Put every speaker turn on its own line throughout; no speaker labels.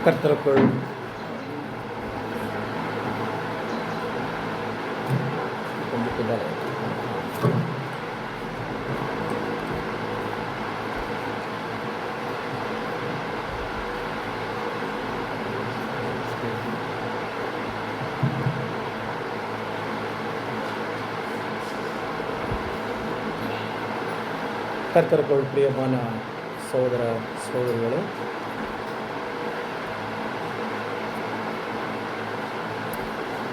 கர்த்தருக்குள் கர்த்தருக்குள் பிரியமான சகோதர சகோதரிகளே,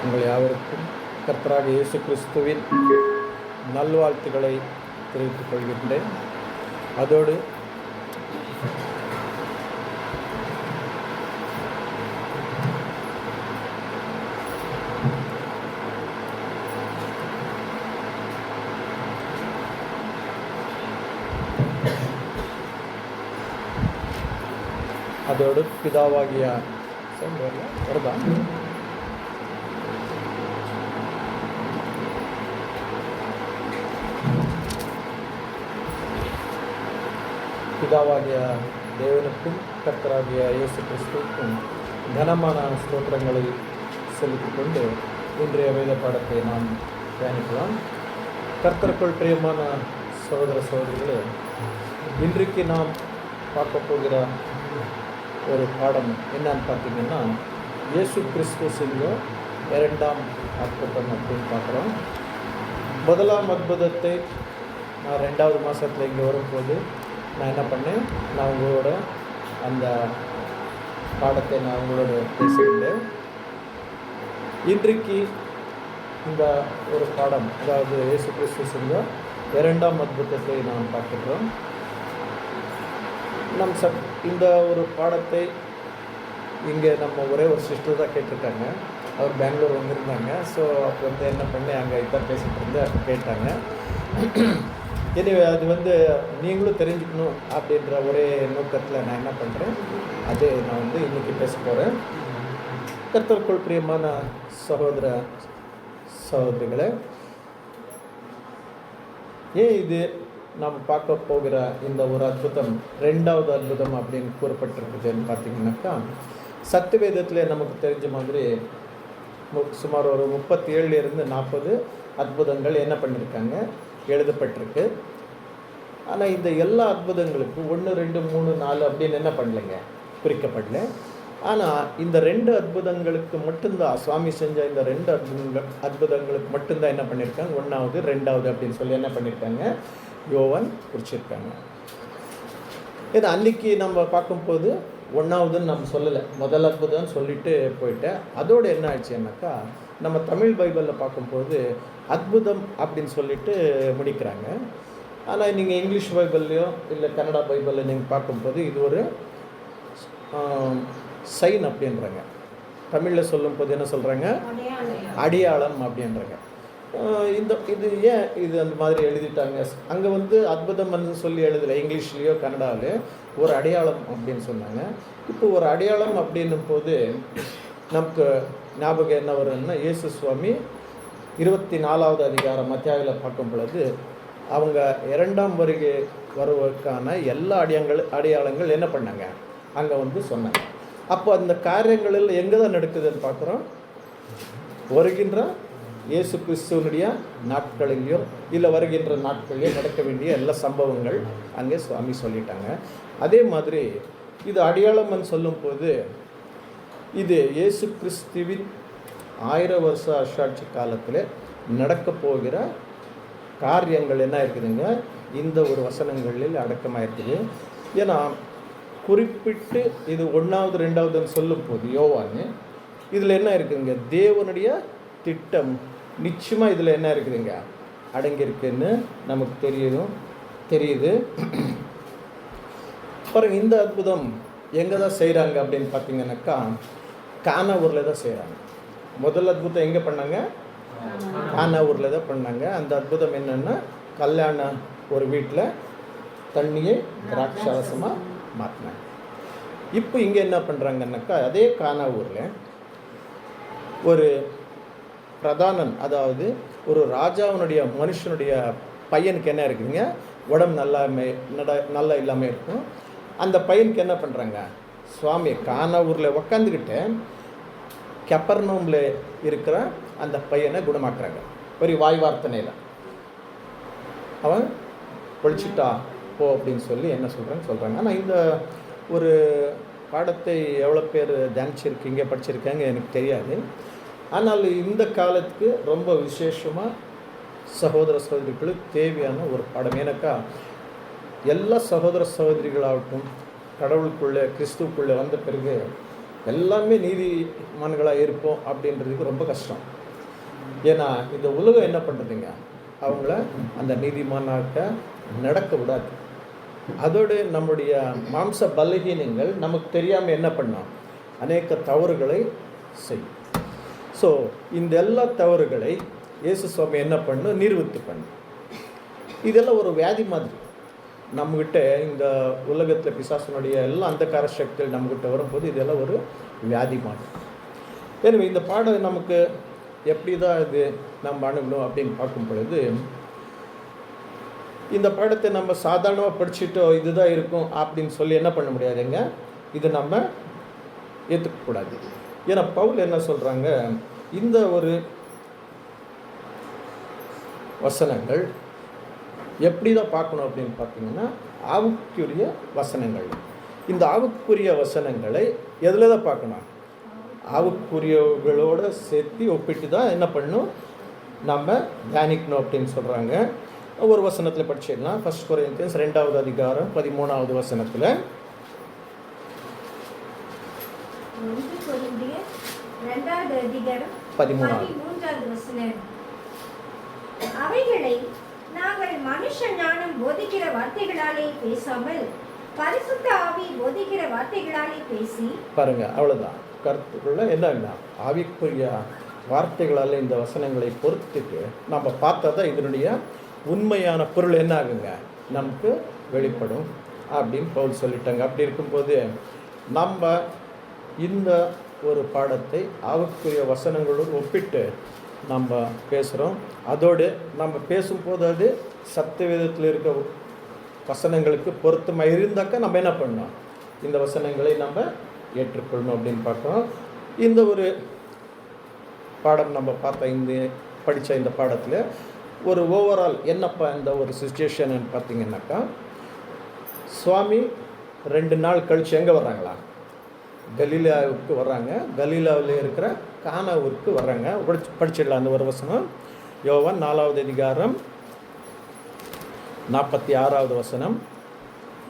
உங்கள் யாவருக்கும் கர்த்தராகிய இயேசு கிறிஸ்துவின் நல்வாழ்த்துக்களை தெரிவித்துக் கொள்கின்றேன். அதோடு பிதாவாகிய வருதா பிதாவாகிய தேவனுக்கும் கர்த்தராகிய இயேசு கிறிஸ்துவுக்கும் கனமான ஸ்தோத்திரங்களை செலுத்திக் கொண்டு இன்றைய வேத பாடத்தை நாம் தியானிக்கலாம். கர்த்தருக்குள் பிரியமான சகோதர சகோதரிகளே, இன்றைக்கு நாம் பார்க்க போகிற ஒரு பாடம் என்னன்னு பார்த்தீங்கன்னா, இயேசு கிறிஸ்து செஞ்ச இரண்டாம் அற்புதம் அப்படின்னு பார்க்குறோம். முதலாம் அற்புதத்தை நான் 2வது மாதத்தில் இங்கே வரும்போது நான் என்ன பண்ணேன், நான் உங்களோட அந்த பாடத்தை நான் உங்களோட பேசியிருந்தேன். இன்றைக்கு இந்த ஒரு பாடம், அதாவது இயேசு கிறிஸ்து செஞ்ச இரண்டாம் அற்புதத்தை நாம் பார்க்கின்றோம். இந்த ஒரு பாடத்தை இங்கே நம்ம ஒரே ஒரு சிஸ்டர் தான் கேட்டிருக்காங்க. அவர் பெங்களூர் வந்திருந்தாங்க. ஸோ அப்போ என்ன பண்ணி அங்கே இதான் பேசிகிட்டு இருந்து அப்போ கேட்டாங்க. எனவே அது நீங்களும் தெரிஞ்சுக்கணும் அப்படின்ற ஒரே நோக்கத்தில் நான் என்ன பண்ணுறேன், அது நான் இன்றைக்கி பேச போகிறேன். கர்த்தருக்குள் பிரியமான சகோதர சகோதரிகளை, ஏன் இது நாம் பார்க்க போகிற இந்த ஒரு அற்புதம் 2வது அற்புதம் அப்படின்னு கூறப்பட்டிருக்குதுன்னு பார்த்தீங்கன்னாக்கா, சத்தியவேதத்தில் நமக்கு தெரிஞ்ச மாதிரி சுமார் ஒரு 37 40 அற்புதங்கள் என்ன பண்ணியிருக்காங்க, எழுதப்பட்டிருக்கு. ஆனால் இந்த எல்லா அற்புதங்களுக்கும் 1 2 3 4 அப்படின்னு என்ன பண்ணலைங்க, குறிக்கப்படல. ஆனால் இந்த 2 அற்புதங்களுக்கு மட்டும்தான் சுவாமி செஞ்ச இந்த 2 அற்புதங்களுக்கு மட்டும்தான் என்ன பண்ணியிருக்காங்க, 1வது 2வது அப்படின்னு சொல்லி என்ன பண்ணியிருக்காங்க, யோவான் குறிச்சிருக்காங்க. ஏன்னா அன்றைக்கி நம்ம பார்க்கும்போது 1வதுன்னு நம்ம சொல்லலை, முதல் அற்புதம்னு சொல்லிட்டு போயிட்டேன். அதோடு என்ன ஆச்சுன்னாக்கா, நம்ம தமிழ் பைபிளில் பார்க்கும்போது அற்புதம் அப்படின்னு சொல்லிட்டு முடிக்கிறாங்க. ஆனால் நீங்கள் இங்கிலீஷ் பைபிள்லையோ இல்லை கன்னடா பைபிளில் நீங்கள் பார்க்கும்போது இது ஒரு சைன் அப்படின்றாங்க. தமிழில் சொல்லும்போது என்ன சொல்கிறாங்க, அடையாளம் அப்படின்றாங்க. இது ஏன் இது அந்த மாதிரி எழுதிட்டாங்க, அங்கே அற்புதம்னு சொல்லி எழுதலை, இங்கிலீஷ்லேயோ கன்னடாவிலையோ ஒரு அடையாளம் அப்படின்னு சொன்னாங்க. இப்போ ஒரு அடையாளம் அப்படின்னும் போது நமக்கு ஞாபகம் என்ன வரும்னா, இயேசு சுவாமி 24வது அதிகாரம் மத்தியாவில் பார்க்கும் பொழுது அவங்க 2ஆம் வருகை வருவதற்கான எல்லா அடையாளங்கள் என்ன பண்ணாங்க, அங்கே சொன்னாங்க. அப்போ அந்த காரியங்களில் எங்கே தான் நடக்குதுன்னு பார்க்குறோம், வருகின்ற இயேசு கிறிஸ்துவனுடைய நாட்களிலேயோ இல்லை வருகின்ற நாட்களிலேயோ நடக்க வேண்டிய எல்லா சம்பவங்கள் அங்கே சுவாமி சொல்லிட்டாங்க. அதே மாதிரி இது அடையாளம்னு சொல்லும்போது இது இயேசு கிறிஸ்துவின் 1000 வருஷ அரசாட்சி காலத்தில் நடக்க போகிற காரியங்கள் என்ன இருக்குதுங்க, இந்த ஒரு வசனங்களில் அடக்கமாக இருக்குது. ஏன்னா குறிப்பிட்டு இது 1வது 2வதுன்னு சொல்லும் போது யோவான் இதில் என்ன இருக்குதுங்க, தேவனுடைய திட்டம் நிச்சயமாக இதில் என்ன இருக்குதுங்க, அடங்கியிருக்குன்னு நமக்கு தெரியுது. பாருங்க, இந்த அற்புதம் எங்கே தான் செய்கிறாங்க அப்படின்னு பார்த்தீங்கன்னாக்கா, கானா ஊரில் தான் செய்கிறாங்க. முதல் அற்புதம் எங்கே பண்ணாங்க, கானா ஊரில் தான் பண்ணாங்க. அந்த அற்புதம் என்னென்னா, கல்யாணம் ஒரு வீட்டில் தண்ணியை திராட்சரசமாக மாற்றினாங்க. இப்போ இங்கே என்ன பண்ணுறாங்கன்னாக்கா, அதே கானா ஊரில் ஒரு பிரதானன், அதாவது ஒரு ராஜாவினுடைய மனுஷனுடைய பையனுக்கு என்ன இருக்குதுங்க, உடம்பு நல்லா இல்லாமல் இருக்கும். அந்த பையனுக்கு என்ன பண்ணுறாங்க, சுவாமி கானா ஊரில் உக்காந்துக்கிட்டு கெப்பர்னூமில் இருக்கிற அந்த பையனை குணமாக்குறாங்க. ஒரு வாய் வார்த்தனையில் அவன் பொழிச்சிட்டா போ அப்படின்னு சொல்லி என்ன சொல்கிறாங்க. ஆனால் இந்த ஒரு பாடத்தை எவ்வளோ பேர் தியானிச்சிருக்கீங்க, படிச்சிருக்காங்க எனக்கு தெரியாது. ஆனால் இந்த காலத்துக்கு ரொம்ப விசேஷமாக சகோதர சகோதரிகளுக்கு தேவையான ஒரு பாடம். ஏன்னாக்கா எல்லா சகோதர சகோதரிகளாகட்டும் கடவுளுக்குள்ளே கிறிஸ்துவுக்குள்ளே வந்த பிறகு எல்லாமே நீதிமான்களாக இருப்போம் அப்படின்றதுக்கு ரொம்ப கஷ்டம். ஏன்னா இந்த உலகம் என்ன பண்ணுறதுங்க, அவங்கள அந்த நீதிமானாக்க நடக்க விடாது. அதோடு நம்முடைய மாம்ச பலகீனங்கள் நமக்கு தெரியாமல் என்ன பண்ணோம், அநேக தவறுகளை செய்யும். ஸோ இந்த எல்லா தவறுகளை இயேசு சுவாமி என்ன பண்ணணும், நிறுவத்து பண்ணும். இதெல்லாம் ஒரு வியாதி மாதிரி. நம்மக்கிட்ட இந்த உலகத்தில் பிசாசனுடைய எல்லாம் அந்தகார சக்திகள் நம்மக்கிட்ட வரும்போது இதெல்லாம் ஒரு வியாதி மாதிரி. எனவே இந்த பாடம் நமக்கு எப்படி தான் இது நம்ம அணுகணும் அப்படின்னு பார்க்கும் பொழுது, இந்த பாடத்தை நம்ம சாதாரணமாக படிச்சுட்டோ இதுதான் இருக்கும் அப்படின்னு சொல்லி என்ன பண்ண முடியாதுங்க, இது நம்ம ஏற்றுக்கக்கூடாது. ஏன்னா பவுல் என்ன சொல்கிறாங்க, இந்த ஒரு வசனங்கள் எப்படி தான் பார்க்கணும் அப்படின்னு பார்த்தீங்கன்னா ஆவுக்குரிய வசனங்கள். இந்த ஆவுக்குரிய வசனங்களை எதில் தான் பார்க்கணும், ஆவுக்குரியவர்களோடு சேர்த்து ஒப்பிட்டு தான் என்ன பண்ணணும், நம்ம தியானிக்கணும் அப்படின்னு சொல்கிறாங்க. ஒரு வசனத்தில் படிச்சிடலாம். 1 கொரிந்தியன்ஸ் 2வது அதிகாரம் 13வது வசனத்தில்,
அவைகளை நாங்கள் மனுஷ ஞானம் போதிக்கிற வார்த்தைகளாலே பேசாமல் பரிசுத்த ஆவி போதிக்கிற வார்த்தைகளாலே பேசி பாருங்க.
அவ்வளோதான் கருத்துக்குள்ள என்னன்னா, ஆவிக்குரிய வார்த்தைகளால் இந்த வசனங்களை பொறுத்துட்டு நம்ம பார்த்தா தான் இதனுடைய உண்மையான பொருள் என்ன ஆகுங்க, நமக்கு வெளிப்படும் அப்படின்னு பவுல் சொல்லிட்டாங்க. அப்படி இருக்கும்போது நம்ம இந்த ஒரு பாடத்தை ஆவிக்குரிய வசனங்களோடு ஒப்பிட்டு நம்ம பேசுகிறோம். அதோடு நம்ம பேசும்போது அது சத்தியவேதத்தில் இருக்க வசனங்களுக்கு பொருத்தமாக இருந்தாக்கா நம்ம என்ன பண்ணோம், இந்த வசனங்களை நம்ம ஏற்றுக்கொள்ளணும் அப்படின்னு பார்க்குறோம். இந்த ஒரு பாடம் நம்ம பார்த்த இந்த படித்த இந்த பாடத்தில் ஒரு ஓவரால் என்னப்பா இந்த ஒரு சிச்சுவேஷன் பார்த்தீங்கன்னாக்கா, சுவாமி 2 நாள் கழித்து எங்கே வர்றாங்களா, கலீலாவுக்கு வர்றாங்க. கலீலாவில் இருக்கிற கானாவுக்கு வர்றாங்க. படிச்சிடலாம் அந்த ஒரு வசனம். யோவான் 4வது அதிகாரம் 46வது வசனம்.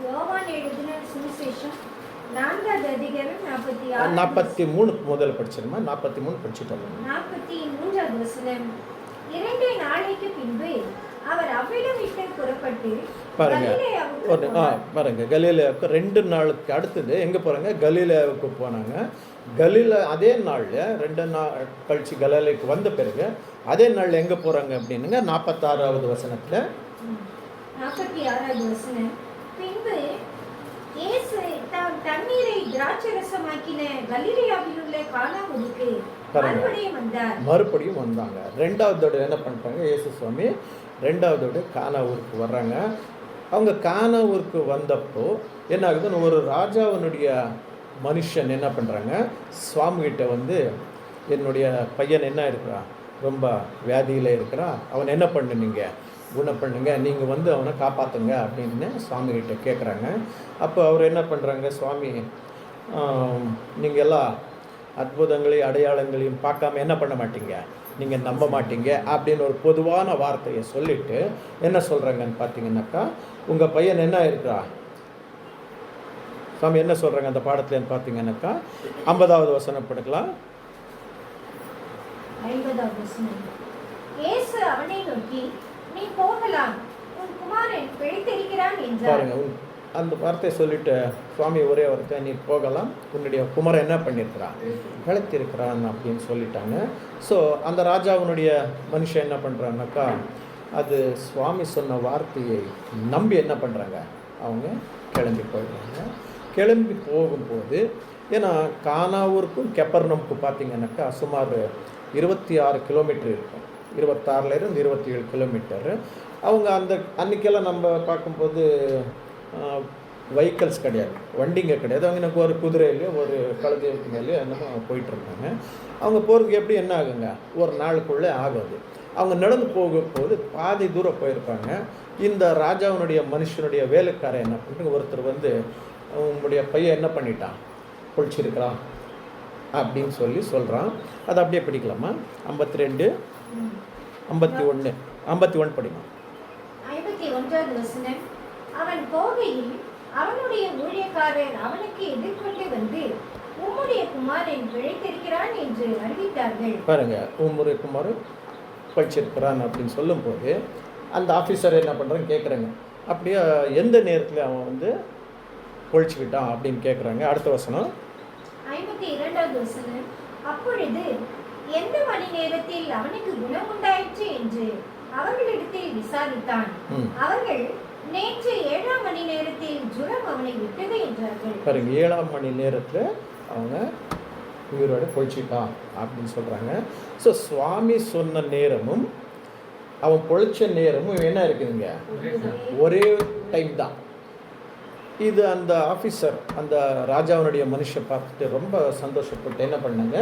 யோவான் எழுதின சுவிசேஷம் 4வது அதிகாரம்
43 முதல்ல படிச்சிருமா, 43 படிச்சுட்டோம்.
43வது வசனம். 2 நாளைக்கு பின்பு அவர் அவ்விடம் விட்டு புறப்பட்டு
பாருங்க, கலீலாவுக்கு 2 நாளுக்கு அடுத்தது எங்கே போகிறாங்க, கலீலாவுக்கு போனாங்க. அதே நாளில் 2 நாள் கழிச்சு கலீலாவுக்கு வந்த பிறகு அதே நாள் எங்கே போகிறாங்க அப்படின்னுங்க 46வது வசனத்தில்.
46வது வசனம். பின்பு இயேசு தண்ணீரை திராட்சரசமாக்கின கலிலேயாவில் உள்ள கானாவுக்கு
மறுபடியும் வந்தாங்க. 2வது தடவை என்ன பண்ணுறாங்க, இயேசு சுவாமி 2வது தடவை கானாவூருக்கு வர்றாங்க. அவங்க கானாவூருக்கு வந்தப்போ என்ன ஆகுதுன்னு, ஒரு ராஜாவினுடைய மனுஷன் என்ன பண்ணுறாங்க, சுவாமிகிட்ட வந்து என்னுடைய பையன் என்ன இருக்கிறான், ரொம்ப வியாதியில் இருக்கிறான், அவன் என்ன பண்ணுனீங்க, குணம் பண்ணுங்க, நீங்கள் வந்து அவனை காப்பாற்றுங்க அப்படின்னு சுவாமிகிட்ட கேட்குறாங்க. அப்போ அவர் என்ன பண்ணுறாங்க, சுவாமி நீங்கள் எல்லாம் அற்புதங்களையும் அடையாளங்களையும் பார்க்காம என்ன பண்ண மாட்டீங்க, நீங்கள் நம்ப மாட்டீங்க அப்படின்னு ஒரு பொதுவான வார்த்தையை சொல்லிவிட்டு என்ன சொல்கிறாங்கன்னு பார்த்தீங்கன்னாக்கா, உங்கள் பையன் என்ன இருக்கிறா, சுவாமி என்ன சொல்கிறாங்க அந்த பாடத்துலன்னு பார்த்தீங்கன்னாக்கா 50வது வசனம் படுக்கலாம்.
50வது வசனம். இயேசு அவனை நோக்கி, நீ போகலாம், உன் குமாரன் பிழைத்திருக்கிறான் என்றார்.
பாருங்க, அந்த வார்த்தையை சொல்லிட்டு சுவாமி ஒரே வார்த்தை, நீ போகலாம், உன்னுடைய குமரன் என்ன பண்ணியிருக்கிறான், பிழைத்திருக்கிறான் அப்படின்னு சொல்லிட்டாங்க. ஸோ அந்த ராஜாவினுடைய மனுஷன் என்ன பண்ணுறாங்கனாக்கா, அது சுவாமி சொன்ன வார்த்தையை நம்பி என்ன பண்ணுறாங்க, அவங்க கிளம்பி போயிடுறாங்க. கிளம்பி போகும்போது ஏன்னா கானாவூருக்கும் கெப்பர்னமுக்கும் பார்த்தீங்கன்னாக்கா சுமார் 26 கிலோமீட்டர் இருக்கும். 26லேருந்து 27 கிலோமீட்டர். அவங்க அந்த அன்றைக்கெல்லாம் நம்ம பார்க்கும்போது வெஹிக்கல்ஸ் கிடையாது, வண்டிங்க கிடையாது. அவங்க எனக்கு ஒரு குதிரையிலையோ ஒரு கழுதைக்கு மேலேயோ என்னமோ போயிட்டுருக்காங்க. அவங்க போகிறதுக்கு எப்படி என்ன ஆகுங்க, ஒரு நாளுக்குள்ளே ஆகுது. அவங்க நடந்து போகும்போது பாதி தூரம் போயிருப்பாங்க. இந்த ராஜாவினுடைய மனுஷனுடைய வேலைக்காரன் என்ன பண்ணுறது, ஒருத்தர் வந்து உங்களுடைய பையன் என்ன பண்ணிட்டான், பொழிச்சிருக்கிறான் அப்படின்னு சொல்லி சொல்கிறான். அதை அப்படியே படிக்கலாமா? 52 51 51 படிமா.
51வது வசனம். அவன் போகையில் அவனுடைய ஊழியக்காரர் அவனுக்கு எதிர்கொண்டு வந்து, உம்முடைய குமாரன் பிழைத்திருக்கிறான் என்று அறிவித்தார்கள்.
பாருங்க, உம்முடைய குமாரன் படிச்சிருக்கிறான் அப்படின்னு சொல்லும்போது அந்த ஆஃபீஸர் என்ன பண்ணுறான்னு கேட்குறாங்க. அப்படியே எந்த நேரத்தில் அவன் வந்து பொழிச்சுக்கிட்டான் அப்படின்னு கேட்குறாங்க. அடுத்த வசனம்
52வது வசனம். அப்பொழுது எந்த மணி நேரத்தில் அவனுக்கு குணம் உண்டாயிற்று என்று அவர்களிடத்தில் விசாரித்தான். அவர்கள் நேற்று 7ஆம் மணி நேரத்தில் ஜுரம் அவனை விட்டது என்றார்கள்.
பாருங்க, 7ஆம் மணி நேரத்தில் அவங்க உயிரோட பொழிச்சிட்டான் அப்படின்னு சொல்கிறாங்க. ஸோ சுவாமி சொன்ன நேரமும் அவன் பொழிச்ச நேரமும் என்ன இருக்குதுங்க, ஒரே டைம் தான். இது அந்த ஆஃபீஸர், அந்த ராஜாவினுடைய மனுஷன் பார்த்துட்டு ரொம்ப சந்தோஷப்பட்டு என்ன பண்ணாங்க,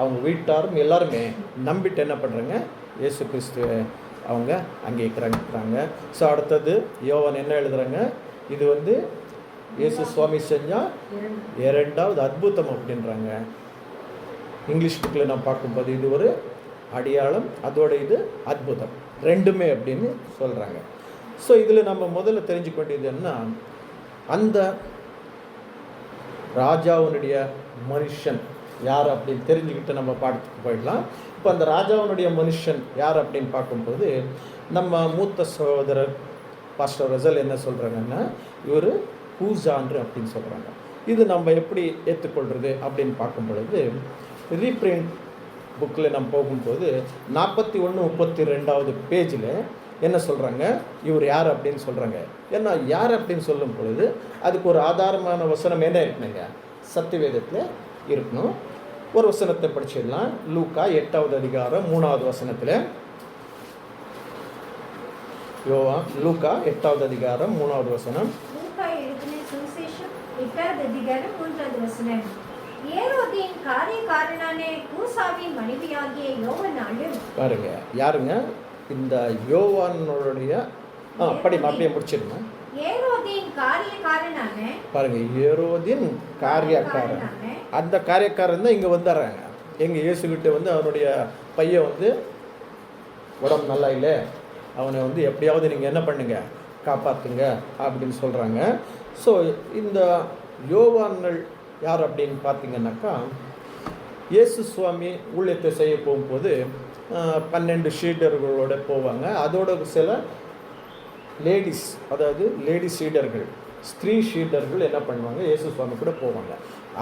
அவங்க வீட்டாரும் எல்லாருமே நம்பிட்டு என்ன பண்ணுறாங்க, இயேசு கிறிஸ்துவை அவங்க அங்கே இருக்கிறாங்க. ஸோ அடுத்தது யோவான் என்ன எழுதுகிறாங்க, இது வந்து இயேசு சுவாமி செஞ்சால் 2வது அற்புதம் அப்படின்றாங்க. இங்கிலீஷ் புக்கில் நான் பார்க்கும்போது இது ஒரு அடையாளம், அதோட இது அற்புதம், ரெண்டுமே அப்படின்னு சொல்கிறாங்க. ஸோ இதில் நம்ம முதல்ல தெரிஞ்சுக்க வேண்டியது என்ன, அந்த ராஜாவினுடைய மனுஷன் யார் அப்படின்னு தெரிஞ்சுக்கிட்டு நம்ம பாடத்துக்கு போயிடலாம். இப்போ அந்த ராஜாவினுடைய மனுஷன் யார் அப்படின்னு பார்க்கும்போது நம்ம மூத்த சகோதரர் பாஸ்டர் ரசல் என்ன சொல்கிறாங்கன்னா, இவர் பூசான்று அப்படின்னு சொல்கிறாங்க. இது நம்ம எப்படி ஏற்றுக்கொள்கிறது அப்படின்னு பார்க்கும் பொழுது ரீப்ரிண்ட் புக்கில் நம்ம போகும்போது 41-32வது பேஜில் என்ன சொல்கிறாங்க, இவர் யார் அப்படின்னு சொல்கிறாங்க. ஏன்னா யார் அப்படின்னு சொல்லும் பொழுது அதுக்கு ஒரு ஆதாரமான வசனம் என்ன இருக்குங்க, சத்தியவேதத்தில் இருக்கணும். ஒரு வசனத்தை படிச்சிடலாம். லூக்கா 8வது அதிகாரம் 3வது வசனத்தில், லூக்கா 8வது அதிகாரம் 3வது வசனம்.
லூக்கா எழுதின சுவிசேஷம் 8வது அதிகாரம் 3வது வசனம். ஏரோதின் காரியக்காரனான கூசாவின் மனைவியாகிய யோவானாலும்.
பாருங்க, யாருங்க இந்த யோவானுடைய படிமா அப்படியே முடிச்சிருங்க.
ஏரோதின் காரியக்காரனான, பாருங்க,
ஏரோதின் காரியக்காரன், அந்த காரியக்காரன் தான் இங்கே வந்துடுறாங்க. எங்கள் இயேசுகிட்ட வந்து அவனுடைய பையன் வந்து உடம்பு நல்லா இல்லை, அவனை வந்து எப்படியாவது நீங்கள் என்ன பண்ணுங்க, காப்பாற்றுங்க அப்படின்னு சொல்கிறாங்க. ஸோ இந்த யோவான்கள் யார் அப்படின்னு பார்த்தீங்கன்னாக்கா, இயேசு சுவாமி ஊழியத்தை செய்ய போகும்போது 12 சீடர்களோடு போவாங்க. அதோட சில லேடிஸ், அதாவது லேடிஸ் சீடர்கள், ஸ்திரீ சீடர்கள் என்ன பண்ணுவாங்க, இயேசு சுவாமி கூட போவாங்க.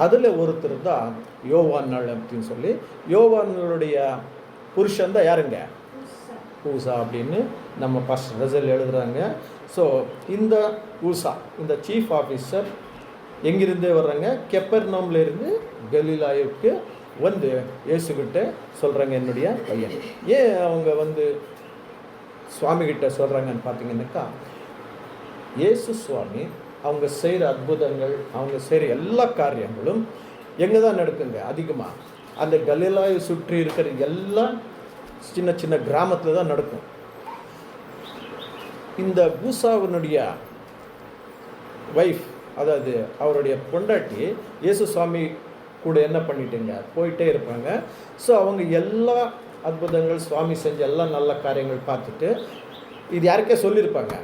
அதில் ஒருத்தர் தான் யோவான்கள் அப்படின்னு சொல்லி, யோவான்களுடைய புருஷன் தான் யாருங்க, ஊசா அப்படின்னு நம்ம பாஸ்டர் ரசல் எழுதுகிறாங்க. ஸோ இந்த ஊசா, இந்த சீஃப் ஆஃபீஸர் எங்கிருந்தே வர்றாங்க, கெப்பர்நவும்ல இருந்து கலிலாயுக்கு வந்து இயேசுகிட்ட சொல்கிறாங்க, என்னுடைய பையன். ஏன் அவங்க வந்து சுவாமிகிட்ட சொல்கிறாங்கன்னு பார்த்தீங்கன்னாக்கா, இயேசு சுவாமி அவங்க செய்கிற அற்புதங்கள், அவங்க செய்கிற எல்லா காரியங்களும் எங்கே தான் நடக்குங்க அதிகமாக, அந்த கலிலாயை சுற்றி இருக்கிற எல்லாம் சின்ன சின்ன கிராமத்தில் தான் நடக்கும். இந்த பூசாவினுடைய வைஃப், அதாவது அவருடைய பொண்டாட்டி இயேசு சுவாமி கூட என்ன பண்ணிட்டுங்க போயிட்டே இருப்பாங்க. ஸோ அவங்க எல்லா அற்புதங்கள் சுவாமி செஞ்ச எல்லா நல்ல காரியங்கள் பார்த்துட்டு இது யாருக்கே சொல்லியிருப்பாங்க,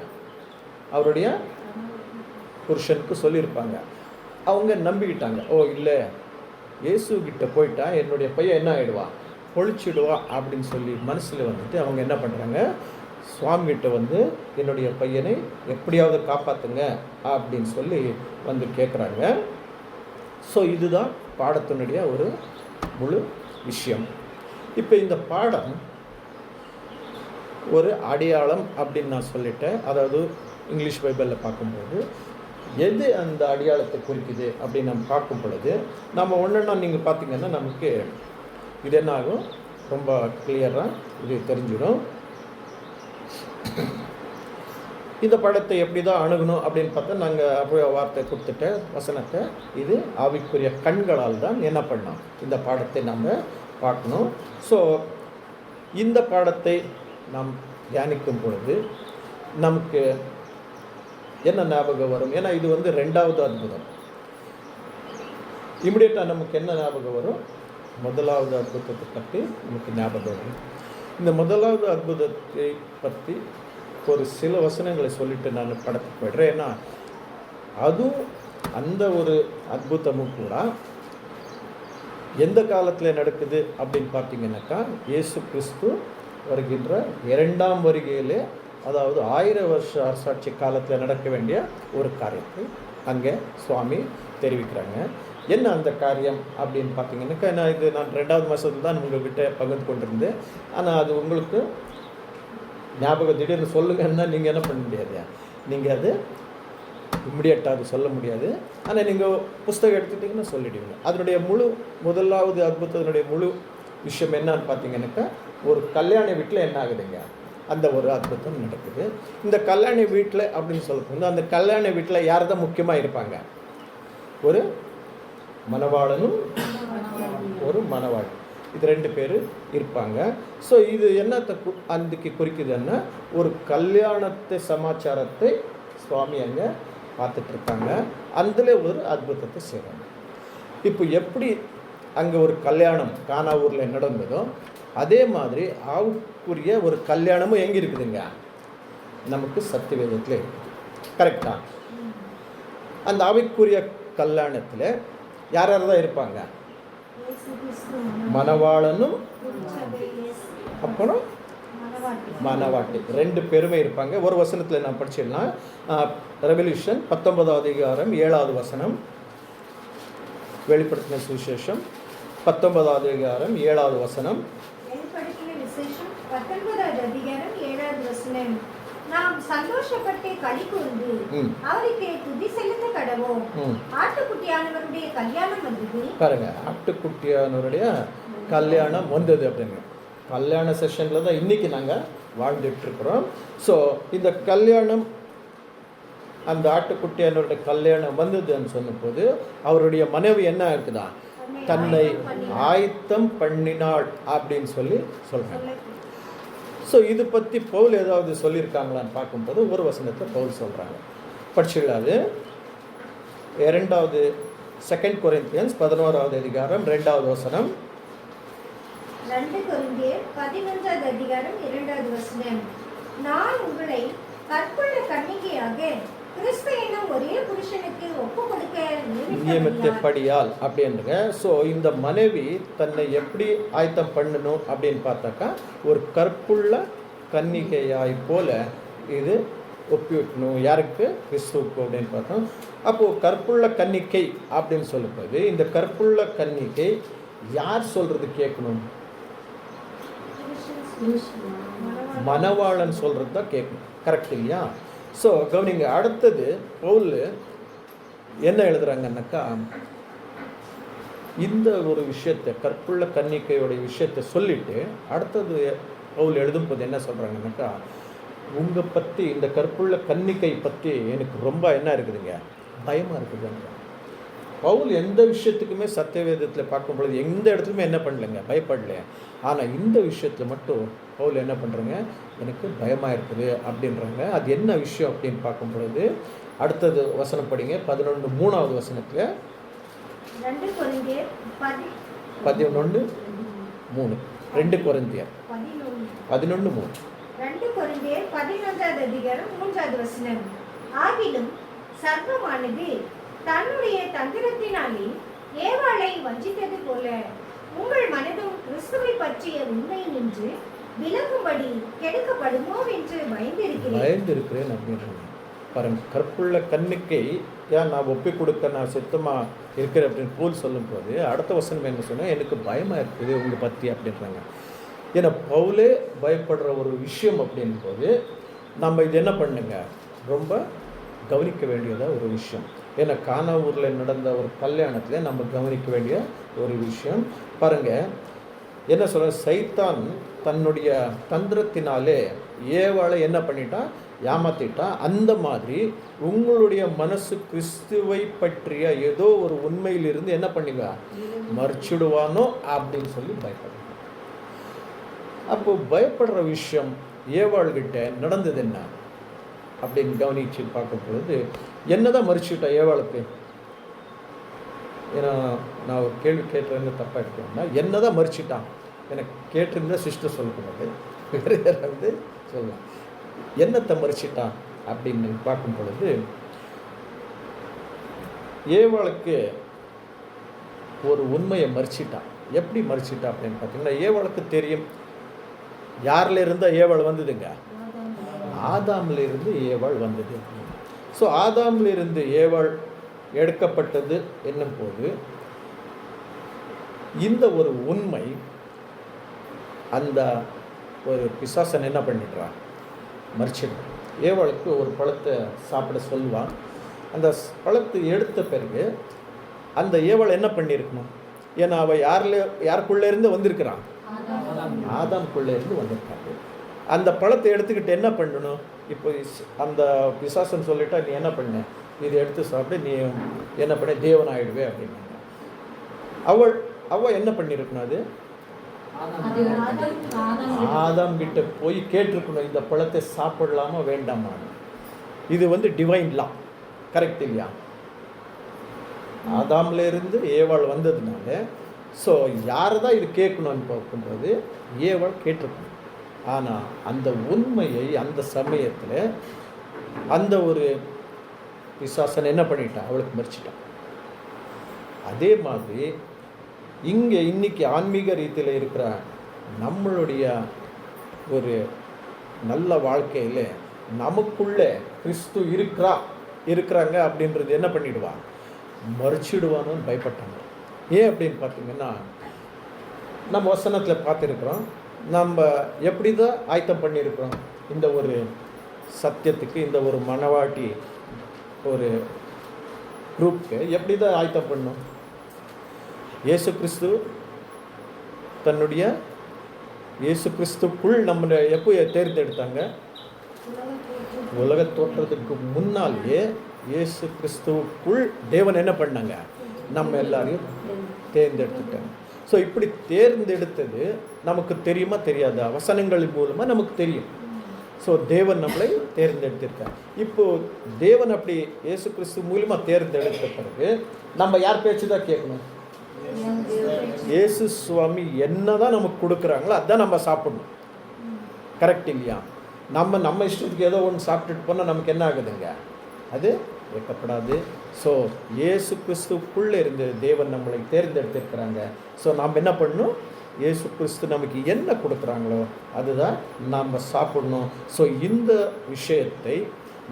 அவருடைய புருஷனுக்கு சொல்லியிருப்பாங்க. அவங்க நம்பிக்கிட்டாங்க, ஓ இல்லை, இயேசுகிட்ட போயிட்டா என்னுடைய பையன் என்ன ஆகிடுவா, பொழிச்சிடுவா அப்படின்னு சொல்லி மனசில் வந்துட்டு அவங்க என்ன பண்ணுறாங்க, சுவாமிகிட்ட வந்து என்னுடைய பையனை எப்படியாவது காப்பாற்றுங்க அப்படின்னு சொல்லி வந்து கேட்குறாங்க. ஸோ இதுதான் பாடத்தினுடைய ஒரு முழு விஷயம். இப்போ இந்த பாடம் ஒரு அடையாளம் அப்படின்னு நான் சொல்லிட்டேன். அதாவது இங்கிலீஷ் பைபிளில் பார்க்கும்போது எது அந்த அடையாளத்தை குறிக்குது அப்படின்னு நம்ம பார்க்கும் பொழுது நம்ம ஒன்றுன்னா நீங்கள் பார்த்தீங்கன்னா நமக்கு இது என்ன ஆகும், ரொம்ப கிளியராக இது தெரிஞ்சிடும். இந்த படத்தை எப்படி தான் அணுகணும் அப்படின்னு பார்த்தா நாங்கள் அப்படியே வார்த்தை கொடுத்துட்ட வசனத்தை இது ஆவிக்குரிய கண்களால் தான் என்ன பண்ணோம், இந்த பாடத்தை நம்ம பார்க்கணும். ஸோ இந்த பாடத்தை நாம் தியானிக்கும் பொழுது நமக்கு என்ன ஞாபகம் வரும்? ஏன்னா இது வந்து 2வது அற்புதம். இமிடியேட்டாக நமக்கு என்ன ஞாபகம் வரும்? முதலாவது அற்புதத்தை பற்றி நமக்கு ஞாபகம் வரும். இந்த முதலாவது அற்புதத்தை பற்றி ஒரு சில வசனங்களை சொல்லிட்டு நான் படத்துக்கு போய்டுறேன். ஏன்னா அதுவும் அந்த ஒரு அற்புதமும் கூட எந்த காலத்தில் நடக்குது அப்படின்னு பார்த்தீங்கன்னாக்கா, இயேசு கிறிஸ்து வருகின்ற 2ஆம் வருகையிலே, அதாவது 1000 வருஷ அரசாட்சி காலத்தில் நடக்க வேண்டிய ஒரு காரியத்தை அங்கே சுவாமி தெரிவிக்கிறாங்க. என்ன அந்த காரியம் அப்படின்னு பார்த்தீங்கன்னாக்கா, நான் 2வது மாதத்தில் தான் உங்கள்கிட்ட பகிர்ந்து கொண்டிருந்தேன். ஆனால் அது உங்களுக்கு ஞாபகம் திடீர்னு சொல்லுங்கன்னா நீங்கள் என்ன பண்ண முடியாது, நீங்கள் அது இம்மிடியட்டாக அது சொல்ல முடியாது. ஆனால் நீங்கள் புஸ்தகம் எடுத்துட்டிங்கன்னா சொல்லிடுவீங்க. அதனுடைய முதலாவது அற்புதத்தினுடைய முழு விஷயம் என்னன்னு பார்த்தீங்கன்னாக்கா, ஒரு கல்யாண வீட்டில் என்ன ஆகுதுங்க, அந்த ஒரு அற்புதம் நடக்குது. இந்த கல்யாண வீட்டில் அப்படின்னு சொல்லும்போது அந்த கல்யாண வீட்டில் யார் தான் முக்கியமாக இருப்பாங்க? ஒரு மணவாளனும் ஒரு மணவாளி, இது 2 பேர் இருப்பாங்க. ஸோ இது என்னத்தை அன்றைக்கு குறிக்குதுன்னா, ஒரு கல்யாணத்தை சமாச்சாரத்தை சுவாமி அங்கே பார்த்துட்ருக்காங்க. அதில் ஒரு அற்புதத்தை செய்கிறாங்க. இப்போ எப்படி அங்கே ஒரு கல்யாணம் கானா ஊரில் நடந்ததோ அதே மாதிரி ஆவுக்குரிய ஒரு கல்யாணமும் எங்கே இருக்குதுங்க, நமக்கு சத்தியவேதத்தில் இருக்குது. கரெக்டாக அந்த ஆவிக்குரிய கல்யாணத்தில் யார் யார் தான் இருப்பாங்க? மணவாளனும் அப்புறம் மணவாட்டி 2 பேருமே இருப்பாங்க. ஒரு வசனத்தில் நான் படிச்சிடலாம். ரெவல்யூஷன் 19வது அதிகாரம் 7வது வசனம், வெளிப்படுத்தின சுவிசேஷம் 19வது அதிகாரம் 7வது வசனம்.
நாம் சந்தோஷப்பட்டு களி கூர்ந்து அவருக்கு துதி செலுத்த கடவோம். ஆட்டுக்குட்டியானவருடைய கல்யாணம் வந்தது.
பாருங்க, ஆட்டுக்குட்டியானவருடைய கல்யாணம் வந்தது அப்படிங்க. கல்யாண செஷனில் தான் இன்றைக்கி நாங்கள் வாழ்ந்துட்டு இருக்கிறோம். ஸோ இந்த கல்யாணம், அந்த ஆட்டுக்குட்டியானவருடைய கல்யாணம் வந்ததுன்னு சொன்னபோது அவருடைய மனைவி என்ன இருக்குதா, தன்னை ஆயத்தம் பண்ணினாள் அப்படின்னு சொல்லி சொல்கிறாங்க. ஸோ இது பற்றி பவுல் ஏதாவது சொல்லியிருக்காங்களான்னு பார்க்கும்போது ஒரு வசனத்தை பவுல் சொல்கிறாங்க. படிச்சுள்ளாது 2 கொரிந்தியன்ஸ் 11வது அதிகாரம் 2வது வசனம்.
2 கொரிந்தியர் 11வது அதிகாரம் 2வது வசனம். நான் உங்களை கற்புள்ள கன்னிகையாக கிறிஸ்து என்னும் ஒரே புருஷனுக்கு ஒப்பு கொடுக்க
நியமித்தபடியால் அப்படின்றங்க. ஸோ இந்த மனைவி தன்னை எப்படி ஆயத்தம் பண்ணணும் அப்படின்னு பார்த்தாக்கா, ஒரு கற்புள்ள கன்னிகையாய் போல இது ஒப்பிவிட்டணும். யாருக்கு? கிறிஸ்துவுக்கு அப்படின்னு பார்த்தோம். அப்போது கற்புள்ள கன்னிகை அப்படின்னு சொல்லும்போது இந்த கற்புள்ள கன்னிகை யார் சொல்கிறது கேட்கணும்? மணவாளன் சொல்கிறது தான் கேட்கணும். கரெக்ட் இல்லையா? ஸோ கவனிங்க, அடுத்தது பவுல் என்ன எழுதுறாங்கன்னாக்கா, இந்த ஒரு விஷயத்தை கற்புள்ள கன்னிகையோடைய விஷயத்தை சொல்லிட்டு அடுத்தது பவுல் எழுதும்போது என்ன சொல்கிறாங்கன்னாக்கா, உங்கள் பற்றி, இந்த கற்புள்ள கன்னிகை பற்றி எனக்கு ரொம்ப என்ன இருக்குதுங்க, பயமாக இருக்குதுங்க. பவுல் எந்த விஷயத்துக்குமே சத்தியவேதத்தில் பார்க்கும் பொழுது எந்த இடத்துலையுமே என்ன பண்ணலைங்க, பயப்படல. ஆனால் இந்த விஷயத்தில் மட்டும் பவுல் என்ன பண்ணுறாங்க, எனக்கு பயமாக இருக்குது அப்படின்றாங்க. அது என்ன விஷயம் அப்படின்னு பார்க்கும் பொழுது அடுத்தது வசனம் படிங்க, 11:3வது வசனத்தில்.
2 கொரிந்தியர்
11:3 2 கொரிந்தியர் 11:3
2 கொரிந்தியர் 11வது அதிகாரம் 3வது வசனம். ஆகிலும் சர்ப்பமானது தன்னுடைய தந்திரத்தினாலே ஏவாளை வஞ்சித்தது போல உங்கள் மனதும் கிறிஸ்துவை பற்றிய உண்மை நின்று விலகும்படி கெடுக்கப்படுமோ என்று பயந்திருக்கிறேன் அப்படின்றாங்க. பாருங்க, கற்புள்ள கன்னிக்கை ஏன் நான் ஒப்பி கொடுக்க நான் சுத்தமாக இருக்கிறேன் அப்படின்னு போல் சொல்லும்போது அடுத்த வசனம் என்ன சொன்னால், எனக்கு பயமாக இருக்குது உங்களை பற்றி அப்படின்றாங்க. ஏன்னா பவுலே பயப்படுற ஒரு விஷயம் அப்படின் போது நம்ம இது என்ன பண்ணுங்க, ரொம்ப கவனிக்க வேண்டியதாக ஒரு விஷயம். ஏன்னா கானா ஊரில் நடந்த ஒரு கல்யாணத்தில் நம்ம கவனிக்க வேண்டிய ஒரு விஷயம். பாருங்கள் என்ன சொல்ற, சைத்தான் தன்னுடைய தந்திரத்தினாலே ஏவாளை என்ன பண்ணிட்டான்,
ஏமாத்திட்டா, அந்த மாதிரி உங்களுடைய மனசு கிறிஸ்துவை பற்றிய ஏதோ ஒரு உண்மையிலிருந்து என்ன பண்ணுவா, மறைச்சிடுவானோ அப்படின்னு சொல்லி பயப்படுங்க. அப்போ பயப்படுற விஷயம் ஏவாள்கிட்ட நடந்தது என்ன அப்படின்னு கவனிச்சு பார்க்கும் பொழுது, என்னதான் மறைச்சிட்டா ஏவாளுக்கு? ஏன்னா நான் ஒரு கேள்வி கேட்டுறேன்னு தப்பாக எடுத்தோம்னா, என்னதான் மறைச்சிட்டான் எனக்கு கேட்டிருந்தா சிஸ்டர் சொல்லக்கூடாது, வேறு யாராவது சொல்லலாம். என்னத்தை மறைச்சிட்டான் அப்படின்னு பார்க்கும் பொழுது, ஏவாளுக்கு ஒரு உண்மையை மறைச்சிட்டான். எப்படி மறைச்சிட்டான் அப்படின்னு பார்த்தீங்கன்னா, ஏவாளுக்கு தெரியும் யாரில் இருந்தால் ஏவாள் வந்ததுங்க, ஆதாமில் இருந்து ஏவாள் வந்தது. ஸோ ஆதாமில் இருந்து ஏவாள் எடுக்கப்பட்டது என்னும் போது இந்த ஒரு உண்மை அந்த ஒரு பிசாசன் என்ன பண்ணிடுறான், மறிச்சிடுறான். ஏவாளுக்கு ஒரு பழத்தை சாப்பிட சொல்லுவான். அந்த பழத்தை எடுத்த பிறகு அந்த ஏவாள் என்ன பண்ணியிருக்கணும், ஏன்னா அவள் யாருக்குள்ளே இருந்து வந்திருக்கிறான், ஆதாம்குள்ளே இருந்து வந்திருக்காங்க. அந்த பழத்தை எடுத்துக்கிட்டு என்ன பண்ணணும், இப்போ அந்த பிசாசன் சொல்லிட்டா நீ என்ன பண்ண, இதை எடுத்து சாப்பிட்டு நீ என்ன பண்ண தேவன் ஆகிடுவே அப்படின்னாங்க. அவள் என்ன பண்ணியிருக்கணும், அது ஆதாம் கிட்ட போய் கேட்டிருக்கணும், இந்த பழத்தை சாப்பிடலாமா வேண்டாமா. இது டிவைன் லா, கரெக்ட் இல்லையா? ஆதாம்ல இருந்து ஏவாள் வந்ததுனால ஸோ யாரை தான் இது கேட்கணும்னு பார்க்கும்போது ஏவாள் கேட்டிருக்கணும். ஆனால் அந்த உண்மையை அந்த சமயத்தில் அந்த ஒரு பிசாசன் என்ன பண்ணிட்டான், அவளுக்கு மறிச்சிட்டான். அதே மாதிரி இங்கே இன்னைக்கு ஆன்மீக ரீதியில் இருக்கிற நம்மளுடைய ஒரு நல்ல வாழ்க்கையில் நமக்குள்ளே கிறிஸ்து இருக்கிறாங்க அப்படின்றது என்ன பண்ணிடுவான், மறிச்சிடுவான்னு பயப்பட்டாங்க. ஏன் அப்படின்னு பார்த்தீங்கன்னா, நம்ம வசனத்தில் பார்த்துருக்குறோம், நம்ம எப்படி தான் ஆயத்தம் பண்ணியிருக்கிறோம் இந்த ஒரு சத்தியத்துக்கு, இந்த ஒரு மனவாட்டி ஒரு குரூப்புக்கு எப்படி தான் ஆயத்தம் பண்ணோம். இயேசு கிறிஸ்துக்குள் நம்ம எப்போ தேர்ந்தெடுத்தாங்க, உலக தோற்றத்துக்கு முன்னாலேயே இயேசு கிறிஸ்துவுக்குள் தேவன் என்ன பண்ணாங்க, நம்ம எல்லாரையும் தேர்ந்தெடுத்துட்டாங்க. ஸோ இப்படி தேர்ந்தெடுத்தது நமக்கு தெரியுமா தெரியாதா, வசனங்கள் மூலமாக நமக்கு தெரியும். ஸோ தேவன் நம்மளை தேர்ந்தெடுத்திருக்கார். இப்போது தேவன் அப்படி இயேசு கிறிஸ்து மூலமாக தேர்ந்தெடுத்த பிறகு நம்ம யார் பேச்சு தான் கேட்கணும், இயேசு சுவாமி என்னதான் நமக்கு கொடுக்குறாங்களோ அதுதான் நம்ம சாப்பிடணும், கரெக்ட் இல்லையா? நம்ம இஷ்டத்துக்கு ஏதோ ஒன்று சாப்பிட்டுட்டு போனால் நமக்கு என்ன ஆகுதுங்க, அது வைக்கப்படாது. ஸோ இயேசு கிறிஸ்துக்குள்ளே இருந்து தேவன் நம்மளை தேர்ந்தெடுத்திருக்கிறாங்க. ஸோ நாம் என்ன பண்ணணும், இயேசு கிறிஸ்து நமக்கு என்ன கொடுக்குறாங்களோ அதுதான் நாம் சாப்பிடணும். ஸோ இந்த விஷயத்தை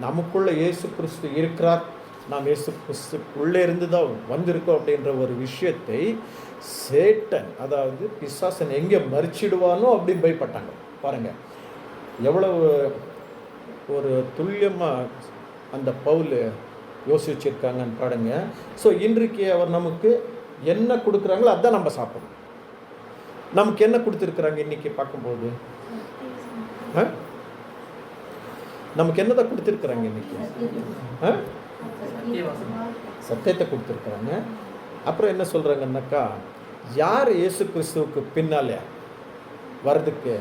நமக்குள்ளே இயேசு கிறிஸ்து இருக்கிறார், நாம் இயேசு கிறிஸ்துக்குள்ளே இருந்து தான் வந்திருக்கோம் அப்படின்ற ஒரு விஷயத்தை சேட்டன், அதாவது பிசாசன் எங்கே மறிச்சிடுவானோ அப்படின்னு பயப்பட்டாங்க. பாருங்கள் எவ்வளவு ஒரு துல்லியமாக அந்த பவுல் யோசிச்சிருக்காங்கன்னு பாருங்க. ஸோ இன்றைக்கு அவர் நமக்கு என்ன கொடுக்குறாங்களோ அதுதான் நம்ம சாப்பிடணும். நமக்கு என்ன கொடுத்துருக்குறாங்க இன்றைக்கி பார்க்கும்போது, நமக்கு என்னதான் கொடுத்துருக்குறாங்க இன்றைக்கி, சத்தியத்தை கொடுத்துருக்குறாங்க. அப்புறம் என்ன சொல்கிறாங்கன்னாக்கா, யார் இயேசு கிறிஸ்துவுக்கு பின்னாலே வர்றதுக்கு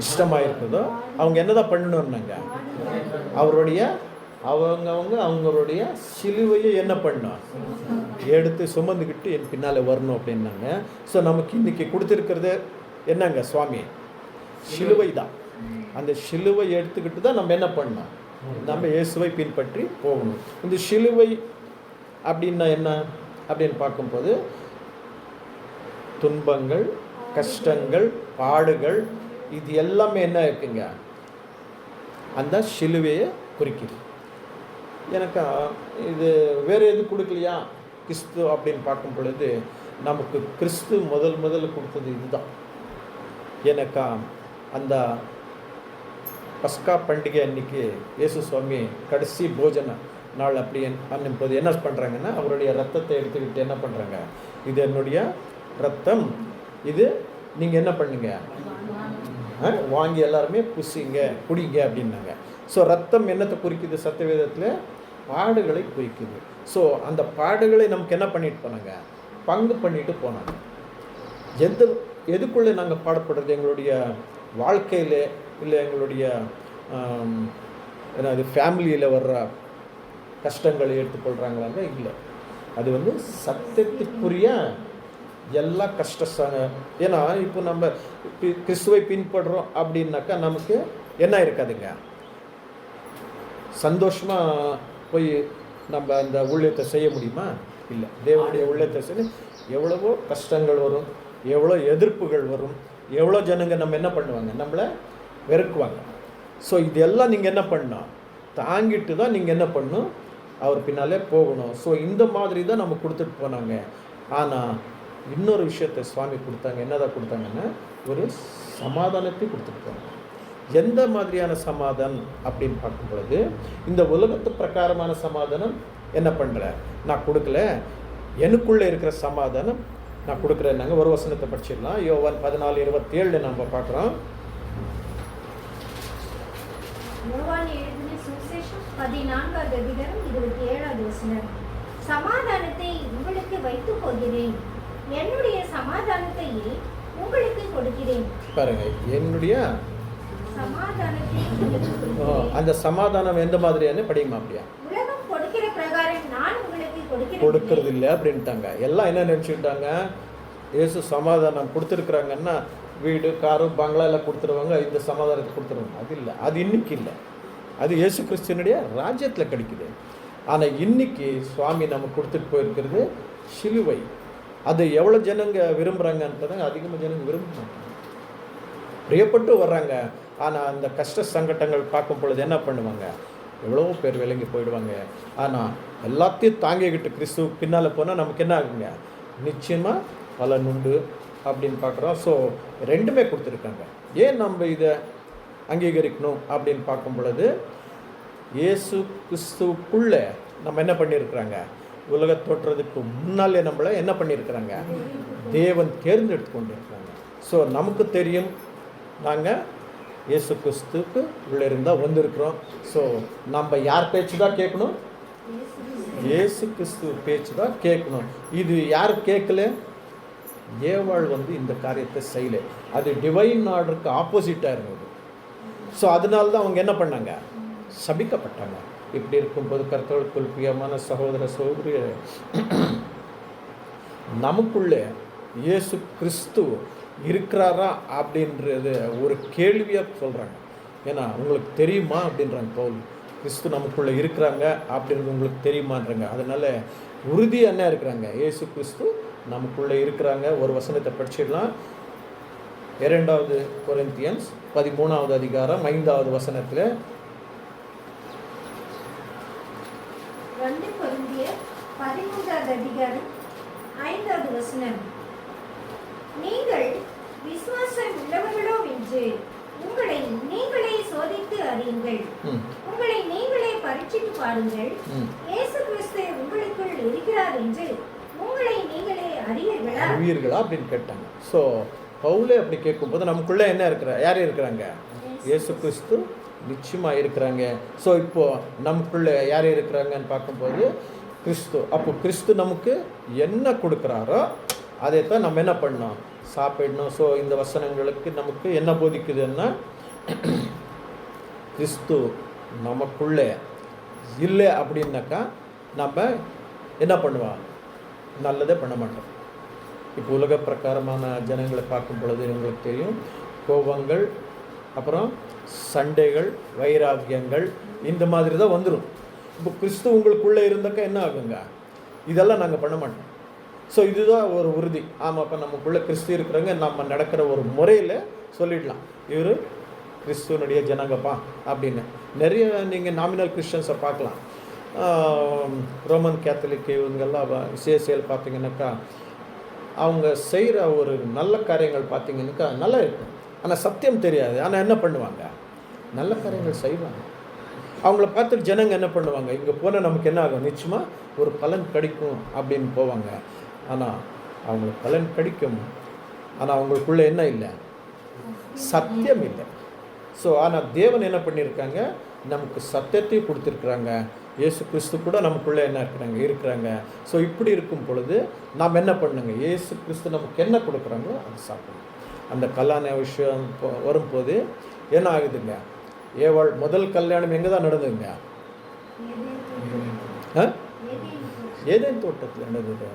இஷ்டமாக இருக்குதோ அவங்க என்னதான் பண்ணணும்னாங்க, அவங்களுடைய சிலுவையை என்ன பண்ணணும், எடுத்து சுமந்துக்கிட்டு என் பின்னால் வரணும் அப்படின்னாங்க. ஸோ நமக்கு இன்றைக்கி கொடுத்துருக்கிறது என்னங்க, சுவாமி சிலுவை தான். அந்த சிலுவை எடுத்துக்கிட்டு தான் நம்ம என்ன பண்ணணும், நம்ம இயேசுவை பின்பற்றி போகணும். இந்த சிலுவை அப்படின்னா என்ன அப்படின்னு பார்க்கும்போது, துன்பங்கள், கஷ்டங்கள், பாடுகள், இது எல்லாமே என்ன இருக்குங்க, அந்த சிலுவையை குறிக்குது. எனக்கு இது வேறு எது கொடுக்கலையா கிறிஸ்து அப்படின்னு பார்க்கும் பொழுது, நமக்கு கிறிஸ்து முதல்ல கொடுத்தது இதுதான். எனக்கா அந்த பஸ்கா பண்டிகை அன்னைக்கு இயேசு சுவாமி கடைசி போஜன நாள் அப்படி பண்ணும்போது என்ன பண்ணுறாங்கன்னா, அவருடைய ரத்தத்தை எடுத்துக்கிட்டு என்ன பண்ணுறாங்க, இது என்னுடைய ரத்தம், இது நீங்கள் என்ன பண்ணுங்க வாங்கி எல்லாருமே புசிங்க குடிங்க அப்படின்னாங்க. ஸோ ரத்தம் என்னத்தை குறிக்குது? சத்தியவேதத்தில் பாடுகளை குறிக்குது. ஸோ அந்த பாடுகளை நமக்கு என்ன பண்ணிட்டு போனாங்க? பங்கு பண்ணிட்டு போனாங்க. எதுக்குள்ளே நாங்கள் பாடப்படுறது? எங்களுடைய வாழ்க்கையில், இல்லை எங்களுடைய என்னது ஃபேமிலியில் வர்ற கஷ்டங்களை எடுத்துக்கொள்கிறாங்களாங்க? இல்லை. அது வந்து சத்தியத்துக்குரிய எல்லா ஏன்னா இப்போ நம்ம கிறிஸ்துவை பின்பற்றுறோம் அப்படின்னாக்கா நமக்கு என்ன இருக்காதுங்க? சந்தோஷமாக போய் நம்ம அந்த ஊழியத்தை செய்ய முடியுமா? இல்லை. தேவனுடைய ஊழியத்தை செய்ய எவ்வளவோ கஷ்டங்கள் வரும், எவ்வளோ எதிர்ப்புகள் வரும், எவ்வளோ ஜனங்க நம்ம என்ன பண்ணுவாங்க? நம்மளை வெறுக்குவாங்க. ஸோ இதெல்லாம் நீங்கள் என்ன பண்ணணும்? தாங்கிட்டு தான் நீங்கள் என்ன பண்ணணும்? அவர் பின்னாலே போகணும். ஸோ இந்த மாதிரி தான் நம்ம கொடுத்துட்டு போனாங்க. ஆனால் இன்னொரு விஷயத்தை சுவாமி கொடுத்தாங்க. என்னதான் கொடுத்தாங்கன்னா, ஒரு சமாதானத்தை கொடுத்துட்டு போனாங்க. எந்த மாதிரியான சமாதானம் அப்படின்னு பார்க்கும் பொழுது, இந்த உலகத்து பிரகாரமான சமாதானம் என்ன பண்ணுற நான் கொடுக்கல, எனக்குள்ளே இருக்கிற சமாதானம் நான் கொடுக்குறேன்னாங்க. ஒரு வசனத்தை படிச்சிடலாம். யோவான் 14:27 நம்ம பார்க்குறோம்.
யோவான் எழுதின சுவிசேஷம் 14வது அதிகாரம் 27வது வசனம். சமாதானத்தை உங்களுக்கு வைத்து போகிறேன், என்னுடைய சமாதானத்தையே உங்களுக்கு கொடுக்கிறேன்.
பாருங்க, என்னுடைய
சமாதானத்தை உங்களுக்கு கொடுக்கிறேன்.
அந்த சமாதானம் எந்த மாதிரியான படியுமா? அப்படியா?
உலகம் கொடுக்கிற பிரகாரம் நான் உங்களுக்கு
கொடுக்கறது இல்லை அப்படின்ட்டாங்க. எல்லாம் என்ன நினச்சிக்கிட்டாங்க? இயேசு சமாதானம் கொடுத்துருக்குறாங்கன்னா வீடு, காரு, பங்களா எல்லாம் கொடுத்துருவாங்க, இந்த சமாதானத்தை கொடுத்துருவாங்க. அது இல்லை. அது இன்னைக்கு இல்லை. அது இயேசு கிறிஸ்துவனுடைய ராஜ்யத்தில் கிடைக்குது. ஆனால் இன்னைக்கு சுவாமி நம்ம கொடுத்துட்டு போயிருக்கிறது சிலுவை. அது எவ்வளோ ஜனங்க விரும்புகிறாங்கன்றத அதிகமாக ஜனங்க விரும்ப மாட்டாங்க, பிரியப்பட்டு வர்றாங்க. ஆனால் அந்த கஷ்ட சங்கடங்கள் பார்க்கும் பொழுது என்ன பண்ணுவாங்க? எவ்வளோ பேர் விலங்கி போயிடுவாங்க. ஆனால் எல்லாத்தையும் தாங்கிக்கிட்டு கிறிஸ்து பின்னால் போனால் நமக்கு என்ன ஆகுங்க? நிச்சயமாக பலன் உண்டு அப்படின்னு பார்க்குறோம். ஸோ ரெண்டுமே கொடுத்துருக்காங்க. ஏன் நம்ம இதை அங்கீகரிக்கணும் அப்படின்னு பார்க்கும் பொழுது, இயேசு கிறிஸ்துக்குள்ளே நம்ம என்ன பண்ணியிருக்கிறாங்க? உலக தோற்றதுக்கு முன்னாலே நம்மளை என்ன பண்ணியிருக்கிறாங்க? தேவன் தேர்ந்தெடுத்து கொண்டு இருக்கிறாங்க. ஸோ நமக்கு தெரியும், நாங்கள் இயேசு கிறிஸ்துக்கு உள்ளே இருந்தால் வந்திருக்கிறோம். ஸோ நம்ம யார் பேச்சு தான் கேட்கணும்? இயேசு கிறிஸ்து பேச்சு தான் கேட்கணும். இது யார் கேட்கல? ஏவாள் வந்து இந்த காரியத்தை செய்யலை. அது டிவைன் ஆர்டருக்கு ஆப்போசிட்டாக இருந்தது. ஸோ அதனால தான் அவங்க என்ன பண்ணாங்க? சபிக்கப்பட்டாங்க. இப்படி இருக்கும்போது கர்த்தருக்குள் பிரியமான சகோதர சகோதரி, நமக்குள்ளே இயேசு கிறிஸ்து இருக்கிறாரா அப்படின்றது ஒரு கேள்வியாக சொல்கிறாங்க. ஏன்னா உங்களுக்கு தெரியுமா அப்படின்றாங்க பவுல். கிறிஸ்து நமக்குள்ளே இருக்கிறாங்க அப்படின்றது உங்களுக்கு தெரியுமான்றாங்க. அதனால் உறுதியாக என்ன இருக்கிறாங்க? இயேசு கிறிஸ்து நமக்குள்ளே இருக்கிறாங்க. ஒரு வசனத்தை படிச்சிடலாம். 2 கொரிந்தியன்ஸ் 13வது அதிகாரம் 5வது வசனத்தில்,
2 கொரிந்தியர் 13வது அதிகாரம் 5வது வசனம். நீங்கள் விசுவாசம் உள்ளவர்களோ என்று உங்களை நீங்களே சோதித்து அறியுங்கள், உங்களை நீங்களே பரீட்சித்து பாருங்கள், இயேசு கிறிஸ்து உங்களுக்குள் இருக்கிறார் என்று உங்களை நீங்களே அறிவீர்களா
அப்படின்னு கேட்டாங்க. ஸோ பவுலே அப்படி கேட்கும்போது நமக்குள்ளே என்ன இருக்கிற யார் இருக்கிறாங்க? இயேசு கிறிஸ்து நிச்சயமாக இருக்கிறாங்க. ஸோ இப்போது நமக்குள்ளே யார் இருக்கிறாங்கன்னு பார்க்கும்போது கிறிஸ்து. அப்போ கிறிஸ்து நமக்கு என்ன கொடுக்குறாரோ அதைத்தான் நம்ம என்ன பண்ணோம்? சாப்பிடணும். ஸோ இந்த வசனங்களுக்கு நமக்கு என்ன போதிக்குதுன்னா, கிறிஸ்து நமக்குள்ளே இல்லை அப்படின்னாக்கா நம்ம என்ன பண்ணுவோம்? நல்லதே பண்ண மாட்டோம். இப்போ உலக பிரகாரமான ஜனங்களை பார்க்கும் பொழுது உங்களுக்கு தெரியும், கோபங்கள், அப்புறம் சண்டைகள், வைராக்கியங்கள், இந்த மாதிரி தான் வந்துடும். இப்போ கிறிஸ்து உங்களுக்குள்ளே இருந்தாக்கா என்ன ஆகுங்க? இதெல்லாம் நாங்கள் பண்ண மாட்டோம். ஸோ இதுதான் ஒரு உறுதி. ஆமாப்பா, நமக்குள்ளே கிறிஸ்து இருக்கிறவங்க நம்ம நடக்கிற ஒரு முறையில் சொல்லிடலாம், இவர் கிறிஸ்துவனுடைய ஜனங்கப்பா அப்படின்னு. நிறைய நீங்கள் நாமினல் கிறிஸ்டியன்ஸை பார்க்கலாம். ரோமன் கேத்தலிக் இவங்கெல்லாம் சிஎஸ்சிஎல் பார்த்தீங்கன்னாக்கா அவங்க செய்கிற ஒரு நல்ல காரியங்கள் பார்த்தீங்கன்னாக்கா நல்லா இருக்கும். ஆனால் சத்தியம் தெரியாது. ஆனால் என்ன பண்ணுவாங்க? நல்ல காரியங்கள் செய்வாங்க. அவங்கள பார்த்துட்டு ஜனங்க என்ன பண்ணுவாங்க? இங்கே போனால் நமக்கு என்ன ஆகும்? நிச்சயமாக ஒரு பலன் கிடைக்கும் அப்படின்னு போவாங்க. ஆனால் அவங்களுக்கு பலன் கிடைக்கும், ஆனால் அவங்களுக்குள்ளே என்ன இல்லை? சத்தியம் இல்லை. ஸோ ஆனால் தேவன் என்ன பண்ணியிருக்காங்க, நமக்கு சத்தியத்தையும் கொடுத்துருக்குறாங்க. இயேசு கிறிஸ்து கூட நமக்குள்ளே என்ன இருக்கிறாங்க. ஸோ இப்படி இருக்கும் பொழுது நாம் என்ன பண்ணுங்க, இயேசு கிறிஸ்து நமக்கு என்ன கொடுக்குறாங்களோ அது சாப்பிடணும். அந்த கல்யாண விஷயம் வரும்போது என்ன ஆகுதுங்க, ஏவாள் முதல் கல்யாணம் எங்கே தான் நடந்ததுங்க? ஏதேன் தோட்டத்தில் நடந்தது.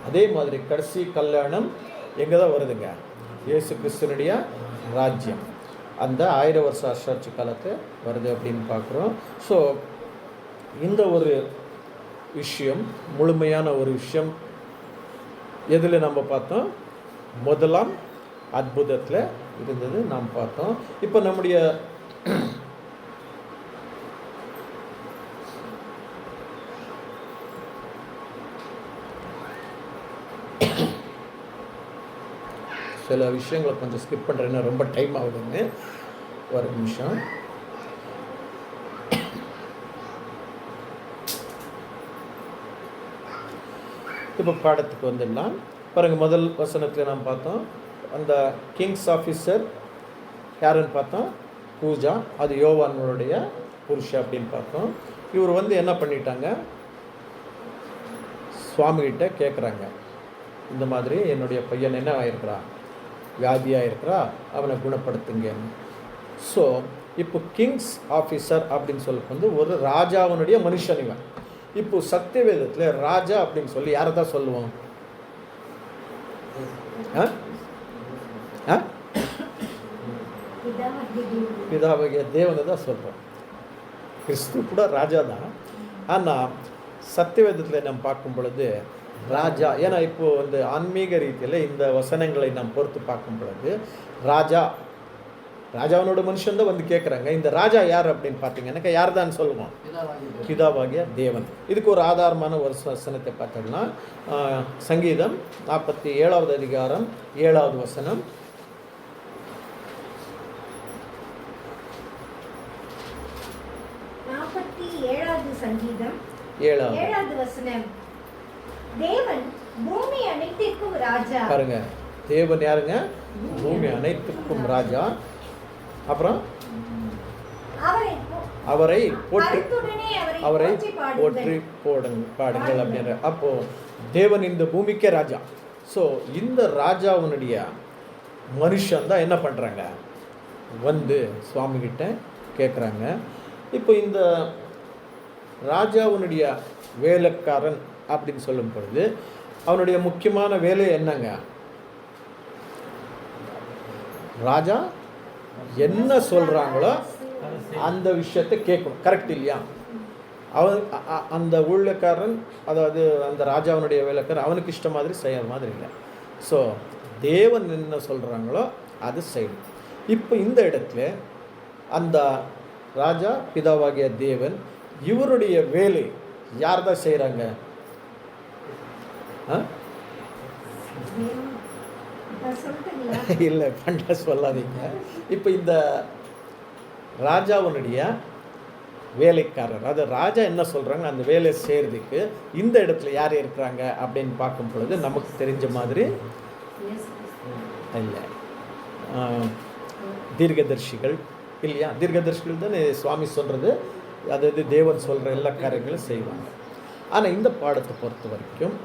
அதே மாதிரி கடைசி கல்யாணம் எங்கே தான் வருதுங்க? இயேசு கிறிஸ்துனுடைய ராஜ்யம் அந்த 1000 வருஷ அரசாட்சி காலத்தை வருது அப்படின்னு பார்க்குறோம். ஸோ இந்த ஒரு விஷயம், முழுமையான ஒரு விஷயம் எதில் நம்ம பார்த்தோம்? முதலாம் அற்புதத்தில் இருந்தது நாம் பார்த்தோம். இப்போ நம்முடைய சில விஷயங்களை கொஞ்சம் ஸ்கிப் பண்ணுறேன்னா ரொம்ப டைம் ஆகுதுங்க. ஒரு நிமிஷம். இப்போ பாடத்துக்கு வந்துடலாம். பாருங்கள், முதல் வசனத்தில் நாம் பார்த்தோம், அந்த கிங்ஸ் ஆஃபீஸர் யாருன்னு பார்த்தோம்? பூஜா. அது யோவானுடைய புருஷ அப்படின்னு பார்த்தோம். இவர் வந்து என்ன பண்ணிட்டாங்க, சுவாமிகிட்ட கேட்குறாங்க, இந்த மாதிரி என்னுடைய பையன் என்ன ஆகிருக்கிறா, வியாதியாக இருக்கிறா, அவனை குணப்படுத்துங்கன்னு. ஸோ இப்போ கிங்ஸ் ஆஃபீஸர் அப்படின்னு சொல்லி வந்து ஒரு ராஜாவினுடைய மனுஷன் இவன். இப்போ சத்தியவேதத்தில் ராஜா அப்படின்னு சொல்லி யாரை தான் சொல்லுவோம்? பிதாவாகிய தேவனை தான் சொல்கிறோம். கிறிஸ்து கூட ராஜா தான். ஆனால் சத்தியவேதத்தில் நம்ம பார்க்கும் பொழுது ராஜா, ஏன்னா இப்போது வந்து ஆன்மீக ரீதியில் இந்த வசனங்களை நாம் பொறுத்து பார்க்கும் பொழுது ராஜாவனோட மனுஷன் தான் வந்து கேட்குறாங்க, இந்த ராஜா யார் அப்படின்னு பார்த்தீங்கன்னா யார் தான் சொல்லுவோம்? பிதாவாகிய தேவன். இதுக்கு ஒரு ஆதாரமான ஒரு வசனத்தை பார்த்தோம்னா சங்கீதம் 47வது அதிகாரம் 7வது வசனம்.
சங்கீதம் 7வது வசனம். தேவன் பூமி அனைத்திற்கும் ராஜா.
பாருங்க, தேவன் யாருங்க? பூமி அனைத்துக்கும் ராஜா. அப்புறம் அவரை போற்றி பாடுங்கள் அப்படின்ற. அப்போ தேவன் இந்த பூமிக்கே ராஜா. ஸோ இந்த ராஜாவுனுடைய மனுஷன் தான் என்ன பண்ணுறாங்க, வந்து சுவாமிகிட்ட கேட்குறாங்க. இப்போ இந்த ராஜாவுனுடைய வேலைக்காரன் அப்படின்னு சொல்லும் பொழுது அவனுடைய முக்கியமான வேலை என்னங்க? ராஜா என்ன சொல்கிறாங்களோ அந்த விஷயத்தை கேட்கணும். கரெக்ட் இல்லையா? அவன் அந்த ஊழியக்காரன், அதாவது அந்த ராஜாவினுடைய வேலைக்காரன் அவனுக்கு இஷ்டம் மாதிரி செய்கிற மாதிரி இல்லை. ஸோ தேவன் என்ன சொல்கிறாங்களோ அது செய்யணும். இப்போ இந்த இடத்துல அந்த ராஜா பிதாவாகிய தேவன் இவருடைய வேலை யார் தான் செய்கிறாங்க? இல்லை, பண்ண சொல்லாதீங்க. இப்போ இந்த ராஜாவுடைய வேலைக்காரர், அது ராஜா என்ன சொல்கிறாங்க அந்த வேலை செய்கிறதுக்கு இந்த இடத்துல யார் இருக்கிறாங்க அப்படின்னு பார்க்கும் பொழுது நமக்கு தெரிஞ்ச மாதிரி இல்லை, தீர்க்கதரிசிகள் இல்லையா? தீர்க்கதரிசிகள் தான் சுவாமி சொல்கிறது, அதாவது தேவன் சொல்கிற எல்லா காரியங்களும் செய்வாங்க. ஆனால் இந்த பாடத்தை பொறுத்த வரைக்கும்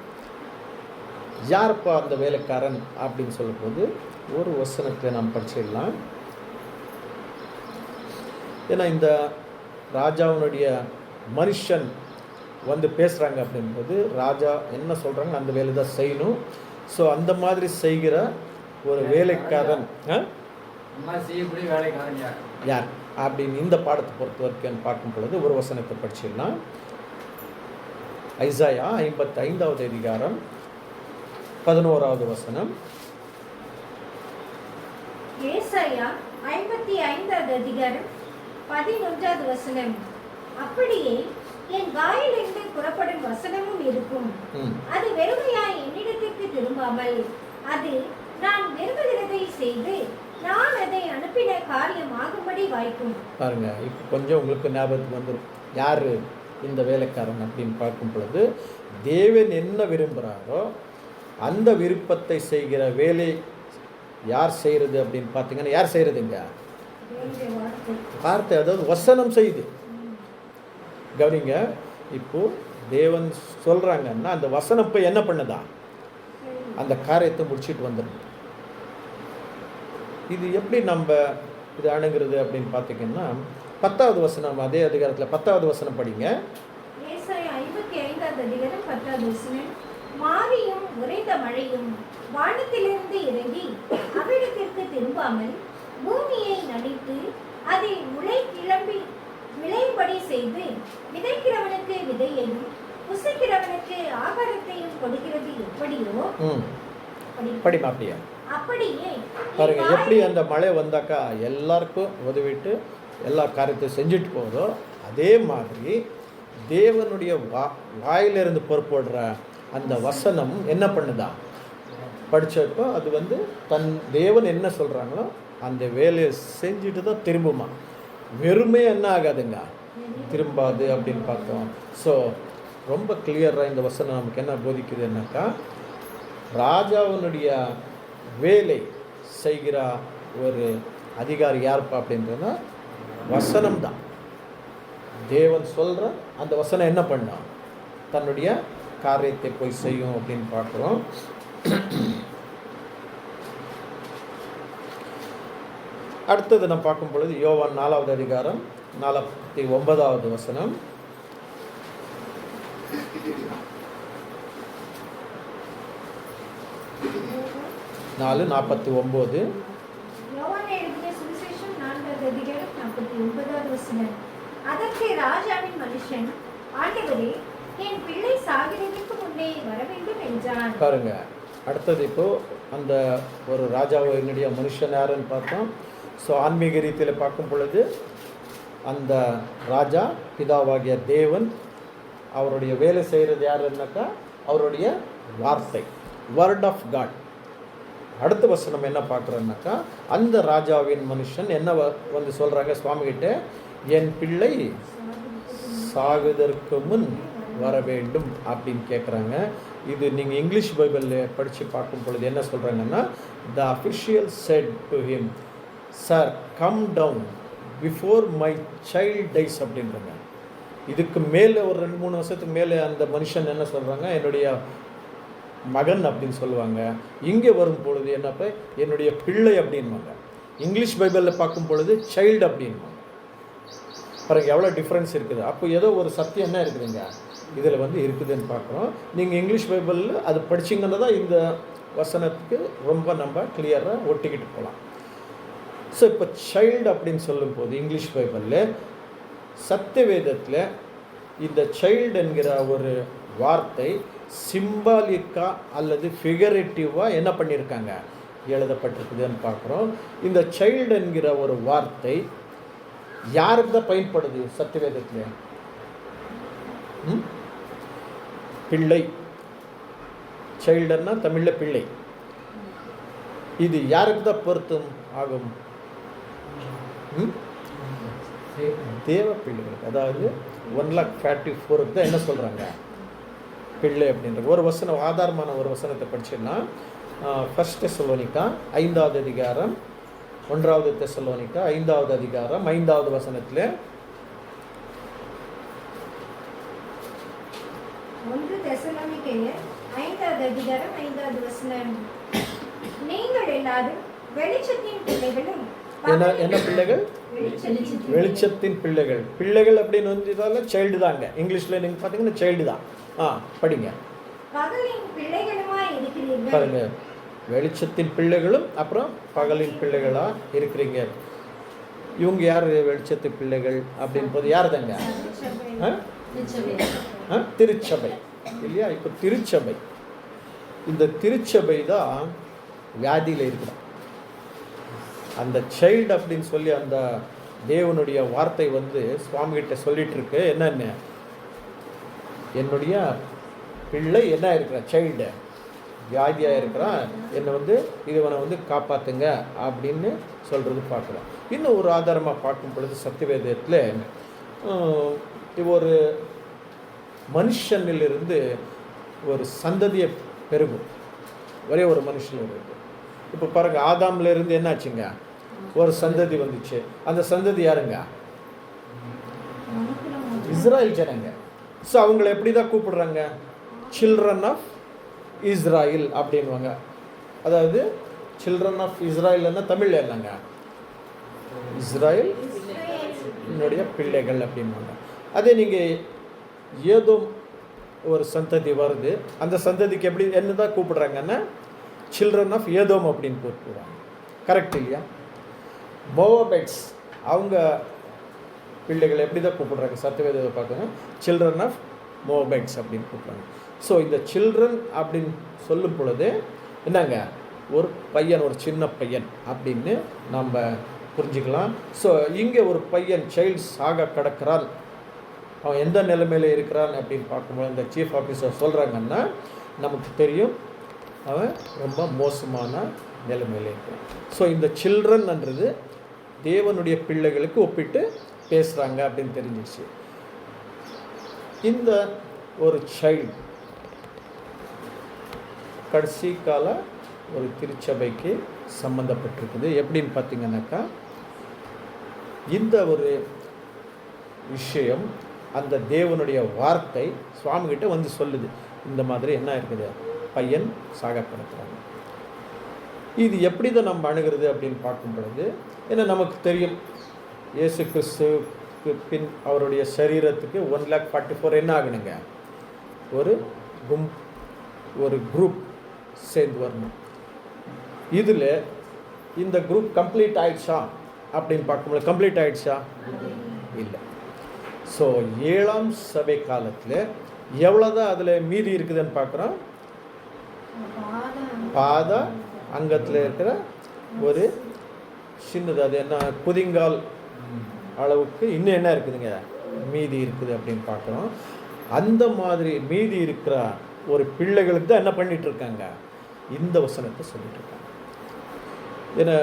யாருப்பா அந்த வேலைக்காரன் அப்படின்னு சொல்லும்போது ஒரு வசனத்தை நாம் படிச்சிடலாம். ஏன்னா இந்த ராஜாவுனுடைய மனுஷன் வந்து பேசுகிறாங்க அப்படின்போது ராஜா என்ன சொல்கிறாங்க அந்த வேலை தான் செய்யணும். ஸோ அந்த மாதிரி செய்கிற ஒரு வேலைக்காரன் யார் அப்படின்னு இந்த பாடத்தை பொறுத்த வரைக்கும் பார்க்கும் பொழுது ஒரு வசனத்தை படிச்சிடலாம். ஐசாயா 55வது அதிகாரம் 11வது வசனம்.
ஏசாயா 55வது அதிகாரம் 11வது வசனம். அப்படியே என் வாயிலிருந்து புறப்படும் வசனமும் இருக்கும், அது வெறுமையாய் என்னிடத்திற்கு திரும்பாமல் அது நான் விரும்புகிறதை செய்து நான் அதை அனுப்பின காரியமாகும்படி வாய்க்கும்.
பாருங்க, இப்போ கொஞ்சம் உங்களுக்கு ஞாபகத்துக்கு வந்துடும் யார் இந்த வேலைக்காரன் அப்படின்னு பார்க்கும் பொழுது தேவன் என்ன விரும்புகிறாரோ அந்த விருப்பத்தை செய்கிற வேலை யார் செய்கிறது அப்படின்னு பார்த்தீங்கன்னா யார் செய்கிறதுங்க?
தேவனுடைய வார்த்தை.
வார்த்தை, அதாவது வசனம் செய்யுது. கவனிங்க, இப்போது தேவன் சொல்கிறாங்கன்னா அந்த வசனம் போய் என்ன பண்ணுதா? அந்த காரியத்தை முடிச்சுட்டு வந்துடும். இது எப்படி நம்ம இது அணுகிறது அப்படின்னு பார்த்தீங்கன்னா 10வது வசனம், அதே அதிகாரத்தில் 10வது வசனம் படிங்க.
ஏசாயா 55வது அதிகாரம் 10வது வசனம். மாரியும் உறைந்த மழையும் வானத்திலிருந்து இறங்கி அவ்விடத்திற்கு திரும்பாமல் பூமியை நனைத்து அதில் முளை கிளம்பி விளையும்படி செய்து விதைக்கிறவனுக்கு விதையையும் புசிக்கிறவனுக்கு ஆகாரத்தையும் கொடுக்கிறது எப்படியோ
படிமா அப்படியா
அப்படியே
பாருங்க, எப்படி அந்த மழை வந்தாக்கா எல்லாருக்கும் உதவிட்டு எல்லா காரியத்தையும் செஞ்சுட்டு போதோ, அதே மாதிரி தேவனுடைய வாயிலிருந்து பொறுப்படுற அந்த வசனம் என்ன பண்ணுதா? படித்தப்போ அது வந்து தன் தேவன் என்ன சொல்கிறாங்களோ அந்த வேலையை செஞ்சுட்டு தான் திரும்புமா. வெறுமே என்ன ஆகாதுங்க, திரும்பாது அப்படின்னு பார்த்தோம். ஸோ ரொம்ப கிளியராக இந்த வசனம் நமக்கு என்ன போதிக்குதுன்னாக்கா, ராஜாவினுடைய வேலை செய்கிற ஒரு அதிகாரி யாருப்பா அப்படின்றதுனா வசனம் தான். தேவன் சொல்கிற அந்த வசனம் என்ன பண்ணான்? தன்னுடைய காரியத்தை போய் செய்யும் அப்படின்னு பார்க்குறோம். அடுத்தது நம்ம பார்க்கும் பொழுது யோவான் 4வது அதிகாரம் 49வது வசனம். 4:49.
யோவான் எழுதிய சுவிசேஷம் 4வது அதிகாரம் 49வது வசனம். அதற்கு ராஜாவின் மனுஷன், ஆண்டவரே, என் பிள்ளை சாகிறதுக்கு முன்னே வர வேண்டும் என்றான்.
பாருங்க, அடுத்தது இப்போ அந்த ஒரு ராஜாவினுடைய மனுஷன் யாருன்னு பார்த்தோம். ஸோ ஆன்மீக ரீதியில் பார்க்கும் பொழுது அந்த ராஜா பிதாவாகிய தேவன் அவருடைய வேலை செய்கிறது யாருன்னாக்கா அவருடைய வார்த்தை, வேர்ட் ஆஃப் காட். அடுத்த வசனம் என்ன பார்க்குறோன்னாக்கா, அந்த ராஜாவின் மனுஷன் என்ன வந்து சொல்கிறாங்க சுவாமிகிட்ட, என் பிள்ளை சாகுதற்கு முன் வர வேண்டும் அப்படின்னு கேட்குறாங்க. இது நீங்கள் இங்கிலீஷ் பைபிளில் படித்து பார்க்கும் பொழுது என்ன சொல்கிறாங்கன்னா, the official said to him, sir come down before my child dies அப்படின்றாங்க. இதுக்கு மேலே ஒரு 2-3 வருஷத்துக்கு மேலே அந்த மனுஷன் என்ன சொல்கிறாங்க, என்னுடைய மகன் அப்படின்னு சொல்லுவாங்க. இங்கே வரும் பொழுது என்னப்போ என்னுடைய பிள்ளை அப்படின்வாங்க. இங்கிலீஷ் பைபிளில் பார்க்கும் பொழுது சைல்டு அப்படின்வாங்க. பாருங்க எவ்வளோ டிஃப்ரென்ஸ் இருக்குது. அப்போ ஏதோ ஒரு சத்தியம் என்ன இருக்குதுங்க இதில் வந்து இருக்குதுன்னு பார்க்குறோம். நீங்கள் இங்கிலீஷ் பைபிளில் அது படிச்சிங்கன்னா தான் இந்த வசனத்துக்கு ரொம்ப நம்ம கிளியராக ஒட்டிக்கிட்டு போகலாம். ஸோ இப்போ சைல்டு அப்படின்னு சொல்லும்போது இங்கிலீஷ் பைபிளில் சத்தியவேதத்தில் இந்த சைல்டு என்கிற ஒரு வார்த்தை சிம்பாலிக்காக அல்லது ஃபிகரேட்டிவாக என்ன பண்ணியிருக்காங்க, எழுதப்பட்டிருக்குதுன்னு பார்க்குறோம். இந்த சைல்டு என்கிற ஒரு வார்த்தை யாருக்கு தான் பயன்படுது சத்தியவேதத்தில்? பிள்ளை. சைல்டுன்னா தமிழில் பிள்ளை. இது யாருக்கு தான் பொருத்தம் ஆகும்? தேவ பிள்ளைகளுக்கு. அதாவது 1,44,000 தான் என்ன சொல்கிறாங்க பிள்ளை அப்படின்ற ஒரு வசனம். ஆதாரமான ஒரு வசனத்தை படிச்சுன்னா 1 தெசலோனிக்கா 5வது அதிகாரம் 1 தெசலோனிக்கா 5வது அதிகாரம் 5வது வசனத்தில்
1 தெசலோனிக்கேயர் 5வது அதிகாரம் 5வது வசனம். நீங்கள் எல்லாரும் வெளிச்சத்தின் பிள்ளைகளும்.
என்ன பிள்ளைகள்? வெளிச்சத்தின் பிள்ளைகள். பிள்ளைகள் அப்படின்னு வந்து சைல்டு தாங்க. இங்கிலீஷில் நீங்கள் பார்த்தீங்கன்னா சைல்டு தான். படிங்க.
பகலின் பிள்ளைகளுமாய் இருக்கிறீர்கள்.
பாருங்க, வெளிச்சத்தின் பிள்ளைகளும் அப்புறம் பகலின் பிள்ளைகளாக இருக்கிறீங்க. இவங்க யார் வெளிச்சத்தின் பிள்ளைகள் அப்படின்னு போது யார் தாங்க? திருச்சபை இல்லையா? இப்போ திருச்சபை, இந்த திருச்சபை தான் வியாதியில் இருக்கிறோம். அந்த சைல்டு அப்படின்னு சொல்லி அந்த தேவனுடைய வார்த்தை வந்து சுவாமிகிட்ட சொல்லிட்டு இருக்கு. என்னென்ன, என்னுடைய பிள்ளை என்ன இருக்கிற சைல்டு வியாதியாக இருக்கிறான், என்னை வந்து இதுவனை வந்து காப்பாற்றுங்க அப்படின்னு சொல்கிறது பார்க்குறோம். இன்னும் ஒரு ஆதாரமாக பார்க்கும் பொழுது சத்தியவேதத்தில் ஒரு மனுஷனிலிருந்து ஒரு சந்ததியை பெருகும். ஒரே ஒரு மனுஷன் இருக்கு. இப்போ பாருங்க, ஆதாம்ல இருந்து என்னாச்சுங்க, ஒரு சந்ததி வந்துச்சு. அந்த சந்ததி யாருங்க? இஸ்ராயல் ஜனங்க. ஸோ அவங்கள எப்படி தான் கூப்பிடுறாங்க? சில்ட்ரன் ஆஃப் இஸ்ராயல் அப்படின்வாங்க. அதாவது சில்ட்ரன் ஆஃப் இஸ்ராயல்னா தமிழ் என்னங்க? இஸ்ராயல் என்னுடைய பிள்ளைகள் அப்படின்வாங்க. அதே நீங்கள் ஏதோ ஒரு சந்ததி வருது, அந்த சந்ததிக்கு எப்படி என்ன தான் கூப்பிடுறாங்கன்னா சில்ட்ரன் ஆஃப் ஏதோம் அப்படின்னு கூப்பிடுறாங்க. கரெக்ட் இல்லையா? மோவாபைட்ஸ் அவங்க பிள்ளைகளை எப்படி தான் கூப்பிடுறாங்க? சத்தியவேதத்தை பார்க்கணும், சில்ட்ரன் ஆஃப் மோவாபைட்ஸ் அப்படின்னு கூப்பிடுறாங்க. ஸோ இந்த சில்ட்ரன் அப்படின்னு சொல்லும் பொழுது என்னங்க, ஒரு பையன், ஒரு சின்ன பையன் அப்படின்னு நம்ம புரிஞ்சுக்கலாம். ஸோ இங்கே ஒரு பையன் சைல்ட்ஸ் ஆக கிடக்கிறான், அவன் எந்த நிலைமையில் இருக்கிறான் அப்படின்னு பார்க்கும்போது இந்த சீஃப் ஆஃபீஸர் சொல்கிறாங்கன்னா நமக்கு தெரியும் அவன் ரொம்ப மோசமான நிலைமையில் இருக்கிறான். ஸோ இந்த சில்ட்ரன்ன்றது தேவனுடைய பிள்ளைகளுக்கு ஒப்பிட்டு பேசுகிறாங்க அப்படின்னு தெரிஞ்சிச்சு. இந்த ஒரு சைல்டு கடைசி கால ஒரு திருச்சபைக்கு சம்மந்தப்பட்டிருக்குது. எப்படின்னு பார்த்தீங்கன்னாக்கா, இந்த ஒரு விஷயம் அந்த தேவனுடைய வார்த்தை சுவாமிகிட்ட வந்து சொல்லுது, இந்த மாதிரி என்ன இருக்குது, பையன் சாகப்படுத்துறாங்க. இது எப்படி தான் நம்ம அணுகிறது அப்படின்னு பார்க்கும் பொழுது, ஏன்னா நமக்கு தெரியும் இயேசு கிறிஸ்துக்கு பின் அவருடைய சரீரத்துக்கு 1,44,000 என்ன ஆகணுங்க, ஒரு குரூப் சேர்ந்து வரணும். இதில் இந்த குரூப் கம்ப்ளீட் ஆயிடுச்சா அப்படின்னு பார்க்கும்போது கம்ப்ளீட் ஆயிடுச்சா? இல்லை. ஸோ 7ஆம் சபை காலத்தில் எவ்வளோதான் அதில் மீதி இருக்குதுன்னு பார்க்குறோம். பாத அங்கத்தில் இருக்கிற ஒரு சின்னது, அது என்ன, குதிங்கால் அளவுக்கு இன்னும் என்ன இருக்குதுங்க, மீதி இருக்குது அப்படின்னு பார்க்குறோம். அந்த மாதிரி மீதி இருக்கிற ஒரு பிள்ளைகளுக்கு தான் என்ன பண்ணிட்டு இருக்காங்க, இந்த வசனத்தை சொல்லிட்டு இருக்காங்க. ஏன்னா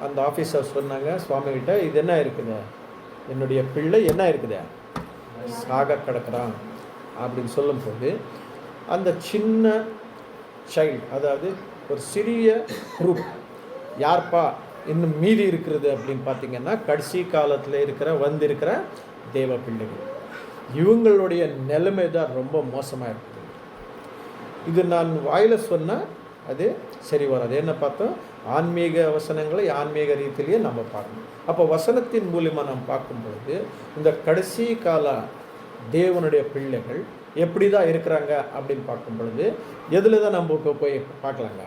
அந்த ஆஃபீஸர் சொன்னாங்க சுவாமிகிட்ட, இது என்ன இருக்குது, என்னுடைய பிள்ளை என்ன இருக்குது, சாக கிடக்கிறான் அப்படின்னு சொல்லும்போது அந்த சின்ன சைல்டு, அதாவது ஒரு சிறிய குரூப் யார்ப்பா இன்னும் மீதி இருக்கிறது அப்படின்னு பார்த்தீங்கன்னா, கடைசி காலத்தில் வந்திருக்கிற தேவ பிள்ளைகள். இவங்களுடைய நிலைமை தான் ரொம்ப மோசமாக இருக்குது. இது நான் வாயில் சொன்னால் அது சரி வராது. என்ன பார்த்தோம், ஆன்மீக வசனங்களை ஆன்மீக ரீதியிலேயே நம்ம பார்க்கணும். அப்போ வசனத்தின் மூலிமா நம்ம பார்க்கும் பொழுது இந்த கடைசி கால தேவனுடைய பிள்ளைகள் எப்படி தான் இருக்கிறாங்க அப்படின்னு பார்க்கும் பொழுது எதில் தான் நம்ம போய் பார்க்கலாங்க,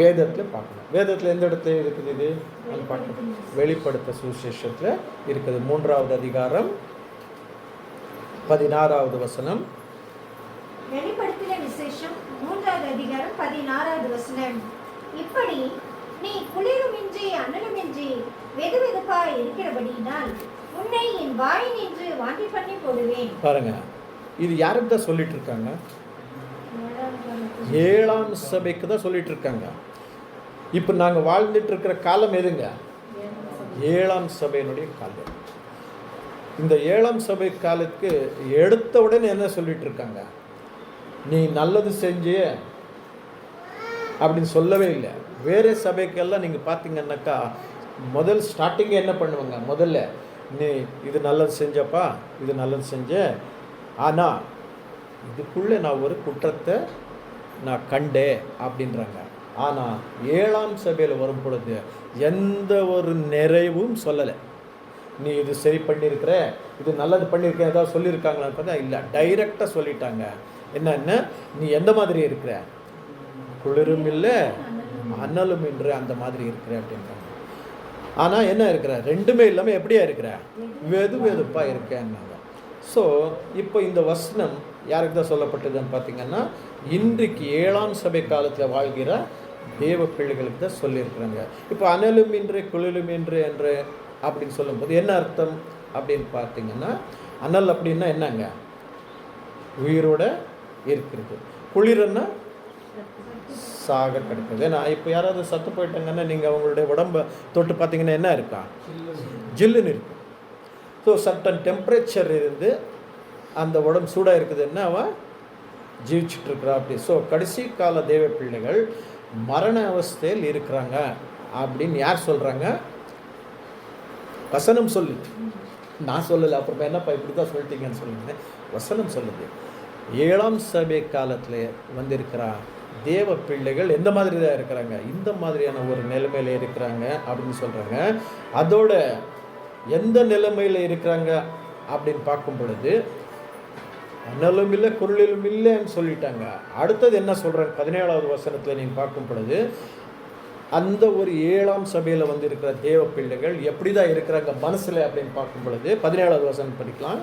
வேதத்தில் பார்க்கணும். வேதத்தில் எந்த இடத்துல இருக்குது இது நம்ம பார்க்கணும். வெளிப்படுத்த சுவிசேஷத்தில் இருக்குது, 3வது அதிகாரம் 16வது வசனம்.
வெளிப்படுத்தின விசேஷம் 3வது அதிகாரம் 16வது வசனம். இப்படி நீ குளிருமின்றி அனலுமின்றி வெதுவெதுப்பாய் இருக்கிறபடியினால் உன்னை என் வாய் நின்று வாந்தி பண்ணி போடுவேன்.
பாருங்க, இது யாருக்கு தான் சொல்லிட்டு இருக்காங்க? 7ஆம் சபைக்கு தான் சொல்லிட்டு இருக்காங்க. இப்போ நாங்கள் வாழ்ந்துட்டு இருக்கிற காலம் எதுங்க? 7ஆம் சபையினுடைய காலம். இந்த 7ஆம் சபை காலத்துக்கு எடுத்த உடனே என்ன சொல்லிட்டு இருக்காங்க, நீ நல்லது செஞ்சு அப்படின்னு சொல்லவே இல்லை. வேறு சபைக்கெல்லாம் நீங்கள் பார்த்தீங்கன்னாக்கா முதல் ஸ்டார்டிங்கே என்ன பண்ணுவாங்க, முதல்ல நீ இது நல்லது செஞ்சப்பா, இது நல்லது செஞ்ச, ஆனால் இதுக்குள்ளே நான் ஒரு குற்றத்தை நான் கண்டேன் அப்படின்றாங்க. ஆனால் 7ஆம் சபையில் வரும் பொழுது எந்த ஒரு நிறைவும் சொல்லலை. நீ இது சரி பண்ணியிருக்கிற, இது நல்லது பண்ணியிருக்க, ஏதாவது சொல்லியிருக்காங்களான்னு பார்த்தா இல்லை, டைரெக்டாக சொல்லிட்டாங்க. என்னென்ன, நீ எந்த மாதிரி இருக்கிற, குளிரும் இல்லை அனலும் என்று அந்த மாதிரி இருக்கிற அப்படின்றாங்க. ஆனால் என்ன இருக்கிற, ரெண்டுமே இல்லாமல் எப்படியா இருக்கிற, வெது வெதுப்பாக இருக்கேன்னாங்க. ஸோ இப்போ இந்த வசனம் யாருக்கு தான் சொல்லப்பட்டதுன்னு பார்த்தீங்கன்னா, இன்றைக்கு 7ஆம் சபை காலத்தில் வாழ்கிற தேவ பிள்ளைகளுக்கு தான் சொல்லியிருக்கிறாங்க. இப்போ அனலும் இன்று குளிரும் இன்று என்று அப்படின்னு சொல்லும்போது என்ன அர்த்தம் அப்படின்னு பார்த்தீங்கன்னா, அனல் அப்படின்னா என்னங்க, உயிரோட இருக்கிறது, குளிரன்னா சாக கிடக்குது. ஏன்னா இப்போ யாராவது சத்து போயிட்டாங்கன்னா நீங்கள் அவங்களுடைய உடம்பை தொட்டு பார்த்தீங்கன்னா என்ன இருக்கா, ஜில்லுன்னு இருக்கும். ஸோ சர்டன் டெம்பரேச்சர் இருந்து அந்த உடம்பு சூடாக இருக்குதுன்னா அவன் ஜீவிச்சுட்டு இருக்கிறா அப்படி. ஸோ கடைசி கால தேவ பிள்ளைகள் மரண அவஸ்தையில் இருக்கிறாங்க அப்படின்னு யார் சொல்கிறாங்க? வசனம் சொல்லுது, நான் சொல்லலை. அப்புறம் என்னப்பா இப்படி தான் சொல்லிட்டீங்கன்னு சொல்லுங்க. வசனம் சொல்லுது. 7ஆம் சபை காலத்தில் வந்திருக்கிறா தேவ பிள்ளைகள் எந்த மாதிரி தான் இருக்கிறாங்க? இந்த மாதிரியான ஒரு நிலைமையில் இருக்கிறாங்க அப்படின்னு சொல்கிறாங்க. அதோட எந்த நிலைமையில் இருக்கிறாங்க அப்படின்னு பார்க்கும் பொழுது அனலும் இல்லை குரலிலும் இல்லைன்னு சொல்லிட்டாங்க. அடுத்தது என்ன சொல்கிறாங்க? 17வது வசனத்தில் நீங்கள் பார்க்கும் பொழுது அந்த ஒரு 7ஆம் சபையில் வந்து இருக்கிற தேவ பிள்ளைகள் எப்படி தான் இருக்கிறாங்க மனசில் அப்படின்னு பார்க்கும் பொழுது 17வது வசனம் படிக்கலாம்.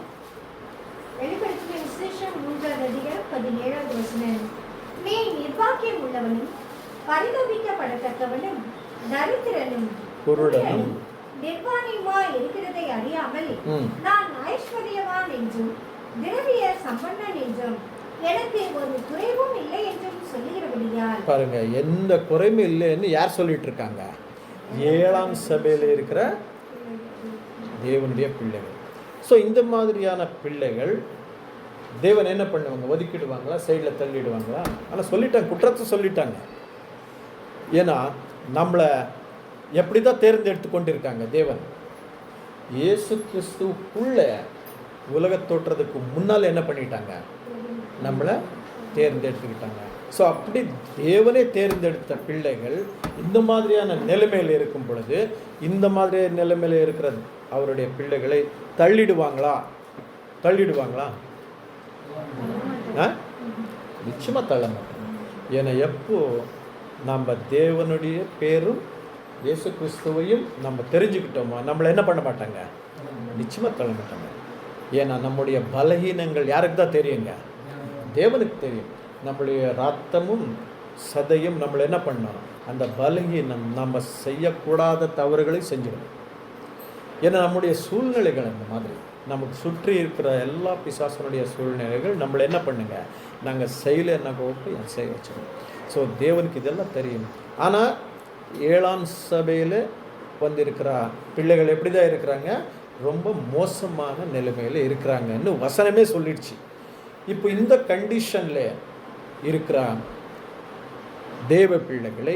வெளிப்படுத்தின விசேஷம் 3ஆம் அதிகாரம் 17வது வசனம். நீ நிர்வாகியம் உள்ளவனும் பரிதபிக்கப்படத்தக்கவனும் தரித்திரனும்
குருடனும்
நிர்வாணியுமா இருக்கிறதை அறியாமல் நான் ஐஸ்வர்யவான் என்றும் திரவிய சம்பன்னன் என்றும் எனக்கு ஒரு குறைவும் இல்லை என்றும் சொல்லுகிறபடியால்.
பாருங்க, எந்த குறையும் இல்லைன்னு யார் சொல்லிட்டு இருக்காங்க? 7ஆம் சபையில் இருக்கிற தேவனுடைய பிள்ளைகள். ஸோ இந்த மாதிரியான பிள்ளைகள் தேவன் என்ன பண்ணுவாங்க? ஒதுக்கிடுவாங்களா? சைடில் தள்ளிடுவாங்களா? ஆனால் சொல்லிட்டாங்க, குற்றத்தை சொல்லிட்டாங்க. ஏன்னா நம்மளை எப்படி தான் தேர்ந்தெடுத்து கொண்டிருக்காங்க தேவன்? இயேசு கிறிஸ்துவுக்குள்ள உலக தோற்றத்துக்கு முன்னால் என்ன பண்ணிட்டாங்க? நம்மளை தேர்ந்தெடுத்துக்கிட்டாங்க. ஸோ அப்படி தேவனே தேர்ந்தெடுத்த பிள்ளைகள் இந்த மாதிரியான நிலைமையில் இருக்கும் பொழுது இந்த மாதிரி நிலைமையில் இருக்கிற அவருடைய பிள்ளைகளை தள்ளிடுவாங்களா? நிச்சயமாக தள்ள மாட்டோம். ஏன்னா எப்போ நம்ம தேவனுடைய பேரும் இயேசு கிறிஸ்துவையும் நம்ம தெரிஞ்சுக்கிட்டோமோ நம்மளை என்ன பண்ண மாட்டாங்க? நிச்சயமாக தள்ள மாட்டாங்க. ஏன்னா நம்முடைய பலகீனங்கள் யாருக்கு தான் தெரியுங்க? தேவனுக்கு தெரியும். நம்முடைய ரத்தமும் சதையும் நம்மளை என்ன பண்ணணும்? அந்த பலகீனம் நம்ம செய்யக்கூடாத தவறுகளை செஞ்சிடணும். ஏன்னா நம்முடைய சூழ்நிலைகள் அந்த மாதிரி நமக்கு சுற்றி இருக்கிற எல்லா பிசாசனுடைய சூழ்நிலைகள் நம்மளை என்ன பண்ணுங்க? நாங்கள் செய்யலை என்ன கோப்பு செய்ய வச்சுக்கணும். ஸோ தேவனுக்கு இதெல்லாம் தெரியும். ஆனால் 7ஆம் சபையில் வந்திருக்கிற பிள்ளைகள் எப்படி தான் இருக்கிறாங்க? ரொம்ப மோசமான நிலைமையில் இருக்கிறாங்கன்னு வசனமே சொல்லிடுச்சு. இப்போ இந்த கண்டிஷனில் இருக்கிற தேவ பிள்ளைகளை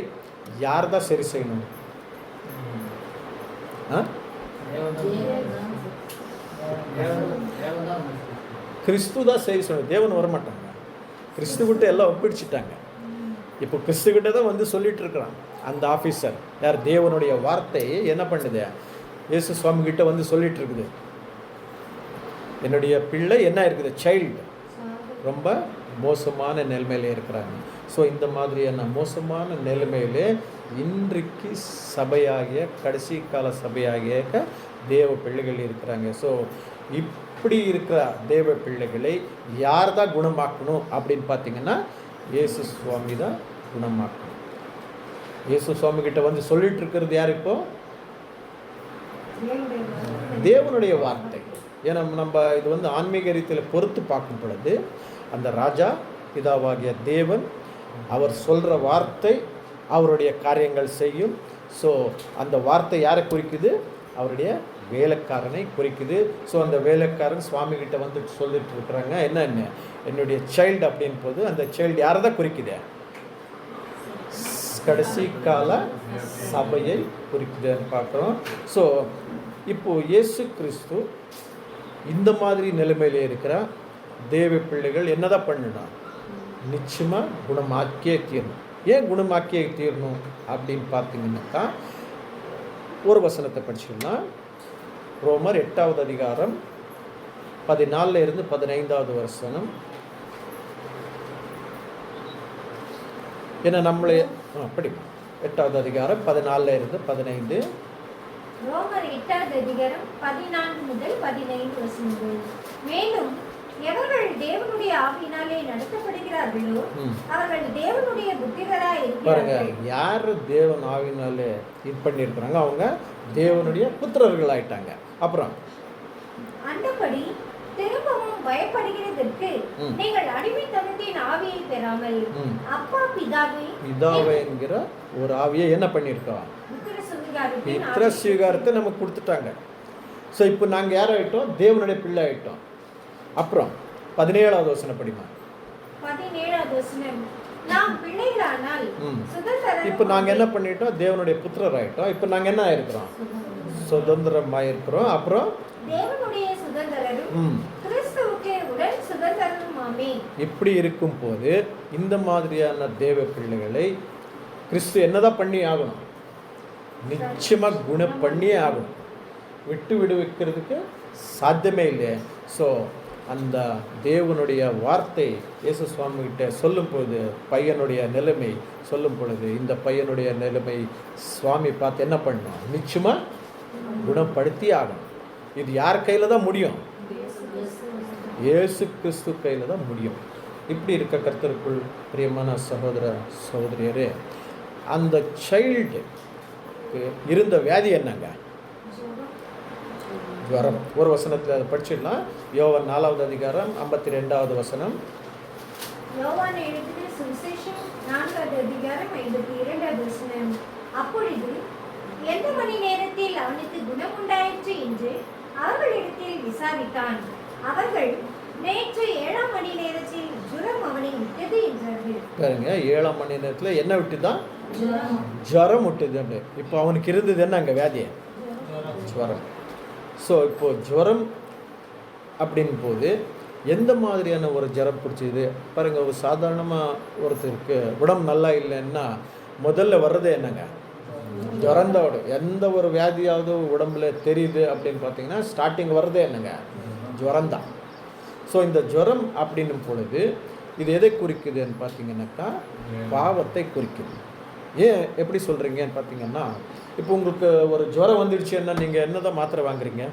யார் தான் சரி செய்யணும்? கிறிஸ்து தான் சரி செய்யணும். தேவன் வரமாட்டாங்க. கிறிஸ்து விட்டு எல்லாம் ஒப்பிடிச்சிட்டாங்க. இப்போ கிறிஸ்துக்கிட்ட தான் வந்து சொல்லிட்டு இருக்கிறான் அந்த ஆஃபீஸர். யார்? தேவனுடைய வார்த்தை என்ன பண்ணுது? இயேசு சுவாமி கிட்ட வந்து சொல்லிட்டு இருக்குது, என்னுடைய பிள்ளை என்ன இருக்குது? சைல்டு ரொம்ப மோசமான நிலைமையில இருக்கிறாங்க. ஸோ இந்த மாதிரியான மோசமான நிலைமையிலே இன்றைக்கு சபையாகிய கடைசி கால சபையாகிய தேவ பிள்ளைகள் இருக்கிறாங்க. ஸோ இப்படி இருக்கிற தேவ பிள்ளைகளை யார் தான் குணமாக்கணும் அப்படின்னு பார்த்தீங்கன்னா இயேசு சுவாமி தான் குணமாக்கணும். இயேசு சுவாமி கிட்ட வந்து சொல்லிட்டு இருக்கிறது யார்? இப்போ தேவனுடைய வார்த்தை. ஏன்னா நம்ம இது வந்து ஆன்மீக ரீதியில் பொறுத்து பார்க்கும் பொழுது அந்த ராஜா பிதாவாகிய தேவன் அவர் சொல்கிற வார்த்தை அவருடைய காரியங்கள் செய்யும். ஸோ அந்த வார்த்தை யாரை குறிக்குது? அவருடைய வேலைக்காரனை குறிக்குது. ஸோ அந்த வேலைக்காரன் சுவாமி கிட்ட வந்து சொல்லிட்டு இருக்கிறாங்க, என்ன என்னுடைய சைல்டு அப்படின்னு போது அந்த சைல்டு யாரை தான் குறிக்குது? கடைசி கால சபையை குறிக்குதுன்னு பார்க்குறோம். ஸோ இப்போது இயேசு கிறிஸ்து இந்த மாதிரி நிலைமையில இருக்கிற தேவ பிள்ளைகள் என்னதான் பண்ணணும்? நிச்சயமாக குணமாக்கியே தீரணும். ஏன் குணமாக்கியே தீரணும் அப்படின்னு பார்த்தீங்கன்னாக்கா ஒரு வசனத்தை படிச்சோம்னா ரோமர் 8வது அதிகாரம் 14 இருந்து 15வது வசனம். ஏன்னா நம்மளே படிப்போம். 8வது அதிகாரம் 14 இருந்து 15.
ரோமர் 8வது அதிகாரம் 14 முதல் 15 வசனங்கள். மேலும் எவர்கள் தேவனுடைய ஆவியினாலே நடத்தப்படுகிறார்களோ அவர்கள் தேவனுடைய புத்திரராய் இருக்கிறார்கள்.
பாருங்க, யார் தேவன் ஆவியினாலே இது பண்ணியிருக்கிறாங்க அவங்க தேவனுடைய புத்திரர்கள் ஆயிட்டாங்க. அப்புறம்
அந்தபடி திரும்பவும் பயப்படுகிறதற்கு நீங்கள் அடிமைத்தனத்தின் ஆவியை பெறாமல் அப்பா பிதாவே என்கிற ஒரு ஆவியை என்ன பண்ணியிருக்கோம்? புத்திர சுவீகாரத்தை நமக்கு கொடுத்துட்டாங்க. ஸோ இப்போ நாங்கள் யார் ஆகிட்டோம்? தேவனுடைய பிள்ளை ஆகிட்டோம். அப்புறம் 17வது வசனம் படிமா. 17வது வசனம். நாம் பிள்ளைகளானால் சுதந்திரம்.
இப்போ நாங்கள் என்ன பண்ணிட்டோம்? தேவனுடைய புத்திரர் ஆயிட்டோம். இப்போ நாங்கள் என்ன ஆயிருக்கிறோம்? சுதந்திரமாக இருக்கிறோம். அப்புறம்
தேவனுடைய சுதந்திரரும் கிறிஸ்துவுக்கு உடன் சுதந்திரருமாமே.
இப்படி இருக்கும் போது இந்த மாதிரியான தேவ பிள்ளைகளை கிறிஸ்து என்னதான் பண்ணி ஆகணும்? நிச்சயமாக குணம் பண்ணியே ஆகணும். விட்டு விடுவிக்கிறதுக்கு சாத்தியமே இல்லை. ஸோ அந்த தேவனுடைய வார்த்தை இயேசு சுவாமி கிட்ட சொல்லும் பொழுது, பையனுடைய நிலைமை சொல்லும் பொழுது, இந்த பையனுடைய நிலைமை சுவாமி பார்த்து என்ன பண்ணணும்? நிச்சயமாக குணப்படுத்தி ஆகணும். இது யார் கையில் தான் முடியும்? இயேசு கிறிஸ்து கையில் தான் முடியும். இப்படி இருக்க கர்த்தருக்குள் பிரியமான சகோதர சகோதரியரே, அந்த சைல்டு இருந்த வியாதி என்னங்க? ஜுவரம். ஒரு வசனத்தில் அதை படிச்சிடலாம். யோவான் 4வது அதிகாரம் 52வது வசனம்.
யோவான் எழுதின சுவிசேஷம் 4வது அதிகாரம் 52வது வசனம். அப்பொழுது எந்த மணி நேரத்தில் அவனுக்கு குணம் உண்டாயிற்று என்று அவர்களிடத்தில் விசாரித்தான். அவர்கள் நேற்று 7ஆம் மணி நேரத்தில் ஜுரம் அவனை விட்டது என்றார்கள்.
பாருங்க, 7ஆம் மணி நேரத்தில் என்ன விட்டுதான்? ஜுரம் விட்டுது. இப்போ அவனுக்கு இருந்தது என்ன அங்கே வியாதி? ஜுவரம். ஸோ இப்போது ஜுவரம் அப்படின் போது எந்த மாதிரியான ஒரு ஜுரம் பிடிச்சிது பாருங்கள். ஒரு சாதாரணமாக ஒருத்தருக்கு உடம்பு நல்லா இல்லைன்னா முதல்ல வர்றதே என்னங்க? ஜுரந்தோடு. எந்த ஒரு வியாதியாவது உடம்புல தெரியுது அப்படின்னு பார்த்தீங்கன்னா ஸ்டார்டிங் வர்றதே என்னங்க? ஜுரந்தான். ஸோ இந்த ஜுரம் அப்படின்னும் பொழுது இது எதை குறிக்குதுன்னு பார்த்தீங்கன்னாக்கா பாவத்தை குறிக்குது. ஏன் எப்படி சொல்கிறீங்கன்னு பார்த்தீங்கன்னா, இப்போ உங்களுக்கு ஒரு ஜுரம் வந்துடுச்சுன்னா நீங்கள் என்ன தான் மாத்திரை வாங்குறீங்க?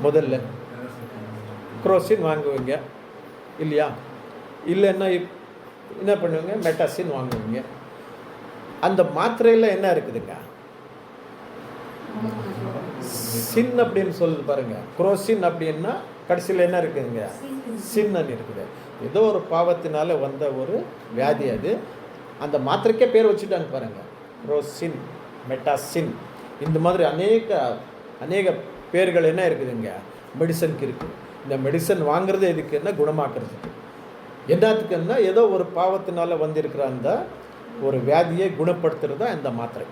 முதல்ல குரோசின் வாங்குவீங்க இல்லையா? இல்லைன்னா என்ன பண்ணுவீங்க? மெட்டாசின் வாங்குவீங்க. அந்த மாத்திரையில் என்ன இருக்குதுங்க? சின் அப்படின்னு சொல்லி பாருங்க. குரோசின் அப்படின்னா கடைசியில் என்ன இருக்குதுங்க? சின்னு இருக்குது. ஏதோ ஒரு பாவத்தினால வந்த ஒரு வியாதி அது. அந்த மாத்திரைக்கே பேர் வச்சுட்டாங்க பாருங்க. குரோசின், மெட்டாசின், இந்த மாதிரி அநேக பேர்கள் என்ன இருக்குதுங்க? மெடிசனுக்கு இருக்குது. இந்த மெடிசன் வாங்குறது எதுக்குன்னா குணமாக்குறதுக்கு. என்னத்துக்குன்னா ஏதோ ஒரு பாவத்தினால வந்திருக்கிற அந்த ஒரு வியாதியை குணப்படுத்துறது தான் இந்த மாத்திரை.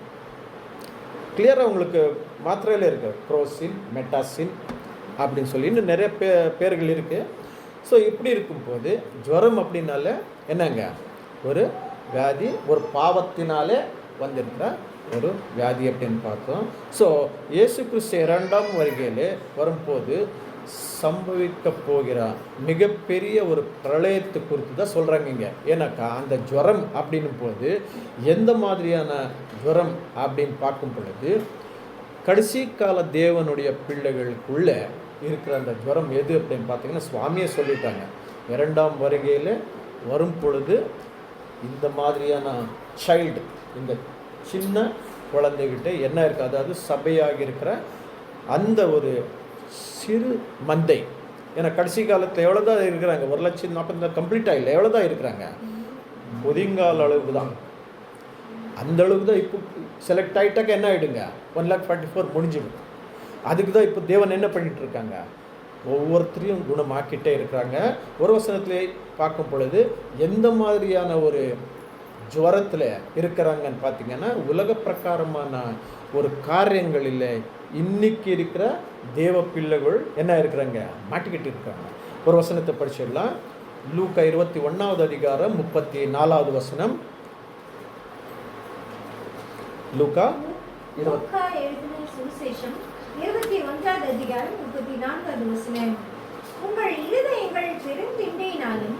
கிளியராக உங்களுக்கு மாத்திரையில் இருக்குது குரோசின், மெட்டாசின் அப்படின்னு சொல்லி இன்னும் நிறைய பேர்கள் இருக்குது. ஸோ இப்படி இருக்கும்போது ஜுரம் அப்படின்னால என்னங்க? ஒரு வியாதி, ஒரு பாவத்தினாலே வந்திருக்கிற ஒரு வியாதி அப்படின்னு பார்த்தோம். ஸோ இயேசு கிறிஸ்து 2ஆம் வருகையில் வரும்போது சம்பவிக்க போகிற மிகப்பெரிய ஒரு பிரளயத்தை குறித்து தான் சொல்கிறாங்க இங்கே. ஏன்னாக்கா அந்த ஜுரம் அப்படின்னும் போது எந்த மாதிரியான ஜுரம் அப்படின்னு பார்க்கும் பொழுது கடைசி கால தேவனுடைய பிள்ளைகளுக்குள்ளே இருக்கிற அந்த ஜுரம் எது அப்படின்னு பார்த்தீங்கன்னா சுவாமியை சொல்லிட்டாங்க. 2ஆம் வருகையில் வரும் பொழுது இந்த மாதிரியான சைல்டு, இந்த சின்ன குழந்தைகிட்ட என்ன இருக்குது? அதாவது சபையாக இருக்கிற அந்த ஒரு சிறு மந்தை. ஏன்னா கடைசி காலத்தில் எவ்வளோ தான் இருக்கிறாங்க? 1,40,000 கம்ப்ளீட் ஆகல. எவ்வளோ தான் இருக்கிறாங்க? ஒதுங்கால அளவுக்கு தான். அந்த அளவுக்கு தான் இப்போ செலக்ட் ஆகிட்டாக்க என்ன ஆகிடுங்க? 1,44,000 முடிஞ்சிடும். அதுக்கு தான் இப்போ தேவன் என்ன பண்ணிகிட்டு இருக்காங்க? ஒவ்வொருத்தரையும் குணமாக்கிட்டே இருக்கிறாங்க. ஒரு வசனத்திலே பார்க்கும் பொழுது எந்த மாதிரியான ஒரு ஜுவரத்தில் இருக்கிறாங்கன்னு பார்த்தீங்கன்னா உலக பிரகாரமான ஒரு காரியங்களில் இன்னைக்கு இருக்கிற தேவ பிள்ளைகள் என்ன இருக்கிறாங்க? மாட்டிக்கிட்டு இருக்காங்க. ஒரு வசனத்தை படிச்சிடலாம். லூக்கா 21வது அதிகாரம் 34வது வசனம். லூக்கா
எழுதின சுவிசேஷம் 21வது அதிகாரம் 34வது வசனம். உங்கள் இருதயங்கள் பெருந்திண்டையினாலும்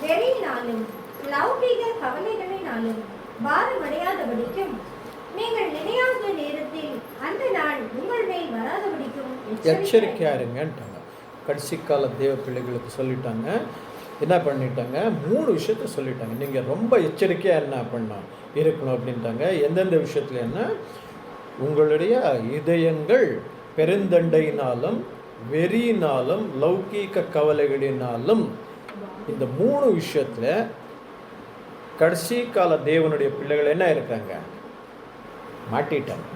வெறியினாலும் லௌகீக கவலைகளினாலும் பாரமடையாதபடிக்கும் நீங்கள் நினையாத நேரத்தில் அந்த நாள் உங்கள் மேல் வராதபடிக்கும்
எச்சரிக்கையா இருங்கன்ட்டாங்க. கடைசி கால தேவ பிள்ளைகளுக்கு சொல்லிட்டாங்க. என்ன பண்ணிட்டாங்க? 3 விஷயத்த சொல்லிட்டாங்க. நீங்கள் ரொம்ப எச்சரிக்கையாக என்ன பண்ணணும் இருக்கணும் அப்படின்ட்டாங்க. எந்தெந்த விஷயத்துல என்ன? உங்களுடைய இதயங்கள் பெருந்தண்டையினாலும் வெறியினாலும் லௌகீக கவலைகளினாலும், இந்த 3 விஷயத்தில் கடைசி கால தேவனுடைய பிள்ளைகள் என்ன இருக்காங்க? மாட்டிட்டாங்க.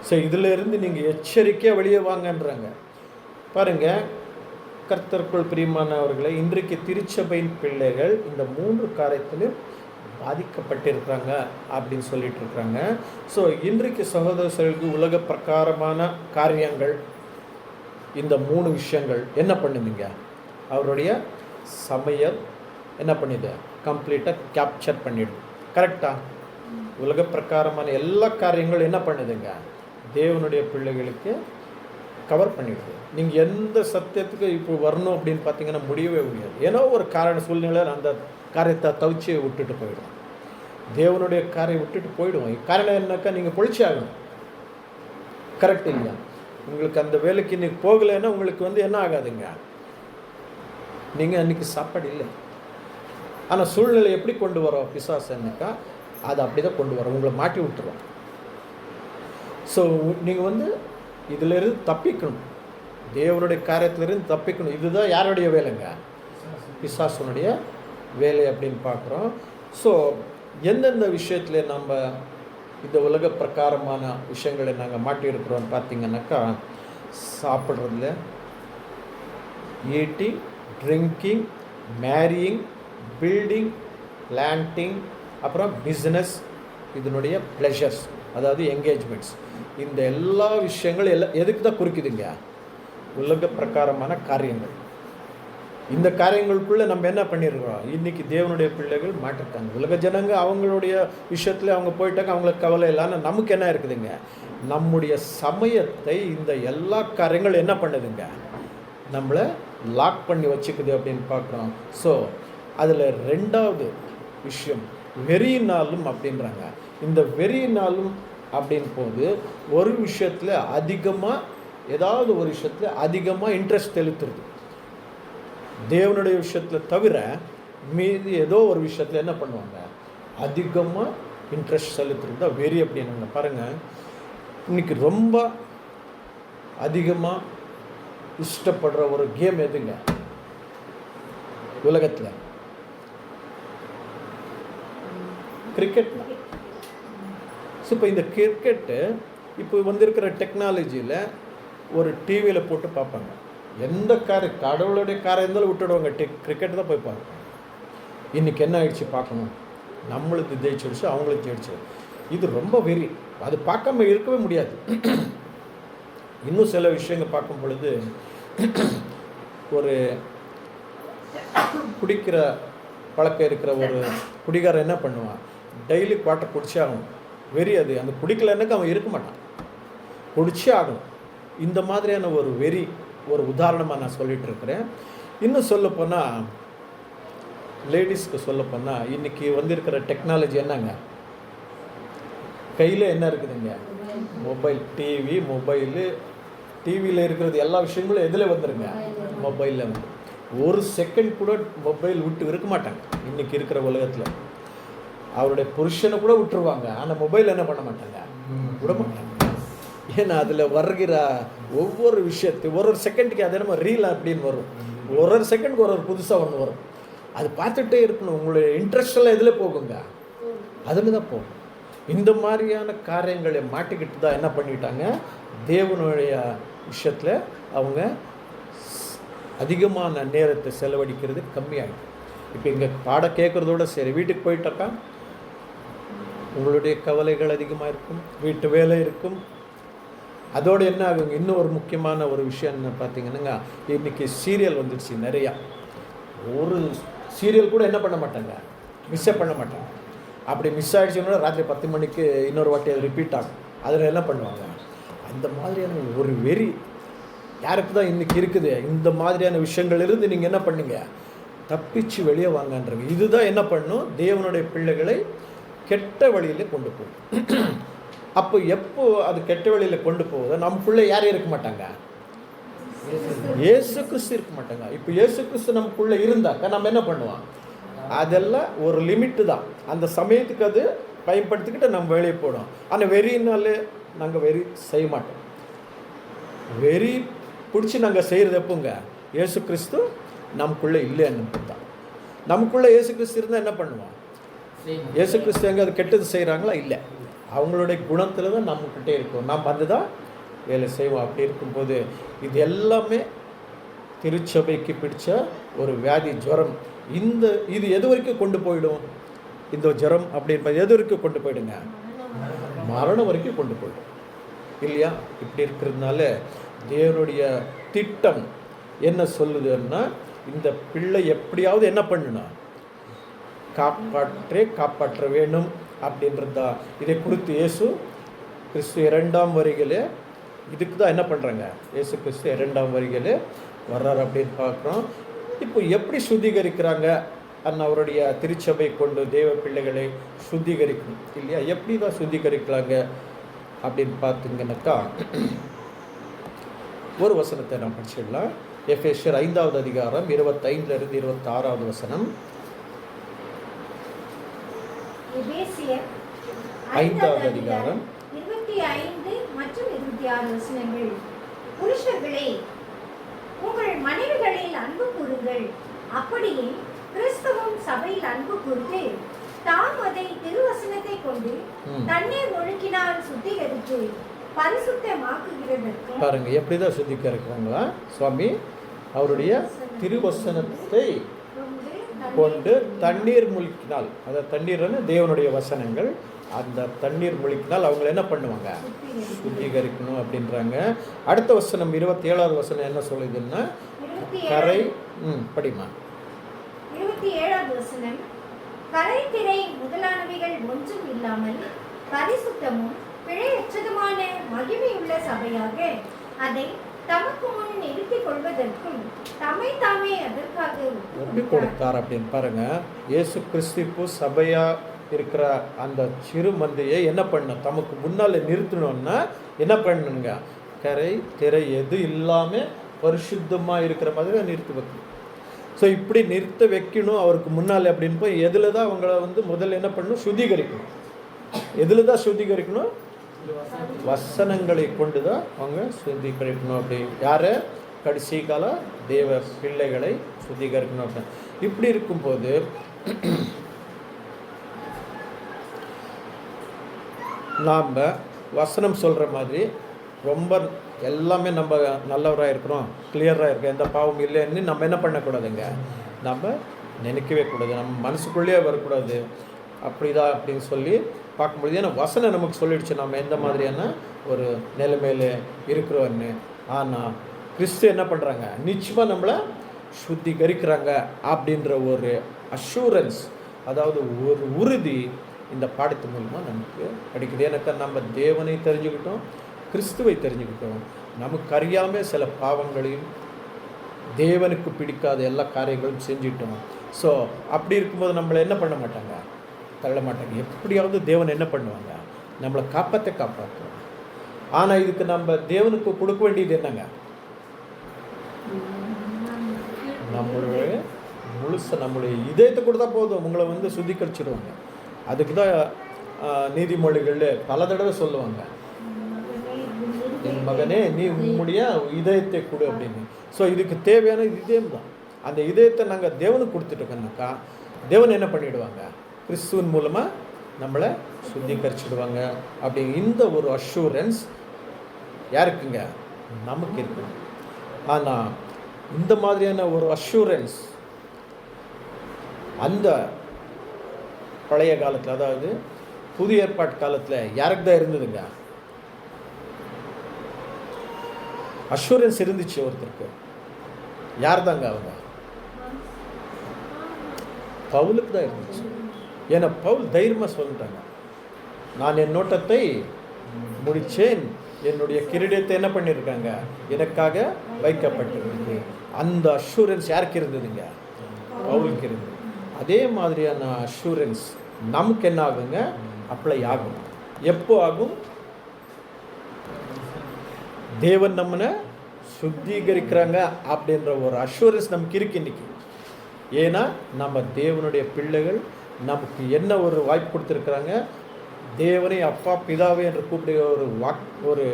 ஸோ இதிலிருந்து நீங்கள் எச்சரிக்கையாக வெளியே வாங்கன்றாங்க. பாருங்கள், கர்த்தருக்குள் பிரியமானவர்களை, இன்றைக்கு திருச்சபையின் பிள்ளைகள் இந்த 3 காரியத்திலும் பாதிக்கப்பட்டிருக்கிறாங்க அப்படின்னு சொல்லிட்டு இருக்கிறாங்க. ஸோ இன்றைக்கு சகோதரர்களுக்கு உலக பிரகாரமான காரியங்கள், இந்த 3 விஷயங்கள் என்ன பண்ணுதுங்க? அவருடைய சமையல் என்ன பண்ணுது? கம்ப்ளீட்டாக கேப்சர் பண்ணிடுது. கரெக்டாக உலக பிரகாரமான எல்லா காரியங்களும் என்ன பண்ணுதுங்க? தேவனுடைய பிள்ளைகளுக்கு கவர் பண்ணிடுது. நீங்கள் எந்த சத்தியத்துக்கு இப்போ வரணும் அப்படின்னு பார்த்தீங்கன்னா முடியவே முடியாது. ஏன்னா ஒரு காரண சூழ்நிலையில் அந்த காரியத்தை தவிச்சு விட்டுட்டு போயிடும். தேவனுடைய காரியம் விட்டுட்டு போயிடுவோம். காரணம் என்னக்கா, நீங்கள் பொழிச்சு ஆகணும். கரெக்ட் இல்லையா? உங்களுக்கு அந்த வேலைக்கு இன்றைக்கி போகலைன்னா உங்களுக்கு என்ன ஆகாதுங்க? நீங்கள் அன்றைக்கி சாப்பாடு இல்லை. ஆனால் சூழ்நிலை எப்படி கொண்டு வரோம் பிசாசுன்னாக்கா, அதை அப்படி தான் கொண்டு வரோம். உங்களை மாட்டி விட்டுருவோம். ஸோ நீங்கள் இதிலிருந்து தப்பிக்கணும். தேவனுடைய காரியத்திலிருந்து தப்பிக்கணும். இதுதான் யாருடைய வேலைங்க? பிசாசுனுடைய வேலை அப்படின்னு பார்க்குறோம். ஸோ எந்தெந்த விஷயத்தில் நம்ம இந்த உலக பிரகாரமான விஷயங்களை நாங்கள் மாட்டியிருக்கிறோன்னு பார்த்தீங்கன்னாக்கா, சாப்பிட்றதுல, eating, drinking, marrying, building, planting, அப்புறம் பிஸ்னஸ், இதனுடைய ப்ளஷர்ஸ், அதாவது என்கேஜ்மெண்ட்ஸ், இந்த எல்லா விஷயங்கள் எதுக்கு தான் குறிக்குதுங்க? உலக பிரகாரமான காரியங்கள். இந்த காரியங்களுக்குள்ளே நம்ம என்ன பண்ணியிருக்கிறோம்? இன்றைக்கி தேவனுடைய பிள்ளைகள் மாட்டிருக்காங்க. உலக ஜனங்க அவங்களுடைய விஷயத்தில் அவங்க போயிட்டாங்க, அவங்களுக்கு கவலை இல்லைன்னு நமக்கு என்ன இருக்குதுங்க? நம்முடைய சமயத்தை இந்த எல்லா காரியங்களும் என்ன பண்ணுதுங்க? நம்மளை லாக் பண்ணி வச்சுக்குது அப்படின்னு பார்க்குறோம். ஸோ அதில் 2வது விஷயம் வெறியினாலும் அப்படின்றாங்க. இந்த வெறியினாலும் அப்படின் போது ஒரு விஷயத்தில் அதிகமாக, ஏதாவது ஒரு விஷயத்தில் அதிகமாக இன்ட்ரெஸ்ட் செலுத்துறது. தேவனுடைய விஷயத்தில் தவிர மீதி ஏதோ ஒரு விஷயத்தில் என்ன பண்ணுவாங்க? அதிகமாக இன்ட்ரெஸ்ட் செலுத்துறது தான் வெறி அப்படின்னாங்க. பாருங்கள், இன்றைக்கி ரொம்ப அதிகமாக இஷ்டப்படுற ஒரு கேம் எதுங்க உலகத்தில்? கிரிக்கெட். ஸோ இப்போ இந்த கிரிக்கெட்டு இப்போ வந்திருக்கிற டெக்னாலஜியில் ஒரு டிவியில் போட்டு பார்ப்பாங்க. எந்த கடவுளுடைய காரம் இருந்தாலும் விட்டுடுவாங்க. கிரிக்கெட் தான் போய் பார்ப்பாங்க. இன்றைக்கி என்ன ஆயிடுச்சு பார்க்கணும், நம்மளுக்கு ஜெயிச்சிடுச்சு, அவங்களுக்கு ஜெயிச்சு. இது ரொம்ப வெறி. அது பார்க்காம இருக்கவே முடியாது. இன்னும் சில விஷயங்கள் பார்க்கும் பொழுது, ஒரு குடிக்கிற பழக்கம் இருக்கிற ஒரு குடிகாரன் என்ன பண்ணுவான்? டெய்லி குவார்ட்டர் குடிச்சே ஆகணும். வெறி அது. அந்த குடிக்கலைன்னாக்க அவன் இருக்க மாட்டான், குடிச்சே ஆகணும். இந்த மாதிரியான ஒரு வெறி ஒரு உதாரணமாக நான் சொல்லிகிட்டு இருக்கிறேன். இன்னும் சொல்லப்போனால், லேடிஸ்க்கு சொல்லப்போனால், இன்றைக்கி வந்திருக்கிற டெக்னாலஜி என்னங்க? கையில் என்ன இருக்குதுங்க? Mobile, TV, mobile. டிவியில் இருக்கிறது எல்லா விஷயங்களும் எதில் வந்துருங்க? மொபைலில் வந்து. ஒரு செகண்ட் கூட மொபைல் விட்டு இருக்க மாட்டாங்க இன்றைக்கி இருக்கிற உலகத்தில். அவருடைய புருஷனை கூட விட்டுருவாங்க, ஆனால் மொபைல் என்ன பண்ண மாட்டாங்க? விட மாட்டாங்க. ஏன்னா அதில் வருகிற ஒவ்வொரு விஷயத்தையும் ஒரு செகண்டுக்கு அது நம்ம ரீல் அப்படின்னு வரும். ஒரு செகண்டுக்கு ஒரு புதுசாக ஒன்று வரும். அது பார்த்துட்டே இருக்கணும். உங்களுடைய இன்ட்ரெஸ்ட் எல்லாம் எதில் போகுங்க? அதில் தான் போகும். இந்த மாதிரியான காரியங்களை மாட்டிக்கிட்டு தான் என்ன பண்ணிட்டாங்க? தேவனுடைய விஷயத்தில் அவங்க அதிகமான நேரத்தை செலவழிக்கிறது கம்மியாகிடும். இப்போ இங்கே பாடம் கேட்குறதோட சரி, வீட்டுக்கு போயிட்டாக்கா உங்களுடைய கவலைகள் அதிகமாக இருக்கும், வீட்டு வேலை இருக்கும். அதோடு என்ன ஆகுங்க? இன்னும் ஒரு முக்கியமான ஒரு விஷயம் என்ன பார்த்தீங்கன்னா, இன்றைக்கி சீரியல் வந்துடுச்சு நிறையா. ஒரு சீரியல் கூட என்ன பண்ண மாட்டாங்க? மிஸ்ஸே பண்ண மாட்டாங்க. அப்படி மிஸ் ஆகிடுச்சுன்னா ராத்திரி 10 மணிக்கு இன்னொரு வாட்டி அது ரிப்பீட் ஆகும். அதில் என்ன பண்ணுவாங்க? அந்த மாதிரியான ஒரு வெறி யாருக்கு தான் இன்றைக்கி இருக்குது? இந்த மாதிரியான விஷயங்கள் இருந்து நீங்கள் என்ன பண்ணுங்க? தப்பிச்சு வெளியே வாங்கன்றாங்க. இதுதான் என்ன பண்ணும்? தேவனுடைய பிள்ளைகளை கெட்ட வழியில் கொண்டு போகும். அப்போ எப்போ அது கெட்ட வழியில் கொண்டு போகுதோ நமக்குள்ளே யாரும் இருக்க மாட்டாங்க? இயேசு கிறிஸ்து இருக்க மாட்டாங்க. இப்போ இயேசு கிறிஸ்து நமக்குள்ளே இருந்தாக்கா நம்ம என்ன பண்ணுவோம்? அதெல்லாம் ஒரு லிமிட்டு தான். அந்த சமயத்துக்கு அது பயன்படுத்திக்கிட்டு நம்ம வெளியே போடும். ஆனால் வெறினாலே நாங்கள் வெறி செய்ய மாட்டோம். வெறி பிடிச்சி நாங்கள் செய்கிறது எப்போங்க? இயேசு கிறிஸ்து நமக்குள்ளே இல்லைன்னு தான். நமக்குள்ளே இயேசு கிறிஸ்து இருந்தால் என்ன பண்ணுவோம்? இயேசு கிறிஸ்து எங்கே அது கெட்டது செய்கிறாங்களா? இல்லை. அவங்களுடைய குணத்தில் தான் நம்மக்கிட்டே இருக்கும். நாம் வந்து தான் வேலை செய்வோம். அப்படி இருக்கும்போது இது எல்லாமே திருச்சபைக்கு பிடிச்ச ஒரு வியாதி, ஜுரம். இது எது வரைக்கும் கொண்டு போயிடும்? இந்த ஜுரம் அப்படின்றது எது வரைக்கும் கொண்டு போயிடுங்க? மரணம் வரைக்கும் கொண்டு போயிடும் இல்லையா? இப்படி இருக்கிறதுனால தேவனுடைய திட்டம் என்ன சொல்லுதுன்னா, இந்த பிள்ளை எப்படியாவது என்ன பண்ணணும்? காப்பாற்ற வேணும் அப்படின்றதா. இதை குறித்து இயேசு கிறிஸ்து 2ஆம் வருகையிலே இதுக்கு தான் என்ன பண்ணுறாங்க? இயேசு கிறிஸ்து 2ஆம் வருகையிலே வர்றார் அப்படின்னு பார்க்குறோம். இப்போ எப்படி சுத்திகரிக்கிறாங்க அவருடைய திருச்சபை கொண்டு தேவ பிள்ளைகளை சுத்திகரிக்கணும் இல்லையா? எப்படி தான் சுத்திகரிக்கலாங்க அப்படின்னு பார்த்தீங்கன்னாக்கா, ஒரு வசனத்தை நாம் படிச்சிடலாம். எபேசியர் 5ஆவது அதிகாரம் 25 26 வசனம்.
எபேசியர்
5ஆவது அதிகாரம்
25 மற்றும் 26 வசனங்கள். புருஷர்களே, உங்கள் மனைவிகளில் அன்பு கூறுங்கள், அப்படியே கிறிஸ்துவும் சபையில் அன்பு கூர்ந்து தாம் அதை திருவசனத்தை கொண்டு தண்ணீர் ஒழுக்கினால் சுத்திகரித்து பரிசுத்தமாக்குகிறதற்கு.
பாருங்க, எப்படிதான் சுத்திகரிக்கிறாங்களா? சுவாமி அவருடைய திருவசனத்தை கொண்டு தண்ணீர் முழுக்கினால், அதாவது தண்ணீர்னு தேவனுடைய வசனங்கள், அந்த தண்ணீர் முழுக்கினால் அவங்களை என்ன பண்ணுவாங்க? சுத்திகரிக்கணும் அப்படின்றாங்க. அடுத்த வசனம் 27வது வசனம் என்ன சொல்லுதுன்னா, கரை படிமா
27வது வசனம். கரை திரை முதலானவைகள் ஒன்றும் இல்லாமல் பரிசுத்தமும் பிழையற்றதுமான மகிமையுள்ள சபையாக அதை தமக்கு முன் நிறுத்திக் கொள்வதற்கும் தம்மை தாமே அதற்காக
ஒப்பு கொடுத்தார் அப்படின்னு பாருங்க. இயேசு கிறிஸ்து சபையா இருக்கிற அந்த சிறு மந்தையை என்ன பண்ணணும்? தமக்கு முன்னால் நிறுத்தணும்னா என்ன பண்ணணுங்க? கரை திரை எது இல்லாமல் பரிசுத்தமாக இருக்கிற மாதிரி நிறுத்தி வைக்கணும். ஸோ இப்படி நிறுத்த வைக்கணும் அவருக்கு முன்னால் அப்படின்னு போய் எதில் தான் அவங்கள முதல்ல என்ன பண்ணணும்? சுத்திகரிக்கணும். எதில் தான் சுத்திகரிக்கணும்? வசனங்களை கொண்டு தான் அவங்க சுத்திகரிக்கணும். அப்படி யாரை? கடைசி கால தேவ பிள்ளைகளை சுத்திகரிக்கணும். அப்படி இப்படி இருக்கும்போது நாம் வசனம் சொல்கிற மாதிரி ரொம்ப எல்லாமே நம்ம நல்லவராக இருக்கிறோம், கிளியராக இருக்கோம், எந்த பாவம் இல்லைன்னு நம்ம என்ன பண்ணக்கூடாதுங்க? நம்ம நினைக்கவே கூடாது, நம்ம மனசுக்குள்ளேயே வரக்கூடாது. அப்படிதான் அப்படின்னு சொல்லி பார்க்கும்பொழுது, ஏன்னா வசனம் நமக்கு சொல்லிடுச்சு நம்ம எந்த மாதிரியான ஒரு நிலைமையில் இருக்கிறோன்னு. ஆனால் கிறிஸ்து என்ன பண்ணுறாங்க? நிச்சயமாக நம்மளை சுத்திகரிக்கிறாங்க அப்படின்ற ஒரு அஷூரன்ஸ், அதாவது ஒரு உறுதி இந்த பாடத்து மூலமாக நமக்கு கிடைக்குது. எனக்கு நம்ம தேவனை தெரிஞ்சுக்கிட்டோம், கிறிஸ்துவை தெரிஞ்சுக்கிட்டோம், நமக்கு அறியாமல் சில பாவங்களையும் தேவனுக்கு பிடிக்காத எல்லா காரியங்களும் செஞ்சிட்டோம். ஸோ அப்படி இருக்கும்போது நம்மளை என்ன பண்ண மாட்டாங்க? தள்ள மாட்டாங்க. எப்படியாவது தேவன் என்ன பண்ணுவாங்க? நம்மளை காப்பாற்றுவோம். ஆனால் இதுக்கு நம்ம தேவனுக்கு கொடுக்க வேண்டியது என்னங்க? நம்மளுடைய நம்மளுடைய இதயத்தை கொடுத்தா போதும், உங்களை சுத்திகரிச்சிடுவாங்க. அதுக்கு தான் நீதிமொழிகளில் பல தடவை சொல்லுவாங்க, என் மகனே நீ உன்னுடைய இதயத்தை கொடு அப்படின்னு. ஸோ இதுக்கு தேவையான இதயம் தான். அந்த இதயத்தை நாங்கள் தேவனுக்கு கொடுத்துட்டோம்னாக்கா தேவன் என்ன பண்ணிவிடுவாங்க? கிறிஸ்துவின் மூலமாக நம்மளை சுத்திகரிச்சிடுவாங்க. அப்படி இந்த ஒரு அஷூரன்ஸ் யாருக்குங்க? நமக்கு இருக்கு. ஆனால் இந்த மாதிரியான ஒரு அஷூரன்ஸ் அந்த பழைய காலத்தில், அதாவது புதிய ஏற்பாட்டு காலத்தில் யாருக்கு தான் இருந்ததுங்க? அஷூரன்ஸ் இருந்துச்சு ஒருத்தருக்கு. யார் தாங்க அவங்க? பவுலுக்கு தான் இருந்துச்சு. ஏன்னா பவுல் தைரியமாக சொல்லிட்டாங்க, நான் என் நோட்டத்தை முடித்தேன், என்னுடைய கிரீடத்தை என்ன பண்ணியிருக்காங்க? எனக்காக வைக்கப்பட்டிருக்கு. அந்த அஷூரன்ஸ் யாருக்கு இருந்ததுங்க? பவுலுக்கு இருந்தது. அதே மாதிரியான அஷூரன்ஸ் நமக்கு என்ன ஆகுங்க? அப்ளை ஆகும். எப்போ ஆகும்? தேவன் நம்மனை சுத்திகரிக்கிறாங்க அப்படின்ற ஒரு அஷூரன்ஸ் நமக்கு இருக்கு இன்னைக்கு. ஏன்னா நம்ம தேவனுடைய பிள்ளைகள், நமக்கு என்ன ஒரு வாய்ப்பு கொடுத்துருக்குறாங்க? தேவனை அப்பா பிதாவே என்று கூப்பிடுகிற ஒரு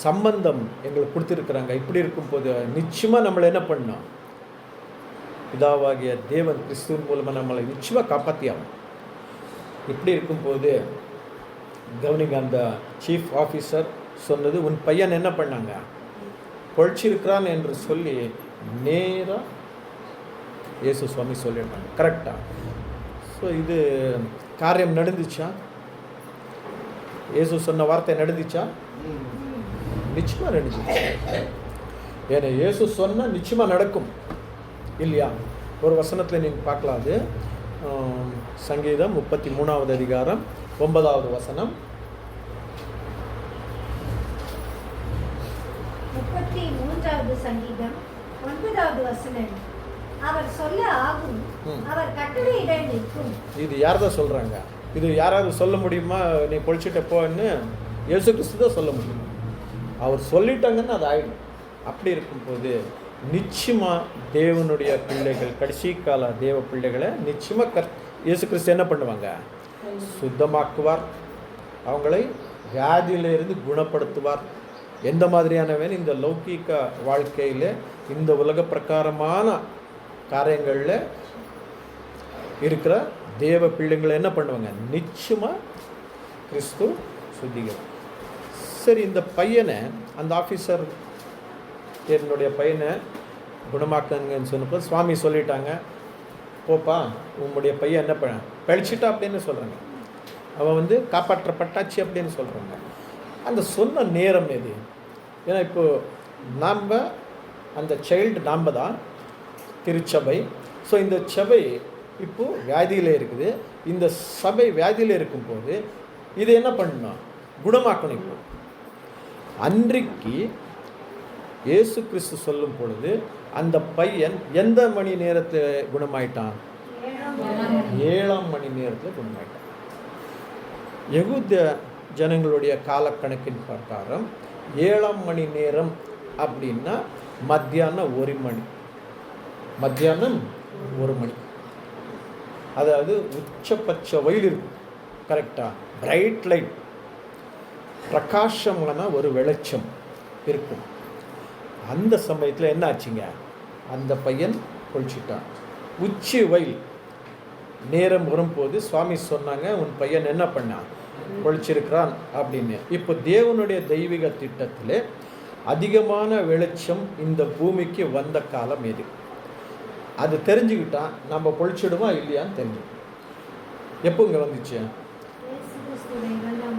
சம்பந்தம் எங்களுக்கு கொடுத்துருக்குறாங்க. இப்படி இருக்கும்போது நிச்சயமாக நம்மளை என்ன பண்ணோம்? பிதாவாகிய தேவன் கிறிஸ்துவின் மூலமாக நம்மளை நிச்சயமாக காப்பாற்றி ஆகும். இப்படி இருக்கும்போது கவனிங்க, அந்த சீஃப் ஆஃபீஸர் சொன்னது, உன் பையன் என்ன பண்ணாங்க? பொழைச்சிருக்கிறான் என்று சொல்லி நேராக இயேசு சுவாமி சொல்லிட்டாங்க. கரெக்டாக. ஸோ இது காரியம் நடந்துச்சா? இயேசு சொன்ன வார்த்தை நடந்துச்சா? நிச்சயமாக நடந்துச்சு. ஏன்னா இயேசு சொன்னால் நிச்சயமாக நடக்கும் இல்லையா? ஒரு வசனத்தில் நீங்கள் பார்க்கலாம். அது சங்கீதம் 33வது அதிகாரம் 9வது வசனம்.
33வது சங்கீதம் 9வது வசனம். அவர் சொல்ல ஆகும், அவர் கட்டளையிட நிற்கும். இது
யார் தான் சொல்கிறாங்க? இது யாராவது சொல்ல முடியுமா? நீ பொழிச்சிட்ட போன்னு இயேசு கிறிஸ்து தான் சொல்ல முடியும். அவர் சொல்லிட்டாங்கன்னு அது ஆயிடும். அப்படி இருக்கும்போது நிச்சயமாக தேவனுடைய பிள்ளைகள், கடைசி கால தேவ பிள்ளைகளை நிச்சயமாக இயேசு கிறிஸ்து என்ன பண்ணுவாங்க? சுத்தமாக்குவார். அவங்களை வியாதியிலிருந்து குணப்படுத்துவார். எந்த மாதிரியானவன் இந்த லௌகீக வாழ்க்கையில், இந்த உலக பிரகாரமான காரியங்களில் இருக்கிற தேவ பிள்ளைங்களை என்ன பண்ணுவாங்க? நிச்சயமாக கிறிஸ்து சுத்திகர். சரி, இந்த பையனை, அந்த ஆஃபீஸர் என்னுடைய பையனை குணமாக்குங்கன்னு சொன்னப்போ சுவாமி சொல்லிட்டாங்க, போப்பா உங்களுடைய பையன் என்ன பண்ண பழிச்சிட்டா அப்படின்னு சொல்கிறாங்க. அவன் காப்பாற்றப்பட்டாச்சு அப்படின்னு சொல்கிறாங்க. அந்த சொன்ன நேரம் எது? ஏன்னா இப்போது நாம் அந்த சைல்டு நாம் தான் திருச்சபை. ஸோ இந்த சபை இப்போது வியாதியில் இருக்குது. இந்த சபை வியாதியில் இருக்கும்போது இது என்ன பண்ணணும்? குணமாக்கணும். இப்போ அன்றைக்கு இயேசு கிறிஸ்து சொல்லும் பொழுது அந்த பையன் எந்த மணி நேரத்தில் குணமாயிட்டான்? 7ஆம் மணி நேரத்தில் குணமாயிட்டான். யகூத ஜனங்களுடைய காலக்கணக்கின் பிரகாரம் 7ஆம் மணி நேரம் அப்படின்னா மத்தியானம் 1 மணி. மத்தியானம் 1 மணி, அதாவது உச்சபட்ச வெயில் இருக்கும். கரெக்டாக பிரைட் லைட், பிரகாசமான ஒரு வெளிச்சம் இருக்கும். அந்த சமயத்தில் என்ன ஆச்சுங்க? அந்த பையன் பொழிச்சிட்டான். உச்சி வெயில் நேரம் வரும்போது சுவாமி சொன்னாங்க, உன் பையன் என்ன பண்ணான்? பொழிச்சிருக்கிறான் அப்படின்னு. இப்போ தேவனுடைய தெய்வீக திட்டத்தில் அதிகமான வெளிச்சம் இந்த பூமிக்கு வந்த காலம் எது? அது தெரிஞ்சுக்கிட்டான் நம்ம பொழிச்சிடுவோம் இல்லையான்னு தெரிஞ்சு. எப்போ இங்கே வந்துச்சு?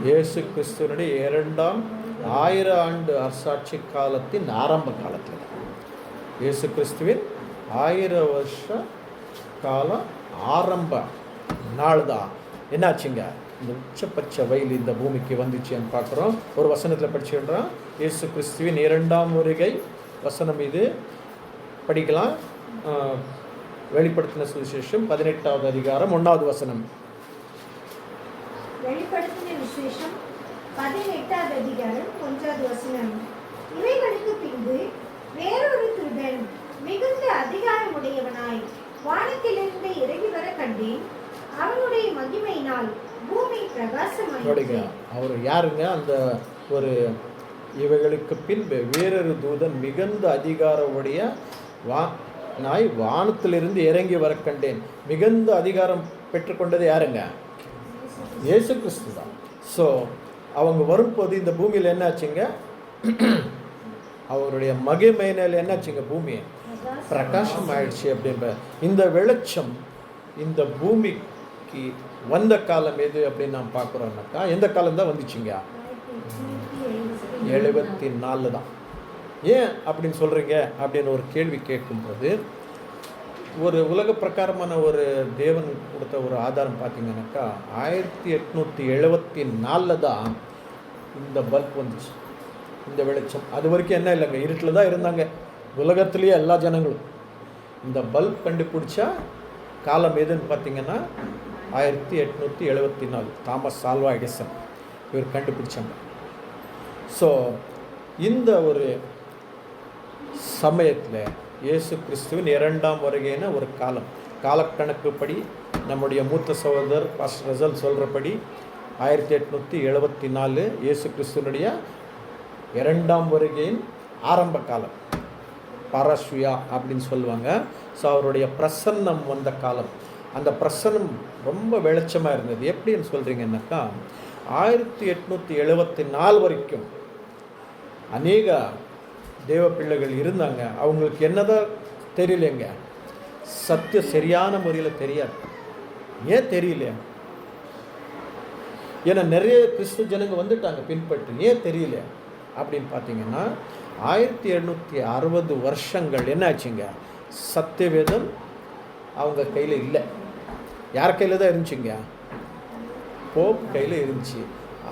இயேசு கிறிஸ்துவனுடைய 2ஆம் 1000 ஆண்டு அரசாட்சி காலத்தின் ஆரம்ப காலத்தில், இயேசு கிறிஸ்துவின் 1000 வருஷ காலம் ஆரம்ப நாள் தான் என்னாச்சுங்க? இந்த உச்சபட்ச வெயில் இந்த பூமிக்கு வந்துச்சுன்னு பார்க்குறோம். ஒரு வசனத்தில் படிச்சுடுறோம். இயேசு கிறிஸ்துவின் 2ஆம் வருகை வசனம் இது படிக்கலாம். வெளிப்படுத்தின சுவிசேஷம் 18வது அதிகாரம் 1வது வசனம்.
வெளிப்படுத்தின விசேஷம் 18வது அதிகாரம் 1வது வசனம். இவைகளுக்கு பின்பு வேறொரு தூதன் மிகுந்த அதிகாரமுடையவனாய் வானத்திலிருந்து இறங்கி வர கண்டேன். அவனுடைய மகிமையினால் பூமி பிரகாசமாயிற்று. அவர் யாருங்க? அந்த ஒரு இவைகளுக்கு பின்பு வேறொரு தூதன் மிகுந்த அதிகாரமுடைய நாய் வானத்திலிருந்து இறங்கி வர கண்டேன். மிகுந்த அதிகாரம் பெற்றுக்கொண்டது யாருங்க? இயேசு கிறிஸ்து தான். ஸோ அவங்க வரும்போது இந்த பூமியில் என்னாச்சுங்க? அவருடைய மகிமையினால் என்னாச்சுங்க? பூமி பிரகாசம் ஆயிடுச்சு. அப்படின்ற இந்த வெளிச்சம் இந்த பூமிக்கு வந்த காலம் எது அப்படின்னு நாம் பார்க்குறோம்னாக்கா, எந்த காலம் தான் வந்துச்சுங்க? 74 தான். ஏன் அப்படின்னு சொல்கிறீங்க அப்படின்னு ஒரு கேள்வி கேட்கும்போது, ஒரு உலக பிரகாரமான ஒரு தேவன் கொடுத்த ஒரு ஆதாரம் பார்த்தீங்கன்னாக்கா 1874 தான் இந்த பல்ப் வந்துச்சு, இந்த வெளிச்சம். அது வரைக்கும் என்ன இல்லைங்க, இருட்டில் தான் இருந்தாங்க உலகத்துலேயே எல்லா ஜனங்களும். இந்த பல்ப் கண்டுபிடிச்சா காலம் எதுன்னு பார்த்தீங்கன்னா 1874 தாமஸ் ஆல்வா எடிசன் இவர் கண்டுபிடிச்சாங்க. ஸோ இந்த ஒரு சமயத்தில் இயேசு கிறிஸ்துவின் 2ஆம் வருகையின ஒரு காலக்கணக்குப்படி நம்முடைய மூத்த சகோதரர் பாஸ்டர் ரசல் சொல்கிறபடி 1874 இயேசு கிறிஸ்துவனுடைய 2ஆம் வருகையின் ஆரம்ப காலம், பாராசுயா அப்படின்னு சொல்லுவாங்க. ஸோ அவருடைய பிரசன்னம் வந்த காலம். அந்த பிரசன்னம் ரொம்ப வெளிச்சமாக இருந்தது. எப்படின்னு சொல்கிறீங்கன்னாக்கா 1874 வரைக்கும் அநேக
தேவ பிள்ளைகள் இருந்தாங்க. அவங்களுக்கு என்னதான் தெரியலைங்க, சத்தியம் சரியான முறையில் தெரியாது. ஏன் தெரியல? ஏன்னா நிறைய கிறிஸ்து ஜனங்க வந்துட்டாங்க பின்பற்றி. ஏன் தெரியல அப்படின்னு பார்த்தீங்கன்னா, 1760 வருஷங்கள் என்ன ஆச்சுங்க, சத்தியவேதம் அவங்க கையில் இல்லை. யார் கையில் தான் இருந்துச்சுங்க? போப் கையில் இருந்துச்சு.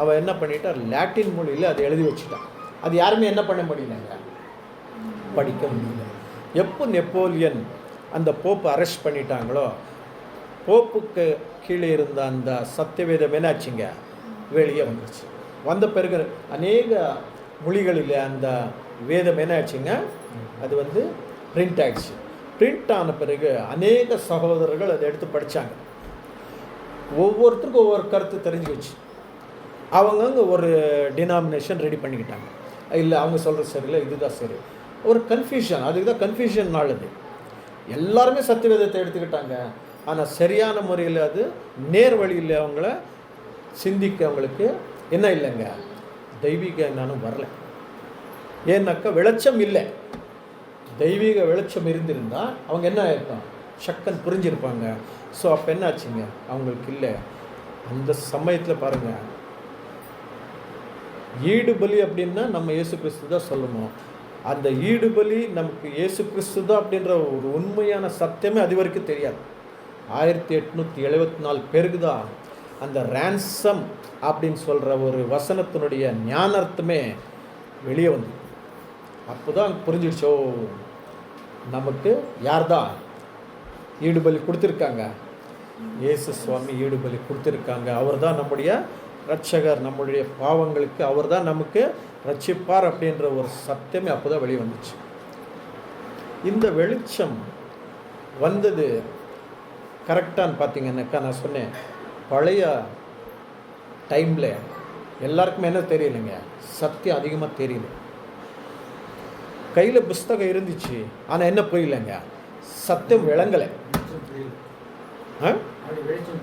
அவன் என்ன பண்ணிட்டான், லாட்டின் மொழியில் அதை எழுதி வச்சுட்டான். அது யாருமே என்ன பண்ண முடியலங்க, படிக்க முடியல. எப்போ நெப்போலியன் அந்த போப்பை அரெஸ்ட் பண்ணிட்டாங்களோ, போப்புக்கு கீழே இருந்த அந்த சத்தியவேதம் என்னாச்சுங்க, வெளியே வந்துச்சு. வந்த பிறகு அநேக மொழிகளில் அந்த வேதம் என்ன ஆச்சுங்க, அது பிரிண்ட் ஆகிடுச்சு. பிரிண்ட் ஆன பிறகு அநேக சகோதரர்கள் அதை எடுத்து படித்தாங்க. ஒவ்வொருத்தருக்கும் ஒவ்வொரு கருத்து தெரிஞ்சுக்கிச்சு. அவங்கவுங்க ஒரு டினாமினேஷன் ரெடி பண்ணிக்கிட்டாங்க. இல்லை அவங்க சொல்கிறது சரியில்லை, இதுதான் சரி, ஒரு கன்ஃபியூஷன். அதுக்கு தான் கன்ஃபியூஷன் நாளுது. எல்லாருமே சத்தியவேதத்தை எடுத்துக்கிட்டாங்க. ஆனால் சரியான முறையில் அது நேர் வழியில் அவங்கள சிந்திக்க அவங்களுக்கு என்ன இல்லைங்க, தெய்வீக ஞானம் வரல. ஏன்னாக்கா வெளிச்சம் இல்லை. தெய்வீக வெளிச்சம் இருந்திருந்தால் அவங்க என்ன ஆயிருக்கும், சக்கன் புரிஞ்சிருப்பாங்க. ஸோ அப்போ என்ன ஆச்சுங்க, அவங்களுக்கு இல்லை. அந்த சமயத்தில் பாருங்கள், ஈடுபலி அப்படின்னா நம்ம இயேசு கிறிஸ்து தான் சொல்லணும். அந்த ஈடுபலி நமக்கு இயேசு கிறிஸ்து தான் அப்படின்ற ஒரு உண்மையான சத்தியமே அது வரைக்கும் தெரியாது. 1874 பேருக்கு தான் அந்த ரேன்சம் அப்படின்னு சொல்கிற ஒரு வசனத்தினுடைய ஞானார்த்தமே வெளியே வந்து. அப்போ தான் புரிஞ்சிடுச்சோ, நமக்கு யார் தான் ஈடுபலி கொடுத்துருக்காங்க, இயேசு சுவாமி ஈடுபலி கொடுத்துருக்காங்க. அவர் தான் நம்முடைய ரட்சகர், நம்முடைய பாவங்களுக்கு அவர் தான் நமக்கு ரட்சிப்பார் அப்படின்ற ஒரு சத்தியமே அப்போ தான் வெளியே வந்துச்சு. இந்த வெளிச்சம் வந்தது கரெக்டான்னு பார்த்தீங்கன்னாக்கா, நான் சொன்னேன் பழைய டைமில் எல்லாருக்குமே என்ன தெரியலைங்க, சத்தியம் அதிகமாக தெரியல. கையில் புஸ்தகம் இருந்துச்சு, ஆனால் என்ன புரியலைங்க, சத்தியம் விளங்கலை. வெளிச்சம்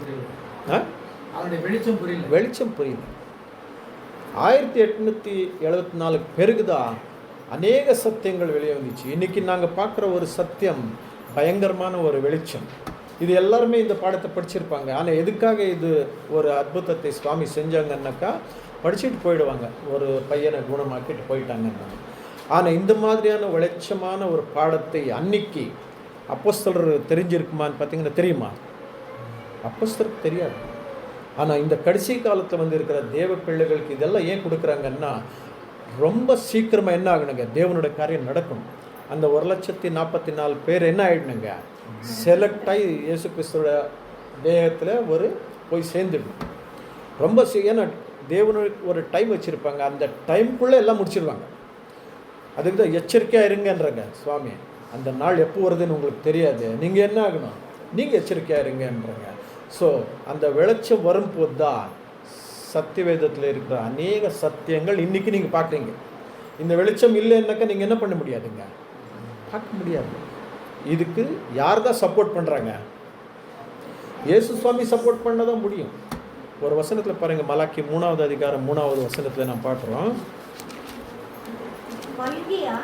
புரியல. 1874 பிறகுதான் அநேக சத்தியங்கள் வெளியே வந்துச்சு. இன்றைக்கி நாங்கள் பார்க்குற ஒரு சத்தியம் பயங்கரமான ஒரு வெளிச்சம். இது எல்லாருமே இந்த பாடத்தை படிச்சிருப்பாங்க. ஆனால் எதுக்காக இது ஒரு அற்புதத்தை சுவாமி செஞ்சாங்கன்னாக்கா, படிச்சுட்டு போயிடுவாங்க, ஒரு பையனை குணமாக்கிட்டு போயிட்டாங்கன்னா. ஆனால் இந்த மாதிரியான வெளிச்சமான ஒரு பாடத்தை அன்னைக்கு அப்போஸ்தலர் தெரிஞ்சிருக்குமான்னு பார்த்தீங்கன்னா தெரியுமா? அப்போஸ்தலருக்கு தெரியாது. ஆனால் இந்த கடைசி காலத்தில் இருக்கிற தேவ பிள்ளைகளுக்கு இதெல்லாம் ஏன் கொடுக்குறாங்கன்னா, ரொம்ப சீக்கிரமாக என்ன ஆகணுங்க, தேவனுடைய காரியம் நடக்கணும். அந்த 1,44,000 பேர் என்ன ஆகிடணுங்க, செலக்ட் ஆகி இயேசு கிறிஸ்துவோட தேகத்தில் போய் சேர்ந்துடணும். ரொம்ப ஏன்னா தேவனுக்கு ஒரு டைம் வச்சுருப்பாங்க, அந்த டைமுக்குள்ளே எல்லாம் முடிச்சிடுவாங்க. அதுக்கு தான் எச்சரிக்கையாக இருங்கன்றாங்க சுவாமி. அந்த நாள் எப்போ வருதுன்னு உங்களுக்கு தெரியாது, நீங்கள் என்ன ஆகணும், நீங்கள் எச்சரிக்கையாக இருங்கன்றாங்க. ஸோ அந்த வெளிச்சம் வரும்போது தான் சத்தியவேதத்தில் இருக்கிற அநேக சத்தியங்கள் இன்றைக்கி நீங்கள் பார்க்குறீங்க. இந்த வெளிச்சம் இல்லைன்னாக்கா நீங்கள் என்ன பண்ண முடியாதுங்க, பார்க்க முடியாது. இதுக்கு யார் தான் சப்போர்ட் பண்ணுறாங்க? இயேசு சுவாமி சப்போர்ட் பண்ண தான் முடியும். ஒரு வசனத்தில் பாருங்கள், மலாக்கி 3வது அதிகாரம் 3வது வசனத்தில் நான் பார்க்குறோம்.
மல்கியா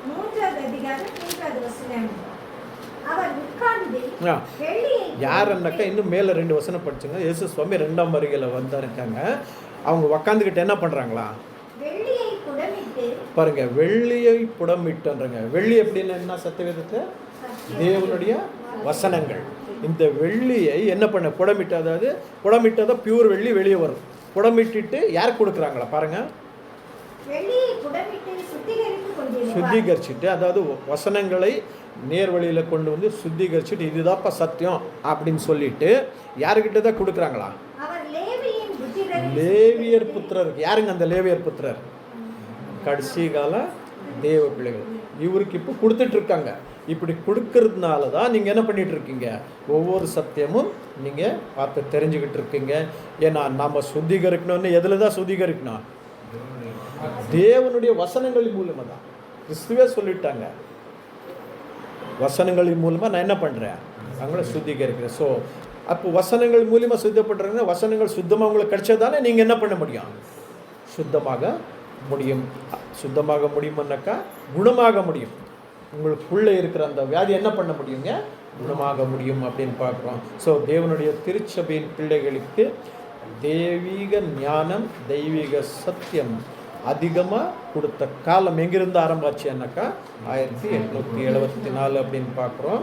3வது அதிகாரம் 3வது வசனம். அவர் உட்கார்ந்து
யாருன்னாக்கா இன்னும் மேலே 2 வசனம் படிச்சுங்க. இயேசு சுவாமி 2ஆம் வருகையில் வந்திருக்காங்க. அவங்க உக்காந்துக்கிட்டு என்ன பண்ணுறாங்களா பாருங்க, வெள்ளியை புடமிட்டுன்றாங்க. வெள்ளி அப்படின்னு என்ன, சத்தியவேதத்தை தேவனுடைய வசனங்கள். இந்த வெள்ளியை என்ன பண்ண புடமிட்டு, அதாவது புடமிட்டதான் பியூர் வெள்ளி வெளியே வரும். புடமிட்டு யார் கொடுக்குறாங்களா பாருங்க, சுத்திகரிச்சுட்டு, அதாவது வசனங்களை நேர் வழியில் கொண்டு வந்து சுத்திகரிச்சுட்டு இதுதான்ப்பா சத்தியம் அப்படின்னு சொல்லிட்டு யாருக்கிட்ட தான் கொடுக்குறாங்களா? லேவியர் புத்திரர். யாருங்க அந்த லேவியர் புத்திரர்? கடைசி கால தேவ பிள்ளைகள். இவருக்கு இப்போ கொடுத்துட்ருக்காங்க. இப்படி கொடுக்கறதுனால தான் நீங்கள் என்ன பண்ணிகிட்டு இருக்கீங்க, ஒவ்வொரு சத்தியமும் நீங்கள் பார்த்து தெரிஞ்சுக்கிட்டு இருக்கீங்க. ஏன்னா நம்ம சுத்திகரிக்கணும்னு எதில் தான் சுத்திகரிக்கணும்? தேவனுடைய வசனங்களின் மூலமாக தான். கிறிஸ்துவே சொல்லிட்டாங்க, வசனங்களின் மூலமாக நான் என்ன பண்ணுறேன், அவங்கள சுத்திகரிக்கிறேன். ஸோ அப்போ வசனங்கள் மூலியமாக சுத்தப்படுறாங்கன்னா, வசனங்கள் சுத்தமாக உங்களுக்கு கிடைச்சதானே நீங்கள் என்ன பண்ண முடியும், சுத்தமாக முடியும். சுத்தமாக முடியுமானாக்கா குணமாக முடியும். உங்களுக்குள்ளே இருக்கிற அந்த வியாதி என்ன பண்ண முடியுங்க? குணமாக முடியும் அப்படின்னு பார்க்குறோம். ஸோ தேவனுடைய திருச்சபையின் பிள்ளைகளுக்கு தெய்வீக ஞானம், தெய்வீக சத்தியம் அதிகமாக கொடுத்த காலம் எங்கிருந்து ஆரம்பிச்சுன்னாக்கா 1874 அப்படின்னு பார்க்குறோம்.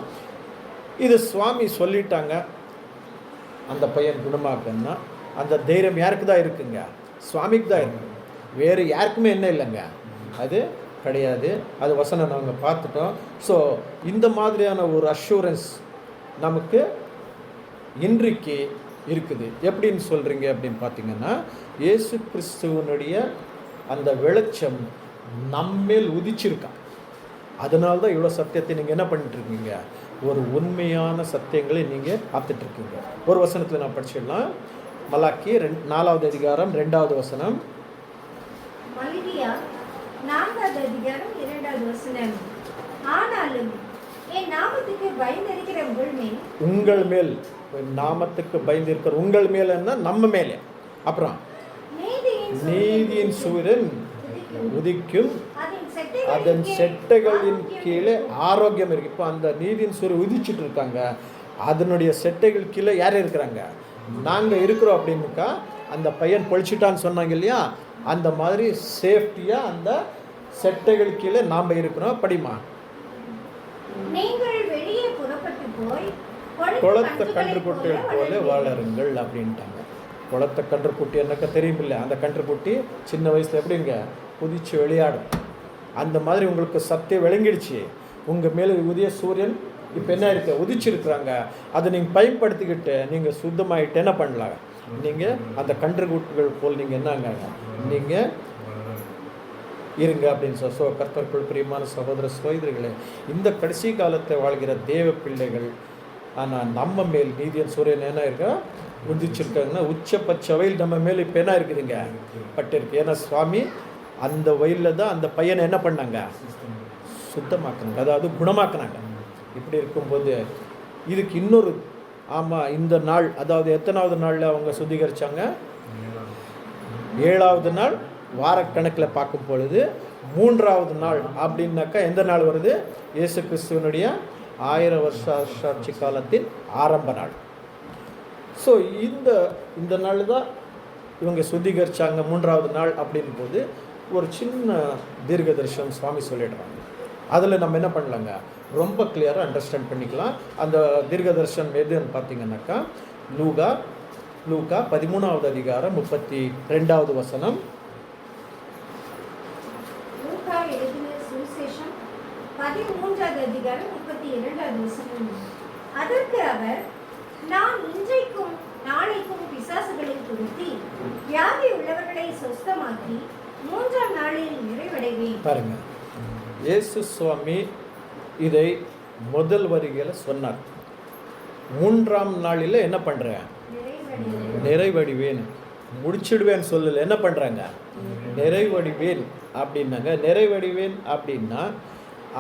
இது சுவாமி சொல்லிட்டாங்க, அந்த பையன் குணமாக்குன்னா அந்த தைரியம் யாருக்கு தான் இருக்குங்க? சுவாமிக்கு தான் இருக்கு, வேறு யாருக்குமே என்ன இல்லைங்க, அது கிடையாது. அது வசனம் நாங்கள் பார்த்துட்டோம். ஸோ இந்த மாதிரியான ஒரு அஷூரன்ஸ் நமக்கு இன்றைக்கு இருக்குது. எப்படின்னு சொல்கிறீங்க அப்படின்னு பார்த்தீங்கன்னா, இயேசு கிறிஸ்துவனுடைய அந்த வெளிச்சம் நம்மேல் உதிச்சிருக்கான். அதனால தான் இவ்வளோ சத்தியத்தை நீங்கள் என்ன பண்ணிட்டுருக்கீங்க? ஒரு உண்மையான சத்தியங்களை நீங்கள் பார்த்துட்ருக்கீங்க. ஒரு வசனத்தில் நான் படிச்சிடலாம். மலாக்கி 4வது அதிகாரம் 2வது வசனம்.
மல்கியா 4வது அதிகாரம் 2வது வசனம். ஆனாலும் என் நாமத்துக்கு பயந்திருக்கிற
உங்கள் மேல் நாமத்துக்கு பயந்திருக்கிற உங்கள் மேலன்னா நம்ம மேலே. அப்புறம் நீதியின் சூரியன் உதிக்கும், அதன் செட்டைகளின் கீழே ஆரோக்கியம் இருக்கு. இப்போ அந்த நீதியின் சூரியன் உதிச்சுட்டு இருக்காங்க, அதனுடைய செட்டைகள் கீழே யார் இருக்கிறாங்க? நாங்கள் இருக்கிறோம் அப்படின்னுக்கா. அந்த பையன் பொழிச்சிட்டான்னு சொன்னாங்க இல்லையா, அந்த மாதிரி சேஃப்டியாக அந்த செட்டைகள் கீழே நாம் இருக்கிறோம். படிமா.
நீங்கள் வெளியே புறப்பட்டு போய்
குளத்த கன்றுக்குட்டிகள் போல வளருங்கள் அப்படின்ட்டாங்க. குளத்த கன்றுக்குட்டி என்னக்கா தெரியுமில்ல, அந்த கன்றுக்குட்டி சின்ன வயசில் எப்படிங்க குதிச்சு விளையாடும். அந்த மாதிரி உங்களுக்கு சத்தியம் விளங்கிடுச்சு. உங்கள் மேலே உதய சூரியன் இப்போ என்ன இருக்குது? உதிச்சிருக்கிறாங்க. அதை நீங்கள் பயன்படுத்திக்கிட்டு நீங்கள் சுத்தமாகிட்டு என்ன பண்ணலாம்? நீங்கள் அந்த கன்றுக்குட்டிகள் போல் நீங்கள் என்னங்க நீங்கள் இருங்க அப்படின்னு சொல்ல. ஸோ கர்த்தருக்குள் பிரியமான சகோதர சகோதரிகளே, இந்த கடைசி காலத்தை வாழ்கிற தேவ பிள்ளைகள், ஆனால் நம்ம மேல் நீதியின் சூரியன் என்ன இருக்கா? உதிச்சிருக்காங்கன்னா உச்சபட்ச வயல் நம்ம மேல் இப்போ என்ன இருக்குதுங்க? பட்டு இருக்கு. ஏன்னா சுவாமி அந்த வயலில் தான் அந்த பையனை என்ன பண்ணாங்க? சுத்தமாக்குனாங்க, அதாவது குணமாக்குனாங்க. இப்படி இருக்கும்போது இதுக்கு இன்னொரு இந்த நாள், அதாவது எத்தனாவது நாளில் அவங்க சுத்திகரித்தாங்க? 7வது நாள். வாரக்கணக்கில் பார்க்கும் பொழுது 3வது நாள் அப்படின்னாக்கா எந்த நாள் வருது? இயேசு கிறிஸ்துவனுடைய 1000 வருஷ ஆட்சி காலத்தின் ஆரம்ப நாள். ஸோ இந்த நாள் தான் இவங்க சுத்திகரித்தாங்க, 3வது நாள் அப்படின் போது ஒரு சின்ன தீர்க்க தரிசனம் சுவாமி சொல்லிடுறாங்க. அதில் நம்ம என்ன பண்ணலாங்க? ரொம்ப கிளியராக அண்டர்ஸ்டாண்ட் பண்ணிக்கலாம். அந்த தீர்க்க தரிசனம் எதுன்னு பார்த்தீங்கன்னாக்கா லூகா 13வது அதிகாரம் 32வது வசனம்.
லூகா எழுதின சுவிசேஷம் 13வது அதிகாரம் 32வது வசனம். அதற்கு அவர், நான் இன்றைக்கும் நாளைக்கும் பிசாசுகளை துரத்தி வியாதி உள்ளவர்களை சொஸ்தமாக்கி 3ஆம் நாளில் நிறைவடைவேன்.
பாருங்க, இயேசு சுவாமி இதை முதல் வரிகளை சொன்னார். 3ஆம் நாளில் என்ன பண்ணுறேன்? நிறைவடைவேன். முடிச்சிடுவேன் சொல்லல, என்ன பண்ணுறாங்க? நிறைவடைவேன் அப்படின்னாங்க. நிறைவடைவேன் அப்படின்னா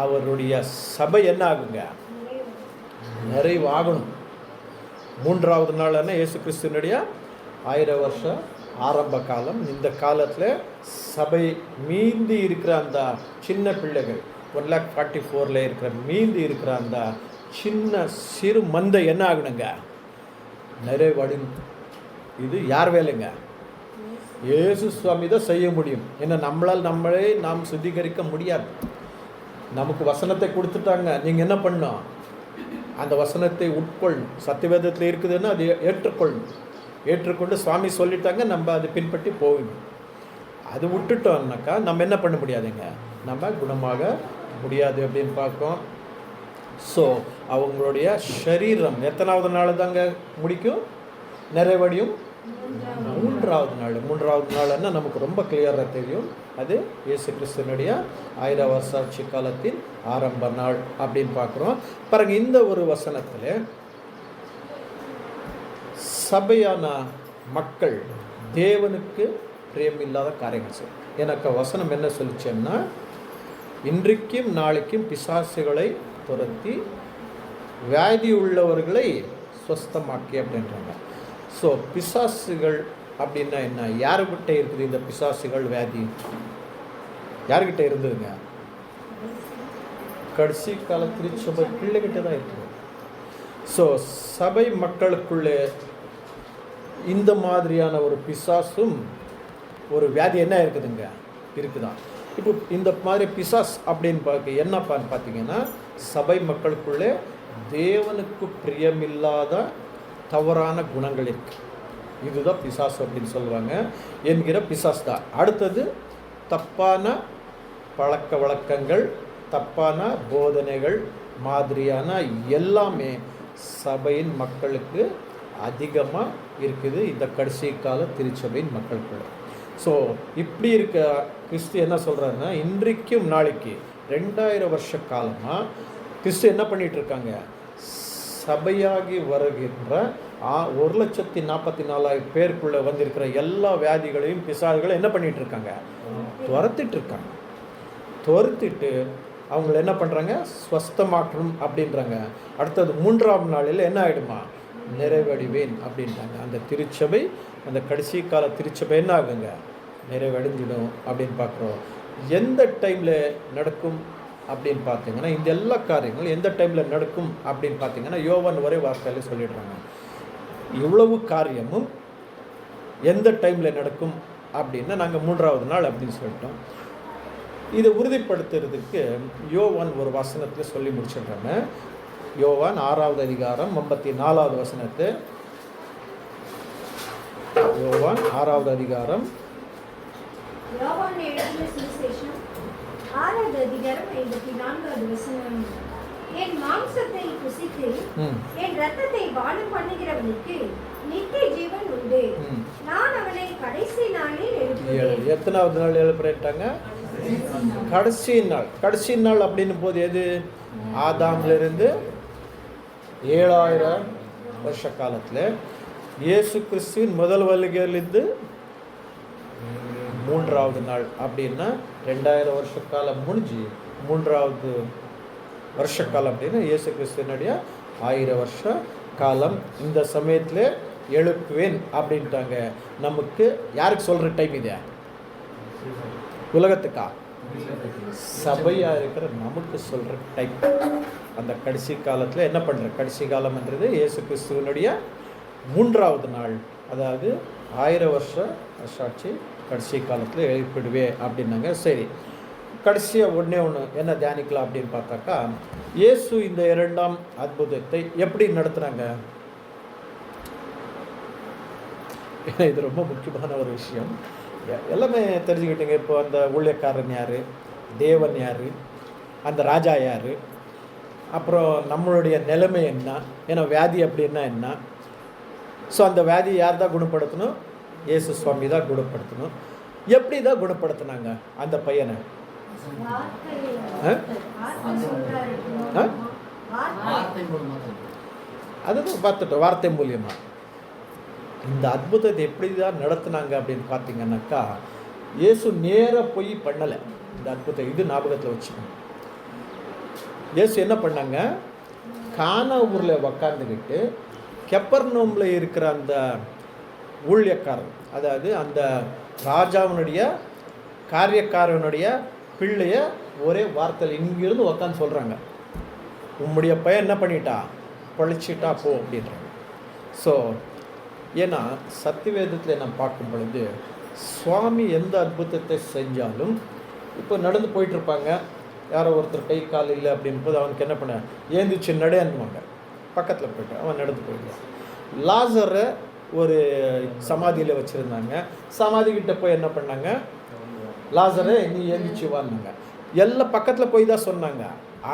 அவருடைய சபை என்ன ஆகுங்க? நிறைவாகணும். 3வது நாள்னா இயேசு கிறிஸ்துவனுடைய 1000 வருஷம் ஆரம்ப காலம். இந்த காலத்தில் சபை மீந்தி இருக்கிற அந்த சின்ன பிள்ளைகள் 144,000 இருக்கிற மீந்தி இருக்கிற அந்த சின்ன சிறு மந்தை என்ன ஆகணுங்க? நிறைவடையும். இது யார் வேலைங்க? இயேசு சுவாமி தான் செய்ய முடியும். ஏன்னா நம்மளால் நாம் சுத்திகரிக்க முடியாது. நமக்கு வசனத்தை கொடுத்துட்டாங்க, நீங்கள் என்ன பண்ணணும்? அந்த வசனத்தை உட்கொள்ளணும். சத்தியவேதத்தில் இருக்குதுன்னா அது ஏற்றுக்கொள்ளணும். ஏற்றுக்கொண்டு சுவாமி சொல்லிட்டாங்க, நம்ம அதை பின்பற்றி போகணும். அது விட்டுட்டோம்னாக்கா நம்ம என்ன பண்ண முடியாதுங்க? நம்ம குணமாக முடியாது அப்படின்னு பார்க்கோம். ஸோ அவங்களுடைய சரீரம் எத்தனாவது நாள் தாங்க முடிக்கும்? நிறைவடையும் 3வது நாள். 3வது நாள்னா நமக்கு ரொம்ப கிளியராக தெரியும். அது இயேசு கிறிஸ்துவனுடைய 1000 வருஷ ஆட்சி காலத்தின் ஆரம்ப நாள் அப்படின்னு பார்க்குறோம். பாருங்க, இந்த ஒரு வசனத்தில் சபையான மக்கள் தேவனுக்கு பிரியமில்லாத காரியங்கள் செய்யும். எனக்கு வசனம் என்ன சொல்லிச்சேன்னா, இன்றைக்கும் நாளைக்கும் பிசாசுகளை துரத்தி வியாதி உள்ளவர்களை சுஸ்தமாக்கி அப்படின்றாங்க. ஸோ பிசாசுகள் அப்படின்னா என்ன? யாருக்கிட்ட இருக்குது இந்த பிசாசுகள் வியாதி? யார்கிட்ட இருந்ததுங்க? கடைசி கால திருச்சபை பிள்ளைகிட்ட தான் இருக்குது. ஸோ சபை மக்களுக்குள்ளே இந்த மாதிரியான ஒரு பிசாசும் ஒரு வியாதி என்ன இருக்குதுங்க, இருக்குதான். இப்போ இந்த மாதிரி பிசாஸ் அப்படின்னு என்னப்பான்னு பார்த்தீங்கன்னா, சபை மக்களுக்குள்ளே தேவனுக்கு பிரியமில்லாத தவறான குணங்கள் இருக்கு. இதுதான் பிசாசு அப்படின்னு சொல்லுவாங்க, என்கிற பிசாஸ் தான். அடுத்தது தப்பான பழக்க வழக்கங்கள், தப்பான போதனைகள் மாதிரியான எல்லாமே சபையின் மக்களுக்கு அதிகமாக இருக்குது, இந்த கடைசி கால திருச்சபையின் மக்களுக்குள்ள. ஸோ இப்படி இருக்க கிறிஸ்து என்ன சொல்கிறாருன்னா, இன்றைக்கும் நாளைக்கு 2000 வருஷ காலமாக கிறிஸ்து என்ன பண்ணிகிட்டு இருக்காங்க, சபையாகி வருகின்ற 1,44,000 பேருக்குள்ளே வந்திருக்கிற எல்லா வியாதிகளையும் பிசாசுகளையும் என்ன பண்ணிகிட்டு இருக்காங்க, துரத்திட்டு இருக்காங்க. துரத்திட்டு அவங்கள என்ன பண்ணுறாங்க, ஸ்வஸ்தமாக்கணும் அப்படின்றாங்க. அடுத்தது 3ஆம் நாளில் என்ன ஆகிடுமா, நிறைவடைவேன் அப்படின்றாங்க. அந்த திருச்சபை, அந்த கடைசி கால திருச்சபை என்ன ஆகுங்க, நிறைவடைஞ்சிடும் அப்படின்னு பார்க்குறோம். எந்த டைமில் நடக்கும் அப்படின்னு பார்த்தீங்கன்னா, இந்த எல்லா காரியங்களும் எந்த டைமில் நடக்கும் அப்படின்னு பார்த்தீங்கன்னா, யோவான் ஒரே வார்த்தையில் சொல்லிடுறாங்க. இவ்வளவு காரியமும் எந்த டைமில் நடக்கும் அப்படின்னா, நாங்கள் 3ஆவது நாள் அப்படின்னு சொல்லிட்டோம். இதை உறுதிப்படுத்துறதுக்கு யோவான் ஒரு வசனத்தில் சொல்லி முடிச்சிடுறாங்க. யோவான் 6ஆவது அதிகாரம் 54வது வசனத்தை, யோவான் 6ஆவது அதிகாரம்,
யோவான் எழுதின சுவிசேஷம் 6வது அதிகாரம் 54வது வசனம். என் மாம்சத்தை புசித்து என் இரத்தத்தை பானம் பண்ணுகிறவனுக்கு நித்திய ஜீவன் உண்டு, நான் அவனை கடைசி நாளில் எழுப்புவேன்.
எத்தனாவது நாள் எழுப்புறேன்ட்டாங்க, கடைசி நாள். கடைசி நாள் அப்படின்னும் போது எது, ஆதாம்லேருந்து 7000 வருஷ காலத்தில் இயேசு கிறிஸ்துவின் முதல் வருகையிலிருந்து 3ஆவது நாள் அப்படின்னா 2000 வருஷ காலம் முடிஞ்சு 3ஆவது வருஷ காலம் அப்படின்னா இயேசு கிறிஸ்துவனுடைய 1000 வருஷ காலம். இந்த சமயத்தில் எழுப்புவேன் அப்படின்ட்டாங்க. நமக்கு யாருக்கு சொல்கிற டைம் இது, உலகத்துக்கா, சபையாக இருக்கிற நமக்கு சொல்கிற டைம். அந்த கடைசி காலத்தில் என்ன பண்ணுற, கடைசி காலம்ன்றது இயேசு கிறிஸ்துவனுடைய 3ஆவது நாள், அதாவது 1000 வருஷ சாட்சி கடைசி காலத்தில் எழுப்பிடுவே அப்படின்னாங்க. சரி, கடைசியாக ஒன்று என்ன தியானிக்கலாம் அப்படின்னு பார்த்தாக்கா, இயேசு இந்த 2ஆம் அற்புதத்தை எப்படி நடத்துகிறாங்க. இது ரொம்ப முக்கியமான ஒரு விஷயம், எல்லாமே தெரிஞ்சுக்கிட்டீங்க. இப்போ அந்த ஊழியக்காரன் யார், தேவன் யார், அந்த ராஜா யார், அப்புறம் நம்மளுடைய நிலைமை என்ன, ஏன்னா வியாதி அப்படின்னா என்ன. ஸோ அந்த வியாதியை யார் தான் குணப்படுத்தணும், இயேசு சுவாமி தான் குணப்படுத்தணும். எப்படி தான் குணப்படுத்தினாங்க அந்த பையனை, அதுதான் பார்த்துட்டோம், வார்த்தை மூலியமாக. இந்த அற்புதத்தை எப்படி தான் நடத்தினாங்க அப்படின்னு பார்த்தீங்கன்னாக்கா, இயேசு நேராக போய் பண்ணலை இந்த அற்புதம். இது ஞாபகத்தில் வச்சுக்கணும். இயேசு என்ன பண்ணாங்க, கானா ஊரில் உக்காந்துக்கிட்டு கெப்பர்நோமில் இருக்கிற அந்த ஊழியக்காரன், அதாவது அந்த ராஜாவினுடைய காரியக்காரனுடைய பிள்ளைய ஒரே வார்த்தையில் இங்கிருந்து உக்காந்து சொல்கிறாங்க, உம்முடைய பையன் என்ன பண்ணிட்டா, பழிச்சிட்டா போ அப்படின்றாங்க. ஸோ ஏன்னா சத்தியவேதத்தில் நான் பார்க்கும் பொழுது சுவாமி எந்த அற்புதத்தை செஞ்சாலும், இப்போ நடந்து போயிட்டுருப்பாங்க, யாரோ ஒருத்தர் கை கால் இல்லை அப்படின் போது அவனுக்கு என்ன பண்ண, ஏந்திச்சு நடேன்னுவாங்க, பக்கத்தில் போய்ட்டு அவன் நடந்து போயிடுவான். லாசரை ஒரு சமாதியில் வச்சுருந்தாங்க, சமாதிக்கிட்ட போய் என்ன பண்ணாங்க, லாசரை நீ ஏந்திச்சு வாங்க, எல்லாம் பக்கத்தில் போய் தான் சொன்னாங்க.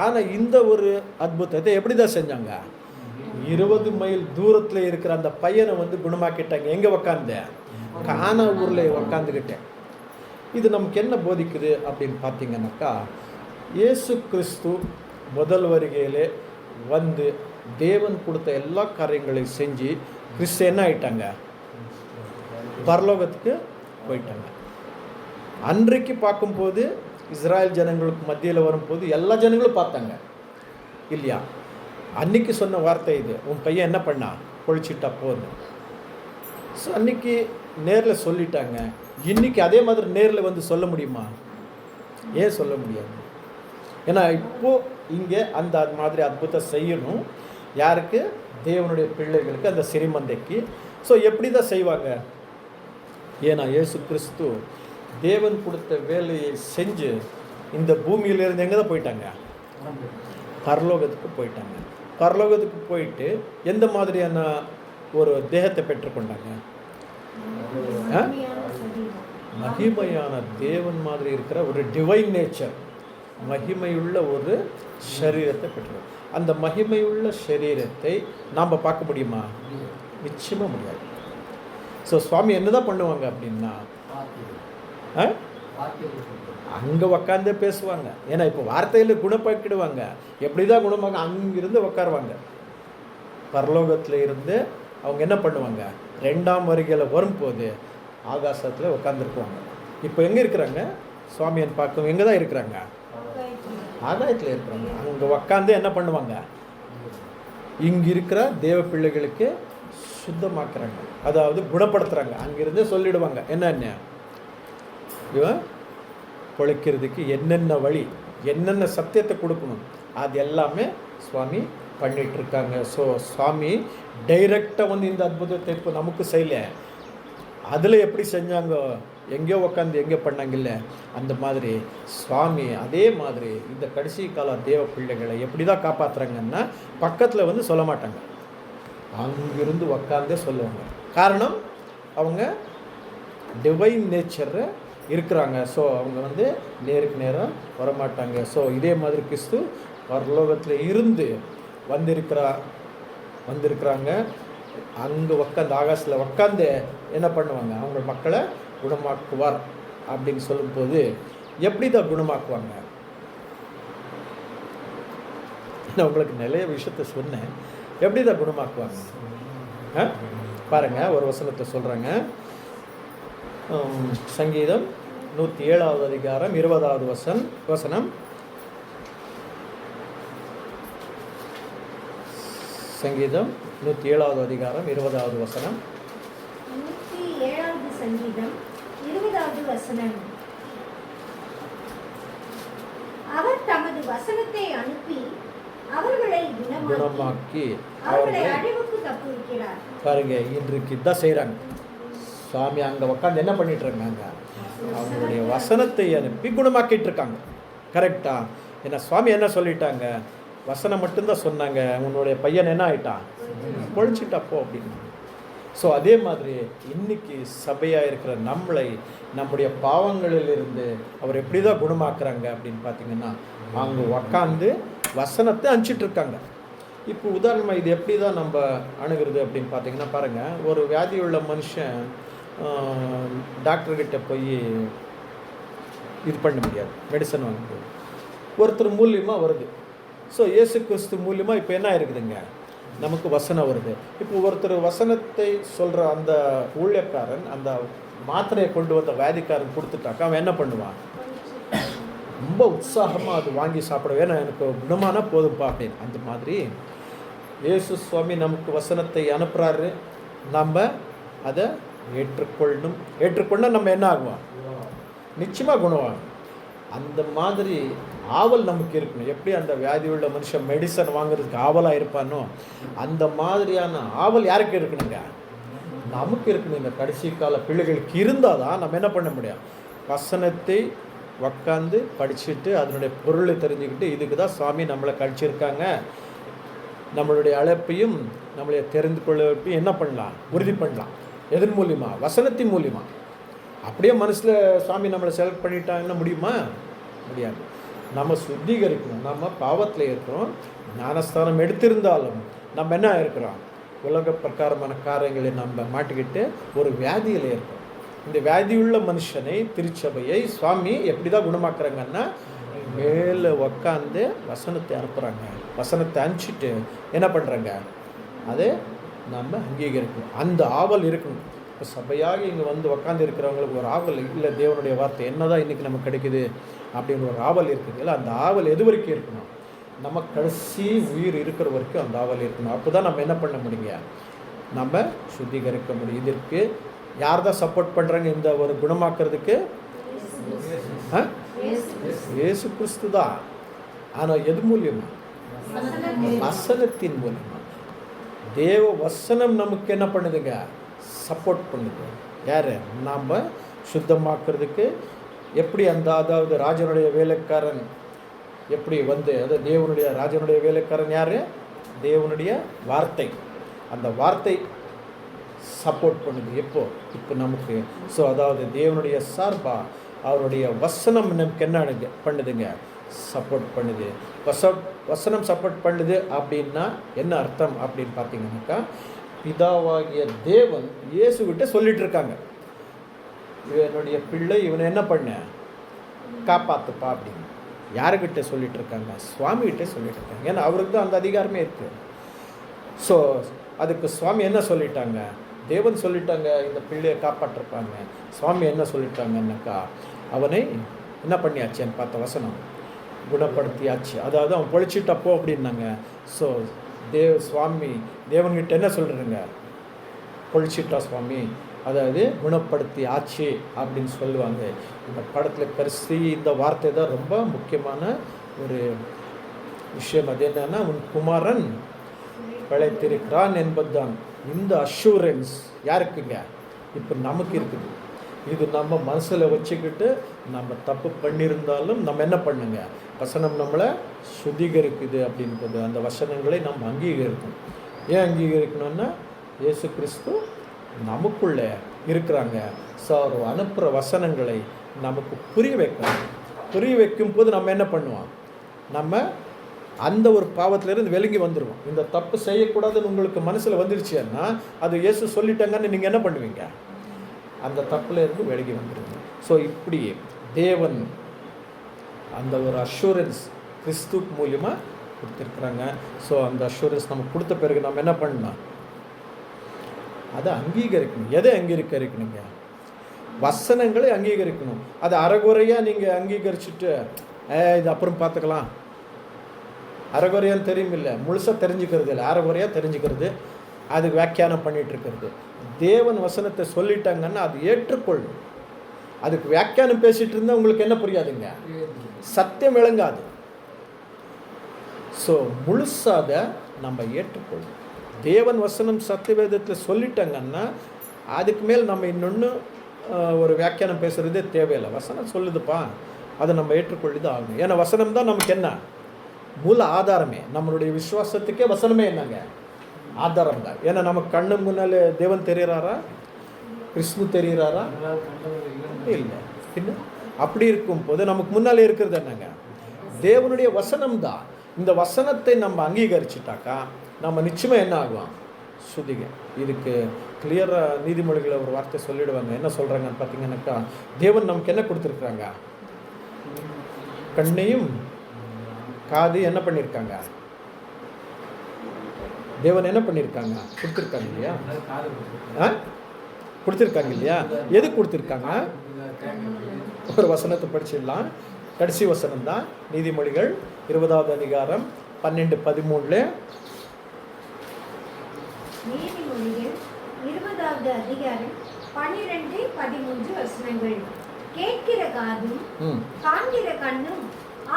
ஆனால் இந்த ஒரு அற்புதத்தை எப்படி தான் செஞ்சாங்க, 20 மைல் தூரத்தில் இருக்கிற அந்த பையனை வந்து குணமாக்கிட்டாங்க. எங்கே உக்காந்தேன், கானா ஊரில் உக்காந்துக்கிட்டேன். இது நமக்கு என்ன போதிக்குது அப்படின்னு பார்த்தீங்கன்னாக்கா, இயேசு கிறிஸ்து முதல் வருகையிலே வந்து தேவன் கொடுத்த எல்லா காரியங்களையும் செஞ்சு கிறிஸ்து என்ன ஆயிட்டாங்க, பரலோகத்துக்கு போயிட்டாங்க. அன்றைக்கு பார்க்கும்போது இஸ்ராயல் ஜனங்களுக்கு மத்தியில் வரும்போது எல்லா ஜனங்களும் பார்த்தாங்க இல்லையா. அன்னைக்கு சொன்ன வார்த்தை இது, உன் பையன் என்ன பண்ணா, பொழிச்சிட்டா போன்னு. ஸோ அன்னைக்கு நேரில் சொல்லிட்டாங்க. இன்றைக்கி அதே மாதிரி நேரில் வந்து சொல்ல முடியுமா, ஏன் சொல்ல முடியாது? ஏன்னா இப்போ இங்கே அந்த மாதிரி அற்புதம் செய்யணும். யாருக்கு? தேவனுடைய பிள்ளைகளுக்கு, அந்த சிறுமந்தைக்கு. ஸோ எப்படி தான் செய்வாங்க? ஏன்னா இயேசு கிறிஸ்து தேவன் கொடுத்த வேலையை செஞ்சு இந்த பூமியிலிருந்து எங்கே தான் போயிட்டாங்க? பரலோகத்துக்கு போயிட்டாங்க. பரலோகத்துக்கு போயிட்டு எந்த மாதிரியான ஒரு தேகத்தை பெற்றுக்கொண்டாங்க? மகிமையான தேவன் மாதிரி இருக்கிற ஒரு டிவைன் நேச்சர், மகிமையுள்ள ஒரு சரீரத்தை பெற்றோம். அந்த மகிமையுள்ள சரீரத்தை நாம் பார்க்க முடியுமா? நிச்சயமாக முடியாது. ஸோ சுவாமி என்ன தான் பண்ணுவாங்க அப்படின்னா, அங்கே உக்காந்தே பேசுவாங்க. ஏன்னா இப்போ வார்த்தையில் குணப்பாக்கிடுவாங்க. எப்படி தான் குணமாக அங்கிருந்து உட்காருவாங்க. பரலோகத்தில் இருந்து அவங்க என்ன பண்ணுவாங்க? 2ஆம் வருகையில் வரும்போது ஆகாசத்தில் உட்காந்துருக்குவாங்க. இப்போ எங்கே இருக்கிறாங்க? சுவாமியன் பார்க்க எங்கே தான் இருக்கிறாங்க? ஆகாயத்தில் இருக்கிறாங்க. அங்கே உக்காந்து என்ன பண்ணுவாங்க? இங்கே இருக்கிற தேவ பிள்ளைகளுக்கு சுத்தமாக்குறாங்க, அதாவது குணப்படுத்துகிறாங்க. அங்கிருந்து சொல்லிடுவாங்க என்னென்ன இவன் பொழைக்கிறதுக்கு என்னென்ன வழி, என்னென்ன சத்தியத்தை கொடுக்கணும், அது எல்லாமே சுவாமி பண்ணிகிட்ருக்காங்க. ஸோ சுவாமி டைரெக்டாக வந்து இந்த அற்புதத்தை இப்போ நமக்கு செய்யலை. அதில் எப்படி செஞ்சாங்க? எங்கேயோ உக்காந்து எங்கே பண்ணாங்கல்ல, அந்த மாதிரி சுவாமி அதே மாதிரி இந்த கடைசி கால தேவ பிள்ளைகளை எப்படி தான் காப்பாற்றுறாங்கன்னா, பக்கத்தில் வந்து சொல்ல மாட்டாங்க, அங்கிருந்து உக்காந்தே சொல்லுவாங்க. காரணம், அவங்க டிவைன் நேச்சரை இருக்கிறாங்க. ஸோ அவங்க வந்து நேருக்கு நேரம் வரமாட்டாங்க. ஸோ இதே மாதிரி கிறிஸ்து பரலோகத்தில் இருந்து வந்திருக்கிறாங்க. அங்கே உக்காந்து ஆகாசத்தில் உக்காந்து என்ன பண்ணுவாங்க? அவங்க மக்களை குணமாக்குவார் அப்படின்னு சொல்லும்போது எப்படி தான் குணமாக்குவாங்க? நான் உங்களுக்கு நிறைய விஷயத்த சொன்னேன். எப்படி தான் குணமாக்குவாங்க பாருங்கள். ஒரு வசனத்தை சொல்கிறாங்க. சங்கீதம் 107வது அதிகாரம் 20வது வசனம். சங்கீதம் 107வது அதிகாரம் 20வது வசனம்.
107வது சங்கீதம் 20வது வசனம். அவர் தமது வசனத்தை அனுப்பி அவர்களை குணமாக்கி அவர்களை அழிவுக்கு தப்புவிக்கிறார்.
பாருங்க, இன்றைக்கு இதான் செய்கிறாங்க. சுவாமி அங்கே உட்காந்து என்ன பண்ணிட்டு இருக்காங்க? அவங்களுடைய வசனத்தை அனுப்பி குணமாக்கிட்டு இருக்காங்க. கரெக்டா? ஏன்னா சுவாமி என்ன சொல்லிட்டாங்க? வசனம் மட்டும்தான் சொன்னாங்க. உன்னுடைய பையன் என்ன ஆயிட்டான்? பொழிச்சிட்டாப்போ அப்படின்னு. ஸோ அதே மாதிரி இன்னைக்கு சபையாக இருக்கிற நம்மளை நம்முடைய பாவங்களிலிருந்து அவர் எப்படி தான் குணமாக்குறாங்க அப்படின்னு பார்த்தீங்கன்னா, அவங்க உக்காந்து வசனத்தை அனுப்பிச்சிட்ருக்காங்க. இப்போ உதாரணமாக இது எப்படி தான் நம்ம அணுகிறது அப்படின்னு பார்த்தீங்கன்னா, பாருங்கள், ஒரு வியாதியுள்ள மனுஷன் டாக்டர்கிட்ட போய் இது பண்ண முடியாது, மெடிசன் வாங்க முடியாது. ஒருத்தர் மூலியமாக வருது. ஸோ இயேசு கிறிஸ்து மூலியமாக இப்போ என்ன இருக்குதுங்க? நமக்கு வசனம் வருது. இப்போ ஒருத்தர் வசனத்தை சொல்கிற அந்த ஊழியக்காரன் அந்த மாத்திரையை கொண்டு வந்த வியாதிக்காரன் கொடுத்துட்டாக்கா அவன் என்ன பண்ணுவான்? ரொம்ப உற்சாகமாக அது வாங்கி சாப்பிட, வேணா எனக்கு குணமான போதும்பா அப்படின்னு. அந்த மாதிரி இயேசு சுவாமி நமக்கு வசனத்தை அனுப்புகிறாரு. நம்ம அதை ஏற்றுக்கொள்ள நம்ம என்ன ஆகுவோம்? நிச்சயமாக குணமாகும். அந்த மாதிரி ஆவல் நமக்கு இருக்கணும். எப்படி அந்த வியாதி உள்ள மனுஷன் மெடிசன் வாங்குறதுக்கு ஆவலாக இருப்பானோ, அந்த மாதிரியான ஆவல் யாருக்கு இருக்கணுங்க? நமக்கு இருக்கணும். இந்த கடைசி கால பிள்ளைகளுக்கு இருந்தால் தான் நம்ம என்ன பண்ண முடியும்? வசனத்தை உக்காந்து படிச்சுட்டு அதனுடைய பொருளை தெரிஞ்சுக்கிட்டு, இதுக்கு தான் சுவாமி நம்மளை கழிச்சிருக்காங்க, நம்மளுடைய அழைப்பையும் நம்மளை தெரிந்து கொள்ளப்பையும் என்ன பண்ணலாம்? உறுதி பண்ணலாம். எதன் மூலியமாக? வசனத்தின் மூலியமாக. அப்படியே மனசில் சுவாமி நம்மளை செலக்ட் பண்ணிட்டாங்கன்னா முடியுமா? முடியாது. நம்ம சுத்திகரிக்கணும். நம்ம பாவத்தில் இருக்கிறோம். ஞானஸ்தானம் எடுத்திருந்தாலும் நம்ம என்ன இருக்கிறோம்? உலக பிரகாரமான காரியங்களை நம்ம மாட்டிக்கிட்டு ஒரு வியாதியில் இருக்கிறோம். இந்த வியாதியுள்ள மனுஷனை, திருச்சபையை சுவாமி எப்படி தான் குணமாக்குறாங்கன்னா, மேலே உக்காந்து வசனத்தை அனுப்புகிறாங்க. வசனத்தை அனுப்பிச்சிட்டு என்ன பண்ணுறாங்க? அதை நம்ம அங்கீகரிக்கணும். அந்த ஆவல் இருக்கணும். இப்போ சபையாக இங்கே வந்து உக்காந்து இருக்கிறவங்களுக்கு ஒரு ஆவல் இல்லை, தேவனுடைய வார்த்தை என்னதான் இன்றைக்கி நமக்கு கிடைக்குது அப்படின்னு ஒரு ஆவல் இருக்குது இல்லை? அந்த ஆவல் எது வரைக்கும் இருக்கணும்? நம்ம கடைசி உயிர் இருக்கிற வரைக்கும் அந்த ஆவல் இருக்கணும். அப்போ தான் நம்ம என்ன பண்ண முடியுங்க? நம்ம சுத்திகரிக்க முடியும். இதற்கு யார் தான் சப்போர்ட் பண்ணுறாங்க இந்த ஒரு குணமாக்குறதுக்கு? இயேசு கிறிஸ்து தான். ஆனால் எது மூலியமா? வசனத்தின் மூலியமா. தேவ வசனம் நமக்கு என்ன பண்ணுதுங்க? சப்போர்ட் பண்ணுது. யார்? நாம் சுத்தமாக்குறதுக்கு. எப்படி அதாவது ராஜனுடைய வேலைக்காரன் எப்படி அது தேவனுடைய ராஜனுடைய வேலைக்காரன் யார்? தேவனுடைய வார்த்தை. அந்த வார்த்தை சப்போர்ட் பண்ணுது. இப்போ நமக்கு. ஸோ அதாவது தேவனுடைய சார்பாக அவருடைய வசனம் நமக்கு என்ன பண்ணுதுங்க? சப்போர்ட் பண்ணுது. வசனம் சப்போர்ட் பண்ணுது அப்படின்னா என்ன அர்த்தம் அப்படின்னு பார்த்தீங்கன்னாக்கா, பிதாவாகிய தேவன் இயேசுகிட்ட சொல்லிட்டு இருக்காங்க, இவனுடைய பிள்ளை, இவனை என்ன பண்ண? காப்பாற்றுப்பா அப்படின்னு. யாருக்கிட்ட சொல்லிட்டு இருக்காங்க? சுவாமிகிட்ட சொல்லிட்டு இருக்காங்க. ஏன்னா அவருக்கு தான் அந்த அதிகாரமே இருக்கு. ஸோ அதுக்கு சுவாமி என்ன சொல்லிட்டாங்க? தேவன் சொல்லிட்டாங்க இந்த பிள்ளையை காப்பாற்றிருப்பாங்க. சுவாமி என்ன சொல்லிட்டாங்கன்னாக்கா, அவனை என்ன பண்ணியாச்சுன்னு பார்த்த வசனம் குணப்படுத்தியாச்சு. அதாவது அவன் பொழிச்சிட்டப்போ அப்படின்னாங்க. ஸோ சுவாமி தேவன்கிட்ட என்ன சொல்கிறேங்க? பொழிச்சிட்டா சுவாமி, அதாவது குணப்படுத்தி ஆச்சு அப்படின்னு சொல்லுவாங்க. இந்த படத்தில் கடைசி இந்த வார்த்தை தான் ரொம்ப முக்கியமான ஒரு விஷயம். அது என்னன்னா, உன் குமாரன் பிழைத்திருக்கிறான் என்பது தான். இந்த அஷூரன்ஸ் யாருக்குங்க? இப்போ நமக்கு இருக்குது. இது நம்ம மனசில் வச்சுக்கிட்டு நம்ம தப்பு பண்ணியிருந்தாலும் நம்ம என்ன பண்ணுங்க? வசனம் நம்மளை சுத்திகரிக்குது அப்படின்றது. அந்த வசனங்களை நம்ம அங்கீகரிக்கணும். ஏன் அங்கீகரிக்கணும்னா, இயேசு கிறிஸ்து நமக்குள்ளே இருக்கிறாங்க. ஸோ அவர் அனுப்புகிற வசனங்களை நமக்கு புரிய வைக்கணும். புரிய வைக்கும் போது நம்ம என்ன பண்ணுவோம்? நம்ம அந்த ஒரு பாவத்திலேருந்து விலகி வந்துடுவோம். இந்த தப்பு செய்யக்கூடாதுன்னு உங்களுக்கு மனசில் வந்துருச்சுன்னா, அது இயேசு சொல்லிட்டாங்கன்னு நீங்கள் என்ன பண்ணுவீங்க? அந்த தப்புலேருந்து விலகி வந்துடுவீங்க. ஸோ இப்படி தேவன் அந்த ஒரு அஷூரன்ஸ் கிறிஸ்து மூலியமாக கொடுத்துருக்குறாங்க. ஸோ அந்த அஷூரன்ஸ் நம்ம கொடுத்த பிறகு நம்ம என்ன பண்ணணும்? அதை அங்கீகரிக்கணும். எதை அங்கீகரிக்கணுங்க? வசனங்களை அங்கீகரிக்கணும். அது அறகுறையாக நீங்கள் அங்கீகரிச்சுட்டு இது அப்புறம் பார்த்துக்கலாம், அறகுறையான்னு தெரியும் இல்லை, முழுசாக தெரிஞ்சுக்கிறது இல்லை, அறகுறையாக தெரிஞ்சுக்கிறது, அதுக்கு வியாக்கியானம் பண்ணிகிட்டு இருக்கிறது. தேவன் வசனத்தை சொல்லிட்டாங்கன்னா அது ஏற்றுக்கொள்ளும். அதுக்கு வியாக்கியானம் பேசிகிட்டு இருந்தால் உங்களுக்கு என்ன புரியாதுங்க? சத்தியம் விளங்காது. ஸோ முழுசாக நம்ம ஏற்றுக்கொள்ளும். தேவன் வசனம் சத்தியவேதத்தில் சொல்லிட்டாங்கன்னா அதுக்கு மேல் நம்ம இன்னொன்று ஒரு வியாக்கியானம் பேசுகிறதே தேவையில்லை. வசனம் சொல்லுதுப்பா, அதை நம்ம ஏற்றுக்கொள்ளி தான் ஆகணும். ஏன்னா வசனம் தான் நமக்கு என்ன? மூல ஆதாரமே. நம்மளுடைய விசுவாசத்துக்கே வசனமே என்னங்க? ஆதாரம் தான். ஏன்னா நம்ம கண்ணு முன்னால் தேவன் தெரிகிறாரா? கிறிஸ்து தெரிகிறாரா? இல்லை. பின்ன அப்படி இருக்கும் போது நமக்கு முன்னாலே இருக்கிறது என்னங்க? தேவனுடைய வசனம் தான். இந்த வசனத்தை நம்ம அங்கீகரிச்சுட்டாக்கா நம்ம நிச்சயமாக என்ன ஆகும்? சுதிங்க. இதுக்கு கிளியராக நீதிமொழிகளை ஒரு வார்த்தை சொல்லிடுவாங்க. என்ன சொல்கிறாங்கன்னு பார்த்தீங்கன்னாக்கா, தேவன் நமக்கு என்ன கொடுத்துருக்குறாங்க? கண்ணையும் காது என்ன பண்ணியிருக்காங்க? தேவன் என்ன பண்ணியிருக்காங்க? கொடுத்துருக்காங்க இல்லையா? கொடுத்துருக்காங்க இல்லையா? எது கொடுத்துருக்காங்க? ஒரு வசனத்தை படிச்சிடலாம். கடைசி வசனம் தான் நீதிமொழிகள் 20வது அதிகாரம் 12-13.
நீதிமொழிகள் 20வது அதிகாரம் 12-13 வசனங்கள். கேட்கிற காதும் காண்கிற கண்ணும்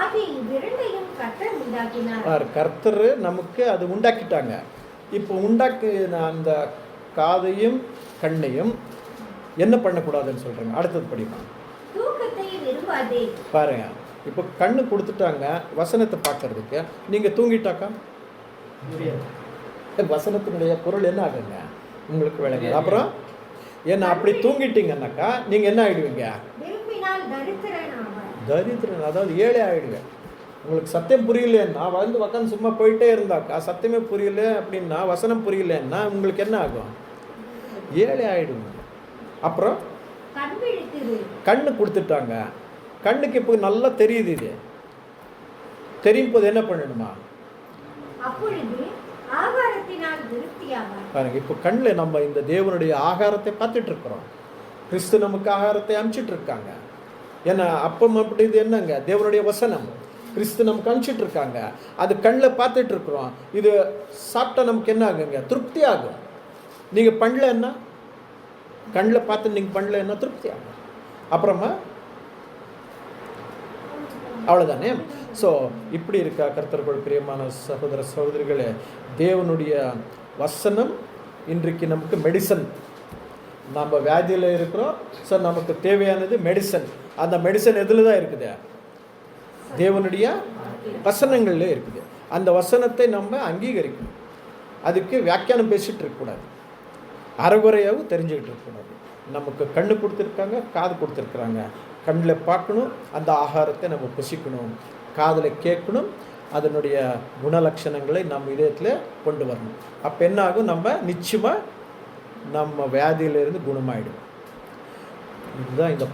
ஆகிய இவ்விரண்டையும் கர்த்தர் உண்டாக்கினார்.
கர்த்தர் நமக்கு அது உண்டாக்கிட்டாங்க. இப்போ உண்டாக்கின அந்த காதையும் கண்ணையும் என்ன பண்ணக்கூடாதுன்னு சொல்கிறாங்க. அடுத்தது படிக்கலாம்.
தூக்கத்தை விரும்பாதே.
பாருங்க, இப்போ கண்ணு கொடுத்துட்டாங்க வசனத்தை பார்க்கறதுக்கு. நீங்கள் தூங்கிட்டாக்கா வசனத்தினுடைய பொருள் என்ன ஆகுங்க? உங்களுக்கு விளங்க. அப்புறம் ஏன்னா அப்படி தூங்கிட்டீங்கன்னாக்கா நீங்கள் என்ன ஆகிடுவீங்க? தரித்திரன், அதாவது ஏழை ஆகிடுவேன். உங்களுக்கு சத்தியம் புரியலன்னா உட்காந்து சும்மா போயிட்டே இருந்தாக்கா, சத்தியமே புரியல அப்படின்னா, வசனம் புரியலன்னா உங்களுக்கு என்ன ஆகும்? ஏழை ஆகிடுங்க. அப்புறம் கண்ணு கொடுத்துட்டாங்க. கண்ணுக்கு இப்போ நல்லா தெரியுது. இது தெரியும் போது என்ன பண்ணணுமா? பாருங்க, இப்போ கண்ணில் நம்ம இந்த தேவனுடைய ஆகாரத்தை பார்த்துட்டு இருக்கிறோம். கிறிஸ்து நமக்கு ஆகாரத்தை அனுப்பிச்சிட்டு இருக்காங்க. ஏன்னா அப்பம் அப்படி இது என்னங்க? தேவனுடைய வசனம். கிறிஸ்து நமக்கு அனுப்பிச்சிட்டு இருக்காங்க. அது கண்ணில் பார்த்துட்டு இருக்கிறோம். இது சாப்பிட்டா நமக்கு என்ன ஆகுங்க? திருப்தி ஆகும். நீங்கள் பண்ணல என்ன? கண்ணில் பார்த்து நீங்கள் பண்ணல என்ன? திருப்தி ஆகும். அப்புறமா அவ்வளோதானே. ஸோ இப்படி இருக்கா கர்த்தருக்குள் பிரியமான சகோதர சகோதரிகளே, தேவனுடைய வசனம் இன்றைக்கு நமக்கு மெடிசன். நம்ம வியாதியில் இருக்கிறோம், ஸோ நமக்கு தேவையானது மெடிசன். அந்த மெடிசன் எதில் தான் இருக்குது? தேவனுடைய வசனங்கள்ல இருக்குது. அந்த வசனத்தை நம்ம அங்கீகரிக்கணும். அதுக்கு வியாக்கியானம் பேசிகிட்டு இருக்கக்கூடாது, அறகுறையாகவும் தெரிஞ்சுக்கிட்டு இருக்கக்கூடாது. நமக்கு கண்ணு கொடுத்துருக்காங்க, காது கொடுத்துருக்குறாங்க. கண்ணில் பார்க்கணும், அந்த ஆகாரத்தை நம்ம புசிக்கணும். காதில் கேட்கணும், அதனுடைய குணலட்சணங்களை நம்ம இதயத்தில் கொண்டு வரணும். அப்போ என்ன ஆகும்? நம்ம நிச்சயமாக நம்ம வியாதியிலிருந்து குணமாயிடும். இதுதான் இந்த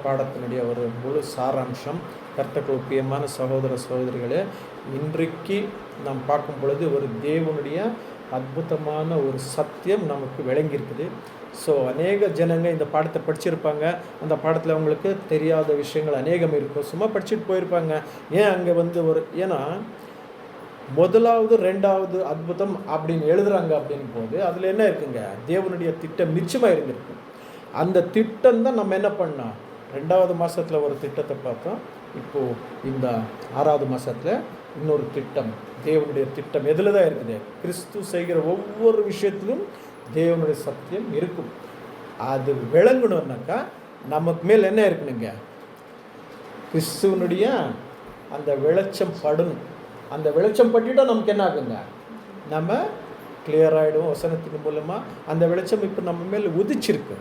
பாடத்தினுடைய ஒரு முழு சாராம்சம். கர்த்தருக்குள் பிரியமான சகோதர சகோதரிகளே, இன்றைக்கு நாம் பார்க்கும் பொழுது ஒரு தேவனுடைய அற்புதமான ஒரு சத்தியம் நமக்கு விளங்கியிருக்குது. ஸோ அநேக ஜனங்க இந்த பாடத்தை படிச்சிருப்பாங்க. அந்த பாடத்தில் அவங்களுக்கு தெரியாத விஷயங்கள் அநேகம் இருக்கும். சும்மா படிச்சுட்டு போயிருப்பாங்க. ஏன் அங்கே ஏன்னா முதலாவது ரெண்டாவது அற்புதம் அப்படின்னு எழுதுறாங்க அப்படின் போது அதில் என்ன இருக்குங்க? தேவனுடைய திட்டம் நிச்சயமாக இருந்திருக்கு. அந்த திட்டம் தான் நம்ம என்ன பண்ணோம்? 2வது மாதத்தில் ஒரு திட்டத்தை பார்த்தோம். இப்போது இந்த 6வது மாதத்தில் இன்னொரு திட்டம். தேவனுடைய திட்டம் எதில் தான் இருக்குது? கிறிஸ்து செய்கிற ஒவ்வொரு விஷயத்திலும் தேவனுடைய சத்தியம் இருக்கும். அது விளங்கணுன்னாக்கா நமக்கு மேல் என்ன இருக்கணுங்க? கிறிஸ்துவனுடைய அந்த வெளிச்சம் படணும். அந்த வெளிச்சம் பட்டுட்டால் நமக்கு என்ன ஆகுங்க? நம்ம கிளியர் ஆகிடுவோம் வசனத்தின் மூலமாக. அந்த வெளிச்சம் இப்போ நம்ம மேல் உதிச்சிருக்கு,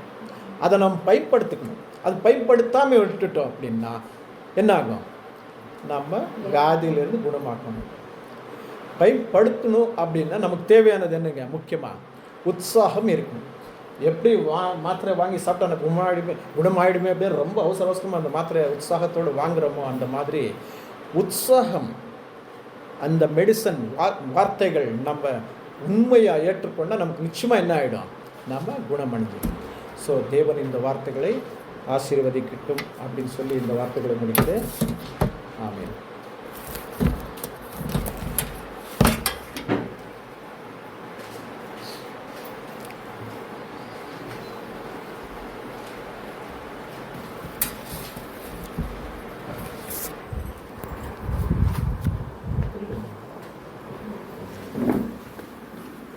அதை நம்ம பயன்படுத்திக்கணும். அது பயன்படுத்தாமல் விட்டுட்டோம் அப்படின்னா என்ன ஆகும்? நம்ம வியாதியிலேருந்து குணமாக்கணும். பயன்படுத்தணும் அப்படின்னா நமக்கு தேவையானது என்னங்க? முக்கியமாக உற்சாகம் இருக்கணும். எப்படி மாத்திரை வாங்கி சாப்பிட்டா எனக்கு குணமாயிடுமே அப்படின்னு ரொம்ப அவசரமாக அந்த மாத்திரை உற்சாகத்தோடு வாங்குகிறோமோ, அந்த மாதிரி உற்சாகம், அந்த மெடிசன் வார்த்தைகள் நம்ம உண்மையாக ஏற்றுக்கொண்டால் நமக்கு நிச்சயமாக என்ன ஆகிடும்? நம்ம குணமடைஞ்சிடும். ஸோ தேவன் இந்த வார்த்தைகளை ஆசீர்வதிக்கட்டும் அப்படின்னு சொல்லி இந்த வார்த்தைகளை முடிக்கிறேன். ஆமென்.